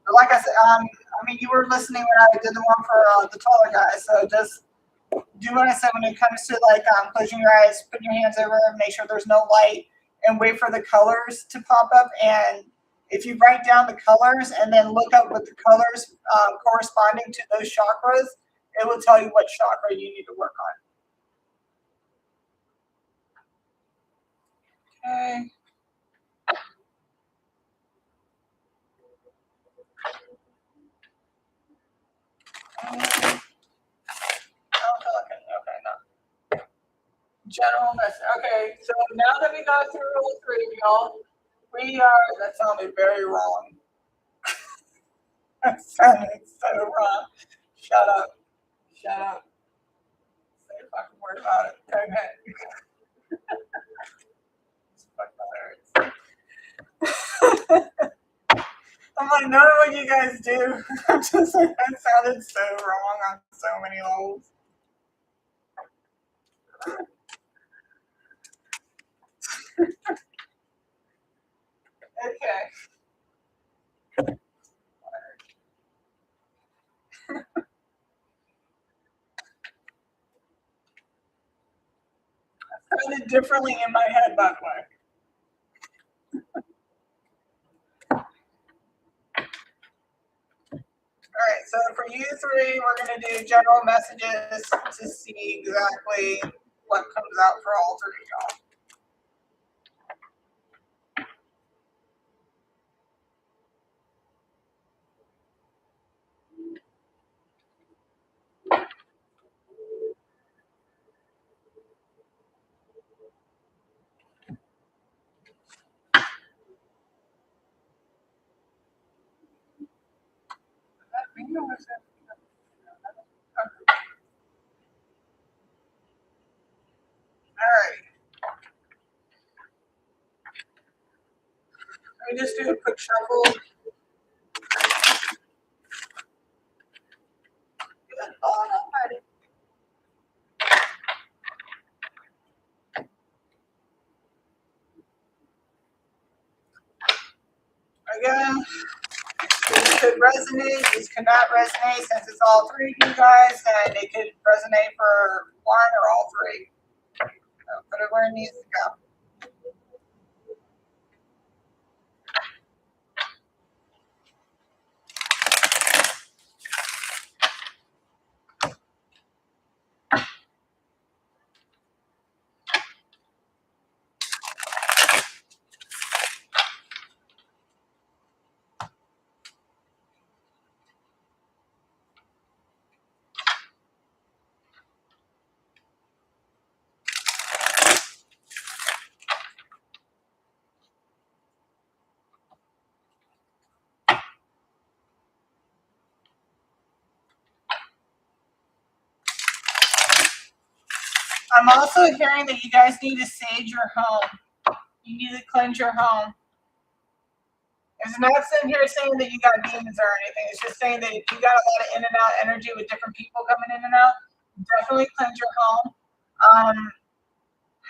But like I said, I mean, you were listening when I did the one for the taller guy. So just do what I said when it comes to like closing your eyes, putting your hands over, make sure there's no light, and wait for the colors to pop up. And if you write down the colors and then look up with the colors corresponding to those chakras, it will tell you what chakra you need to work on. Okay. Okay, no. General message. Okay, so now that we got through all three of y'all, we are. That sounded very wrong. That sounded so wrong. Shut up. Shut up. Say a fucking word about it. Okay. It's fucking hilarious. I'm like, none of what you guys do. I'm just like, that sounded so wrong on so many levels. Okay. Sounded differently in my head, by the way. All right, so for you three, we're going to do general messages to see exactly what comes out for all three of y'all. All right, let me just do a quick shuffle. Good Lord Almighty. Again, these could resonate, these could not resonate. Since it's all three of you guys, then it could resonate for one or all three. So put it where it needs to go. I'm also hearing that you guys need to sage your home. You need to cleanse your home. It's not sitting here saying that you got demons or anything. It's just saying that if you got a lot of in and out energy with different people coming in and out, definitely cleanse your home.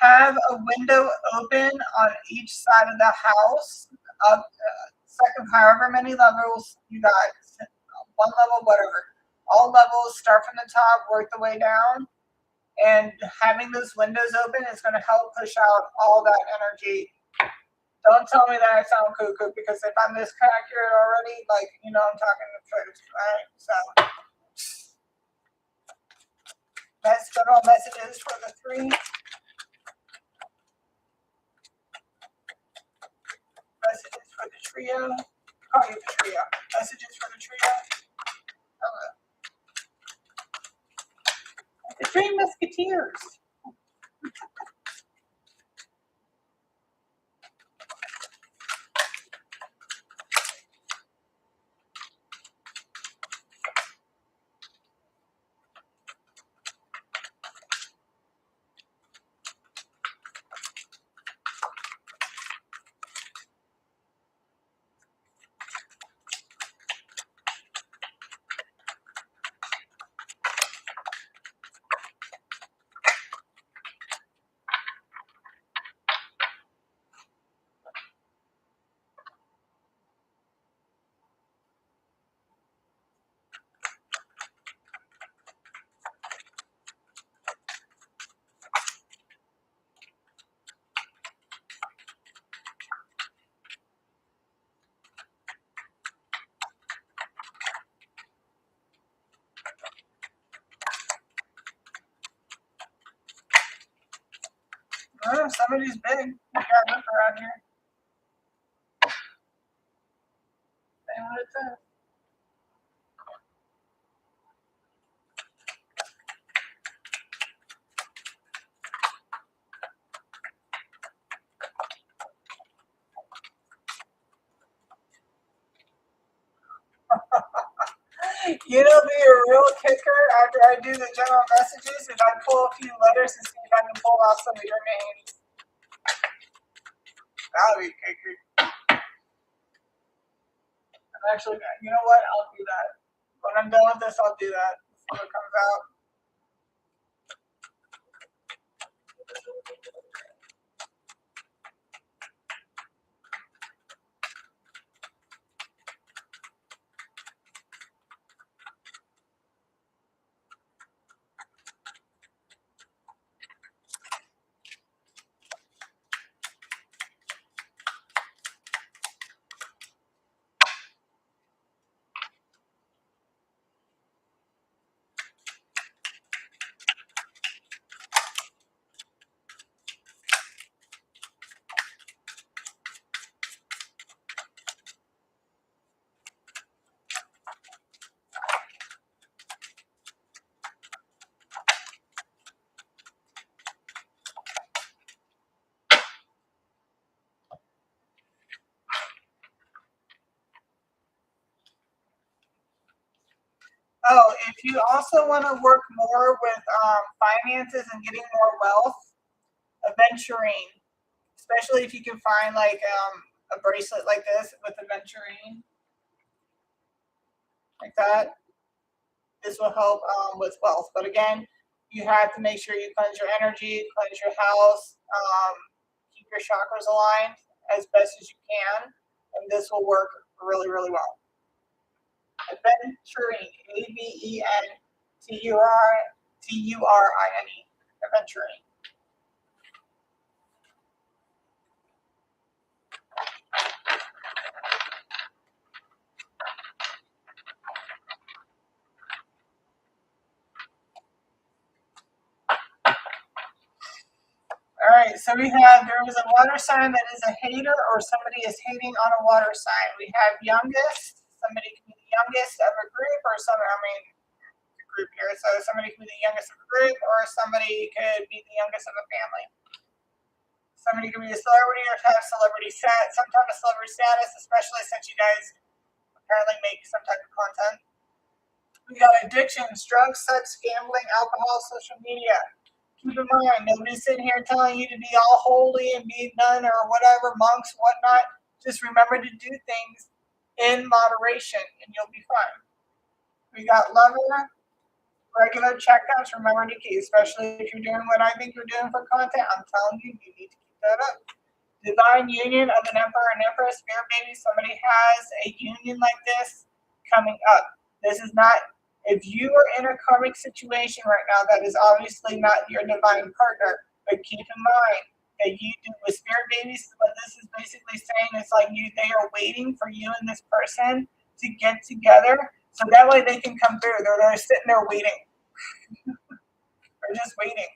Have a window open on each side of the house, up second, however many levels you got, one level, whatever. All levels, start from the top, work the way down. And having those windows open is going to help push out all that energy. Don't tell me that I sound cuckoo, because if I'm this accurate already, like, I'm talking the truth, right? So, that's general messages for the three. Messages for the trio. Call you the trio. Messages for the trio. The Three Musketeers. Oh, somebody's big. You got look around here. Say what it says. You know, be a real kicker after I do the general messages, if I pull a few letters and see if I can pull off some of your names. That'll be a kicker. I'm actually, you know what? I'll do that. When I'm done with this, I'll do that. See what comes out. Oh, if you also want to work more with finances and getting more wealth, aventurine, especially if you can find like a bracelet like this with aventurine, like that. This will help with wealth. But again, you have to make sure you cleanse your energy, cleanse your house, keep your chakras aligned as best as you can, and this will work really, really well. Aventurine, Aventurine, aventurine. All right, so we have, there is a water sign that is a hater or somebody is hating on a water sign. We have youngest, somebody can be the youngest of a group or the group here. So somebody can be the youngest of a group or somebody could be the youngest of a family. Somebody can be a celebrity or have some type of celebrity status, especially since you guys apparently make some type of content. We got addictions, drugs, sex, gambling, alcohol, social media. Keep in mind, nobody's sitting here telling you to be all holy and be nun or whatever, monks, whatnot. Just remember to do things in moderation and you'll be fine. We got lover, regular checkups. Remember to keep, especially if you're doing what I think you're doing for content. I'm telling you, you need to keep that up. Divine union of an emperor and empress, spirit baby. Somebody has a union like this coming up. This is not, if you are in a karmic situation right now, that is obviously not your divine partner. But keep in mind that you do with spirit babies, what this is basically saying is like they are waiting for you and this person to get together so that way they can come through. They're sitting there waiting. They're just waiting.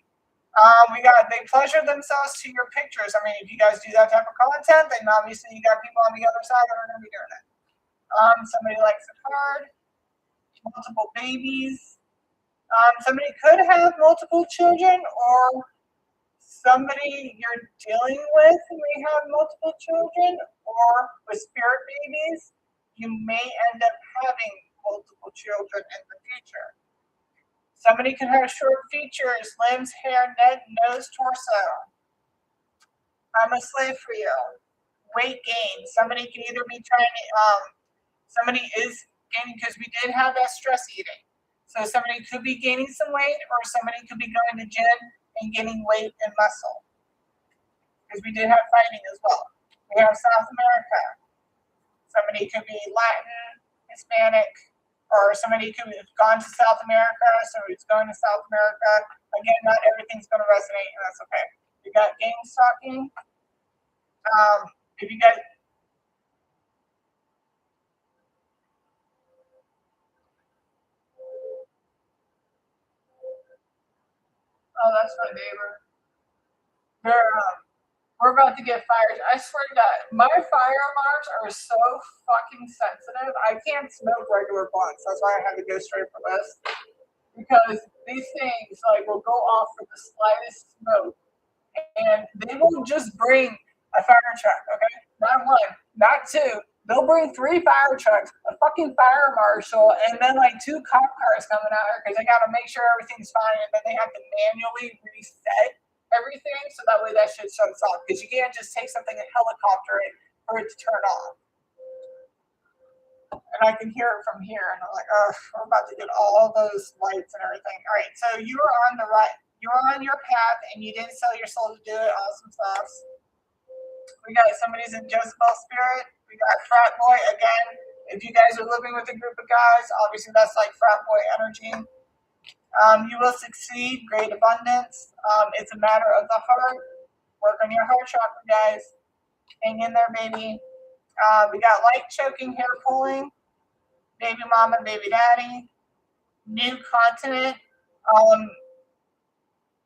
They pleasure themselves to your pictures. I mean, if you guys do that type of content, then obviously you got people on the other side that are going to be doing it. Somebody likes it hard, multiple babies. Somebody could have multiple children, or somebody you're dealing with may have multiple children, or with spirit babies, you may end up having multiple children in the future. Somebody can have short features, limbs, hair, neck, nose, torso. I'm a slave for you. Weight gain. Somebody can either be trying to, somebody is gaining, because we did have that stress eating. So somebody could be gaining some weight, or somebody could be going to gym and gaining weight and muscle. Because we did have fighting as well. We have South America. Somebody could be Latin, Hispanic, or somebody could have gone to South America, somebody's going to South America. Again, not everything's going to resonate, and that's okay. We got gang stalking. If you guys, oh, that's my neighbor. We're about to get fired. I swear to God, my fire alarms are so fucking sensitive. I can't smoke regular blunts. That's why I had to go straight for this. Because these things will go off for the slightest smoke, and they will just bring a fire truck. Okay, not one, not two. They'll bring 3 fire trucks, a fucking fire marshal, and then 2 cop cars coming out here because they got to make sure everything's fine, and then they have to manually reset everything so that way that shit shuts off. Because you can't just take something and helicopter it for it to turn on. And I can hear it from here, and I'm like, oh, we're about to get all those lights and everything. All right, so you are on the right, you're on your path, and you didn't sell your soul to do it. Awesome sauce. We got somebody's in Jezebel spirit. We got frat boy again. If you guys are living with a group of guys, obviously that's like frat boy energy. You will succeed, great abundance. It's a matter of the heart. Work on your heart chakra, guys. Hang in there, baby. We got light choking, hair pulling, baby mama, baby daddy, new continent.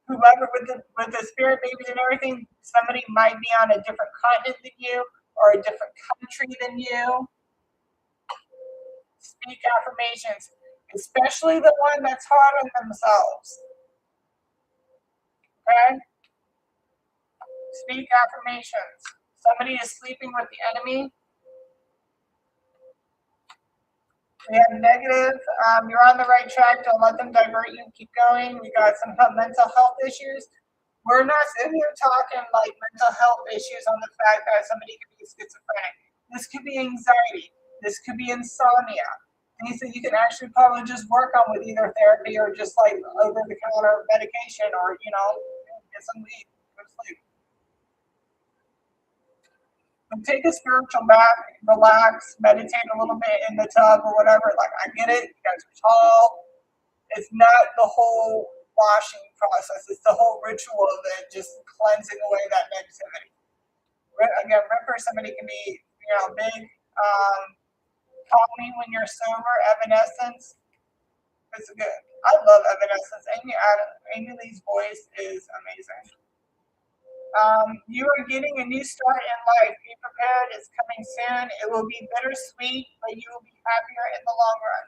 Whoever with the spirit babies and everything, somebody might be on a different continent than you or a different country than you. Speak affirmations, especially the one that's hard on themselves. Okay? Speak affirmations. Somebody is sleeping with the enemy. We have negative. You're on the right track. Don't let them divert you. Keep going. We got some mental health issues. We're not sitting here talking like mental health issues on the fact that somebody could be schizophrenic. This could be anxiety. This could be insomnia. Things that you can actually probably just work on with either therapy or just over-the-counter medication, or get some weed, go to sleep. Take a spiritual bath, relax, meditate a little bit in the tub or whatever. I get it. You guys are tall. It's not the whole washing process. It's the whole ritual of it, just cleansing away that negativity. Again, remember, somebody can be, big. Call me when you're sober. Evanescence. It's good. I love Evanescence. Amy Lee's voice is amazing. You are getting a new start in life. Be prepared. It's coming soon. It will be bittersweet, but you will be happier in the long run.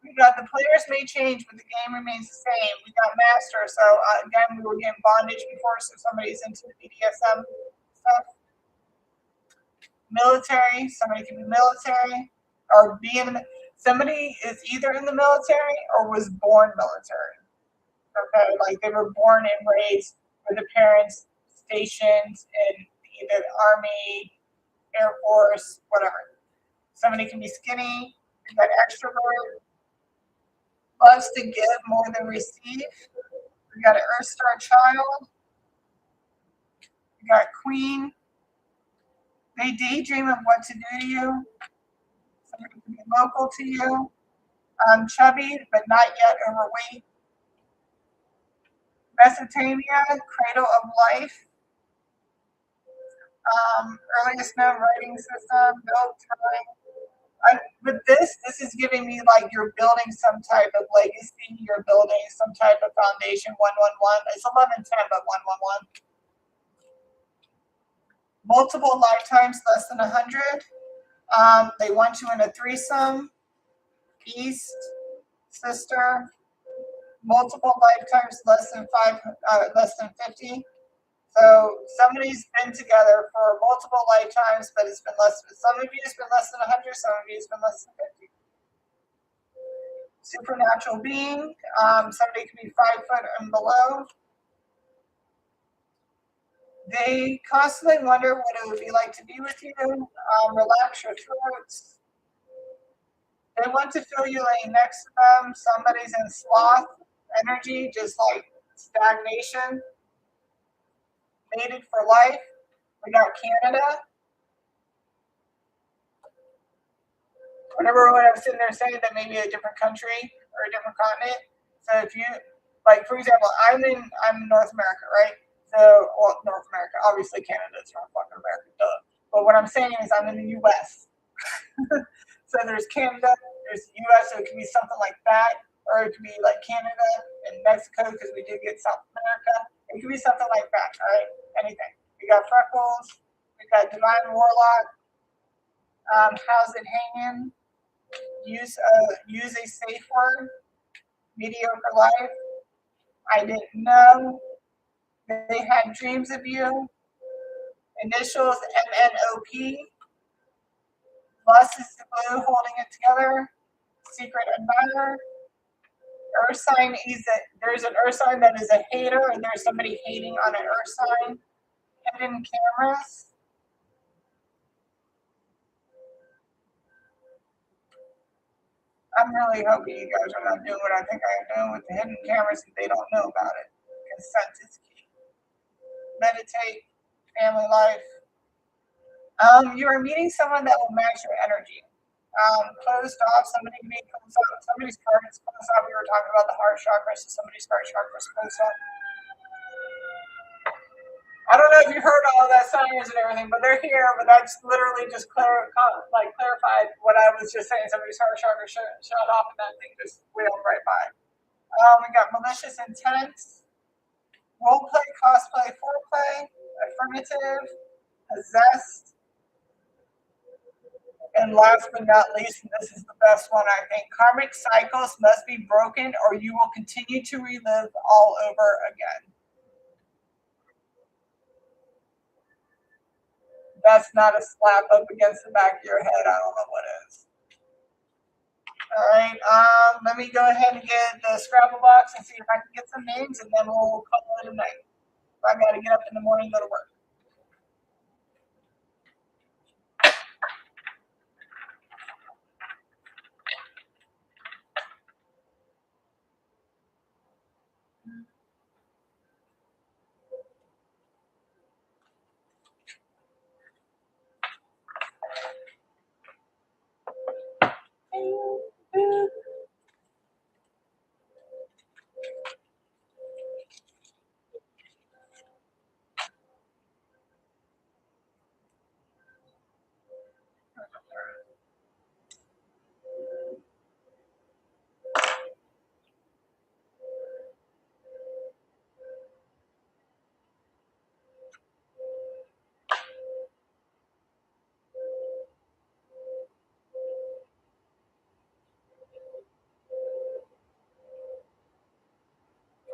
We got the players may change, but the game remains the same. We got master. So again, we were getting bondage before, so somebody's into the BDSM stuff. Military. Somebody can be military or somebody is either in the military or was born military. Okay, like they were born and raised with the parents stationed in either the Army, Air Force, whatever. Somebody can be skinny, we got extrovert, loves to give more than receive. We got an Earth Star child, we got Queen. They daydream of what to do to you. Somebody can be local to you. Chubby, but not yet overweight. Mesopotamia, cradle of life. Earliest known writing system, built time. With this is giving me like you're building some type of legacy, you're building some type of foundation. 111. It's 1110, but 111. Multiple lifetimes, less than 100. They want you in a threesome. East, sister. Multiple lifetimes, less than less than 50. So somebody's been together for multiple lifetimes, but it's been less. Some of you it's been less than 100. Some of you it's been less than 50. Supernatural being. Somebody can be 5 foot and below. They constantly wonder what it would be like to be with you. Relax your throats. They want to feel you laying next to them. Somebody's in sloth energy, just like stagnation. Mated for life. We got Canada. Whenever when I was sitting there saying that maybe a different country or a different continent. So if you like, for example, I'm in North America, right? So, well, North America, obviously Canada is from fucking America, duh. But what I'm saying is I'm in the U.S. So there's Canada, there's the U.S. So it could be something like that, or it could be like Canada and Mexico because we do get South America. It could be something like that, all right? Anything. We got Freckles, we got Divine Warlock. How's it hanging? Use a safe word. Mediocre life. I didn't know. They had dreams of you. Initials MNOP. Lust is the glue holding it together. Secret admirer. Earth sign is there's an earth sign that is a hater, and there's somebody hating on an earth sign. Hidden cameras. I'm really hoping you guys are not doing what I think I'm doing with the hidden cameras and they don't know about it. Consent is key. Meditate, family life. You are meeting someone that will match your energy. Closed off, somebody can be closed off. Somebody's card is closed off. We were talking about the heart chakra, so somebody's heart chakra is closed off. I don't know if you heard all that science and everything, but they're here. But that's literally just clarified what I was just saying. Somebody's heart chakra shut off, and that thing just wheeled right by. We got malicious intent, role play, cosplay, foreplay, affirmative, possessed, and last but not least, and this is the best one I think, karmic cycles must be broken or you will continue to relive all over again. That's not a slap up against the back of your head. I don't know what is. All right. Let me go ahead and get the Scrabble box and see if I can get some names, and then we'll call it a night. I got to get up in the morning and go to work.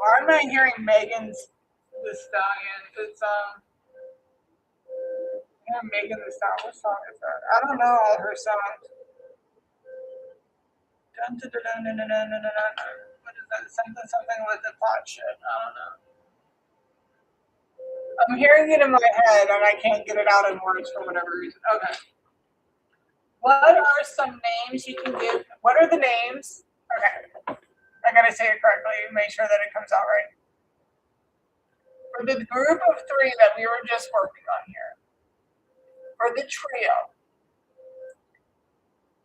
Why am I hearing Megan's the Stallion? It's Megan the Stallion. What song is that? I don't know all her songs. Dun, dun, dun, dun, dun, dun, dun, dun, dun. What is Something with the thought shit. I don't know. I'm hearing it in my head and I can't get it out in words for whatever reason. Okay. What are some names you can give? What are the names? Okay. I gotta say it correctly, make sure that it comes out right. For the group of three that we were just working on here, for the trio,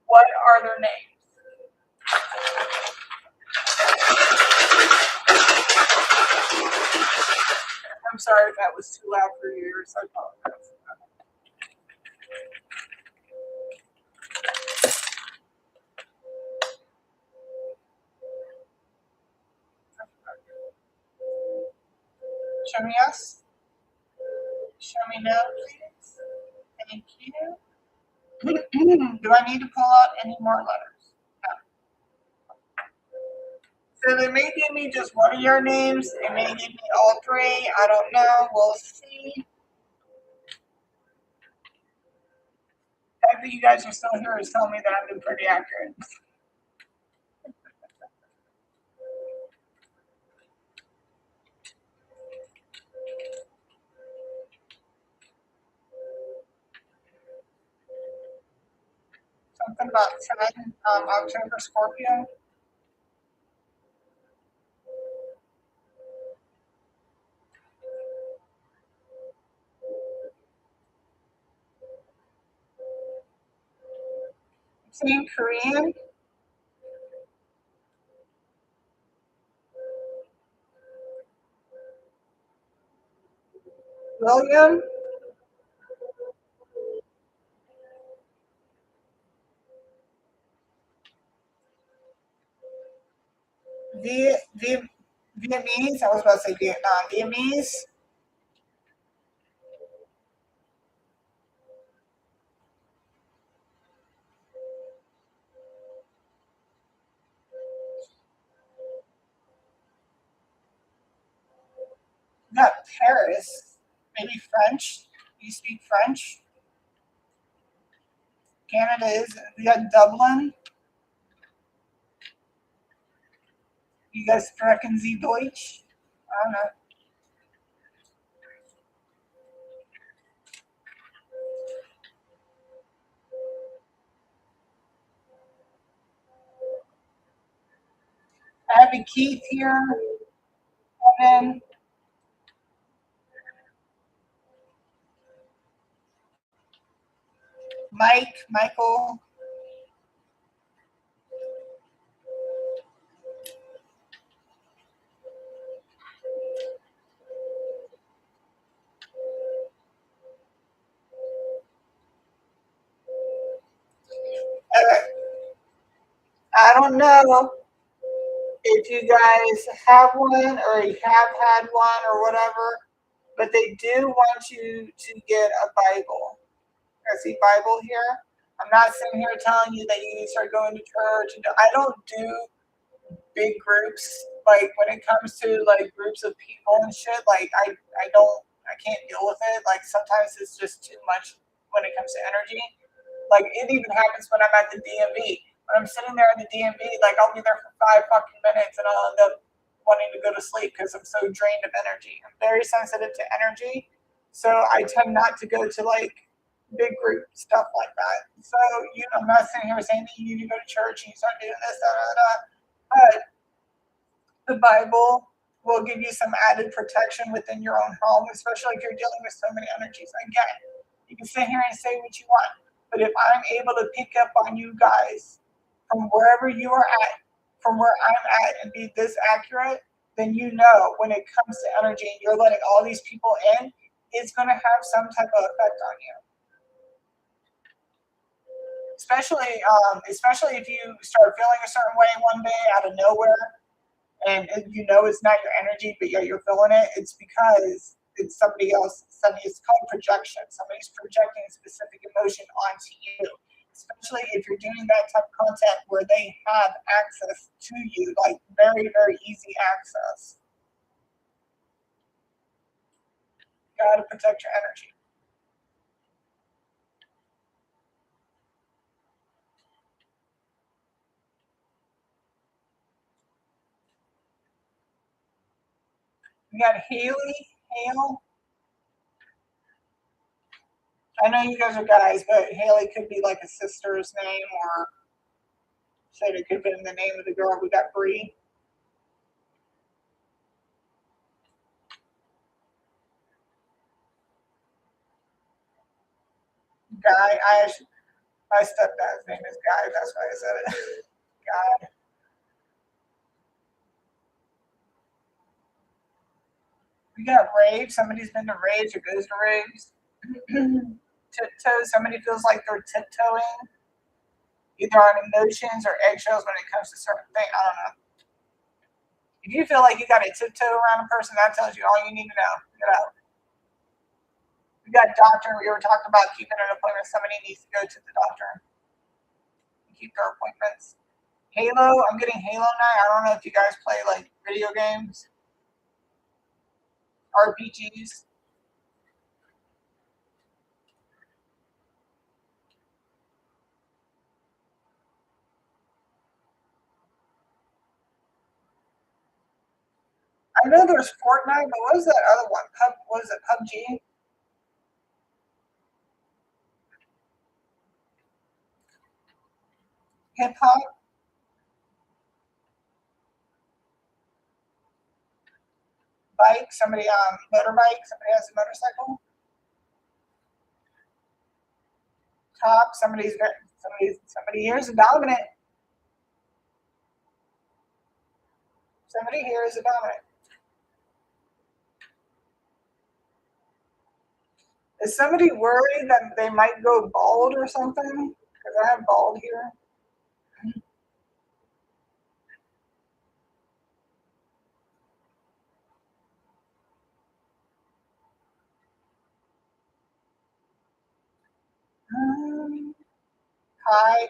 what are their names? I'm sorry if that was too loud for your ears. I apologize. Show me yes. Show me no, please. Thank you. Do I need to pull out any more letters? No. So they may give me just one of your names. They may give me all three. I don't know. We'll see. The fact that you guys are still here is telling me that I've been pretty accurate. Something about 10 October Scorpio. I'm saying Korean. William. Vietnamese. I was about to say Vietnam. Vietnamese. Not Paris. Maybe French. You speak French. Canada is. We got Dublin. You guys sprechen Sie Deutsch? I don't know. I have a Keith here. Kevin. Mike. Michael. I don't know if you guys have one or you have had one or whatever, but they do want you to get a Bible. I see Bible here. I'm not sitting here telling you that you need to start going to church. I don't do big groups. Like when it comes to like groups of people and shit, like I can't deal with it. Like sometimes it's just too much when it comes to energy. Like it even happens when I'm at the DMV. When I'm sitting there at the DMV, like I'll be there for 5 fucking minutes and I'll end up wanting to go to sleep because I'm so drained of energy. I'm very sensitive to energy, so I tend not to go to like big group stuff like that. So I'm not sitting here saying that you need to go to church and you start doing this, da, da, da. But the Bible will give you some added protection within your own home, especially if you're dealing with so many energies. Again, you can sit here and say what you want, but if I'm able to pick up on you guys from wherever you are at, from where I'm at, and be this accurate, then when it comes to energy and you're letting all these people in, it's going to have some type of effect on you. Especially if you start feeling a certain way one day out of nowhere, and it's not your energy, but yet you're feeling it. It's because it's somebody else. It's called projection. Somebody's projecting a specific emotion onto you. Especially if you're doing that type of content where they have access to you, like very, very easy access. You gotta protect your energy. We got Haley, Hale. I know you guys are guys, but Haley could be like a sister's name, or said it could have been the name of the girl. We got Bree. Guy. My stepdad's name is Guy. That's why I said it. Guy. We got Rage. Somebody's been to Rage or goes to Rage. Tiptoe. Somebody feels like they're tiptoeing, either on emotions or eggshells when it comes to certain things. I don't know. If you feel like you got to tiptoe around a person, that tells you all you need to know. Get out. We got doctor. We were talking about keeping an appointment. Somebody needs to go to the doctor. Keep their appointments. Halo. I'm getting Halo night. I don't know if you guys play like video games, RPGs. I know there's Fortnite, but what was that other one? What was it? PUBG? Hip hop? Bike? Somebody motorbike? Somebody has a motorcycle? Top? Somebody here is a dominant. Somebody here is a dominant. Is somebody worried that they might go bald or something? Because I have bald here. Um, hi,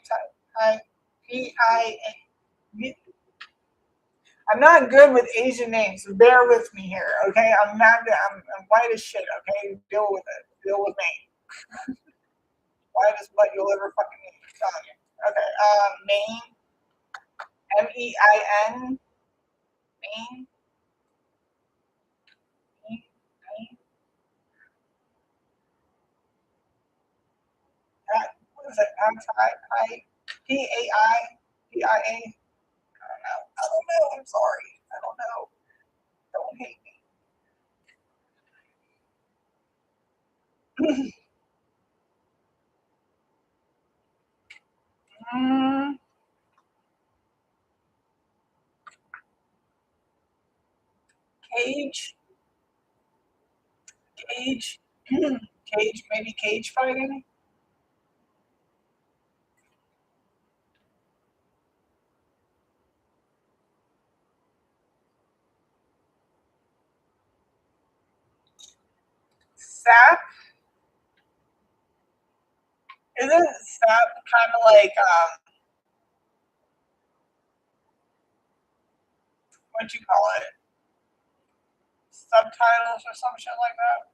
P-I-A. I'm not good with Asian names. So bear with me here, okay? I'm not good. I'm white as shit, okay? Deal with it. Deal with me. White as what you'll ever fucking need. I'm telling you. Okay, Maine. Mein. Maine. Maine. What is it? P-A-I. P-I-A. I don't know. I don't know. I'm sorry. I don't know. Don't hate me. mm, cage. Cage. Cage. Maybe cage fighting. Sap. Isn't Sap kind of like what you call it? Subtitles or some shit like that?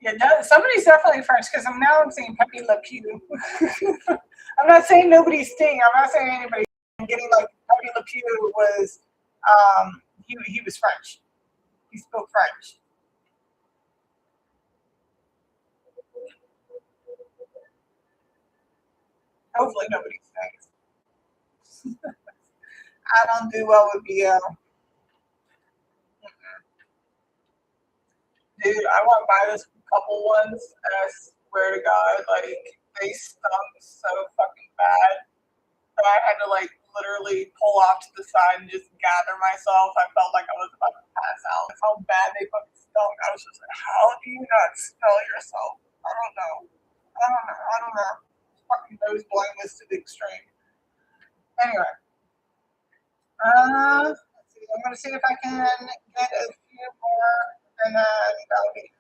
Yeah, somebody's definitely French because I'm seeing Pepe Le Pew. I'm not saying nobody's Sting. I'm not saying anybody. I'm getting like Pepe Le Pew was, he was French. He spoke French. Hopefully nobody Stings. I don't do well with BL. Dude, I walked by this couple ones and I swear to God, like they stunk so fucking bad. So I had to like literally pull off to the side and just gather myself. I felt like I was about to pass out. That's how bad they fucking stunk. I was just like, how do you not smell yourself? I don't know. I don't know. I don't know. Fucking nose blindness to the extreme. Anyway, let's see. I'm gonna see if I can get a few more, and that'll be okay.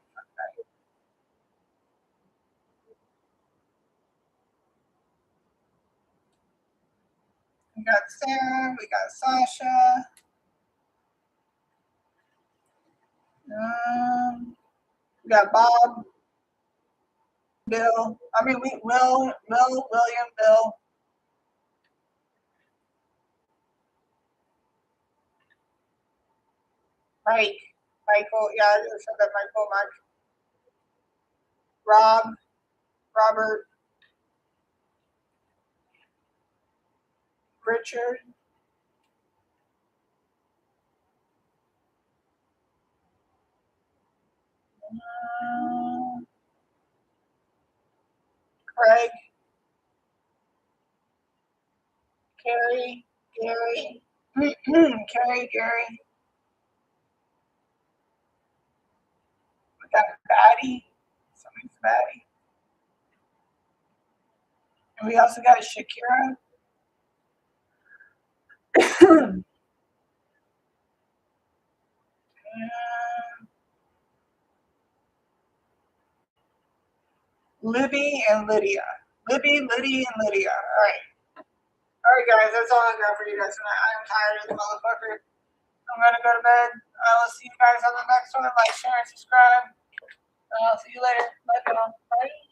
We got Sam. We got Sasha. Um, We got Bob, Bill. I mean, Will, William, Bill. Mike, Michael. Yeah, I said that Michael, Mike. Rob, Robert, Richard, Craig, Carrie, Gary, Carrie, Gary. We got Batty. Somebody's Batty. And we also got a Shakira. Libby and Lydia. Libby, Liddy, and Lydia. All right. All right, guys. That's all I got for you guys tonight. I'm tired of the motherfucker. I'm going to go to bed. I will see you guys on the next one. Like, share, and subscribe. And I'll see you later. Bye, y'all. Bye.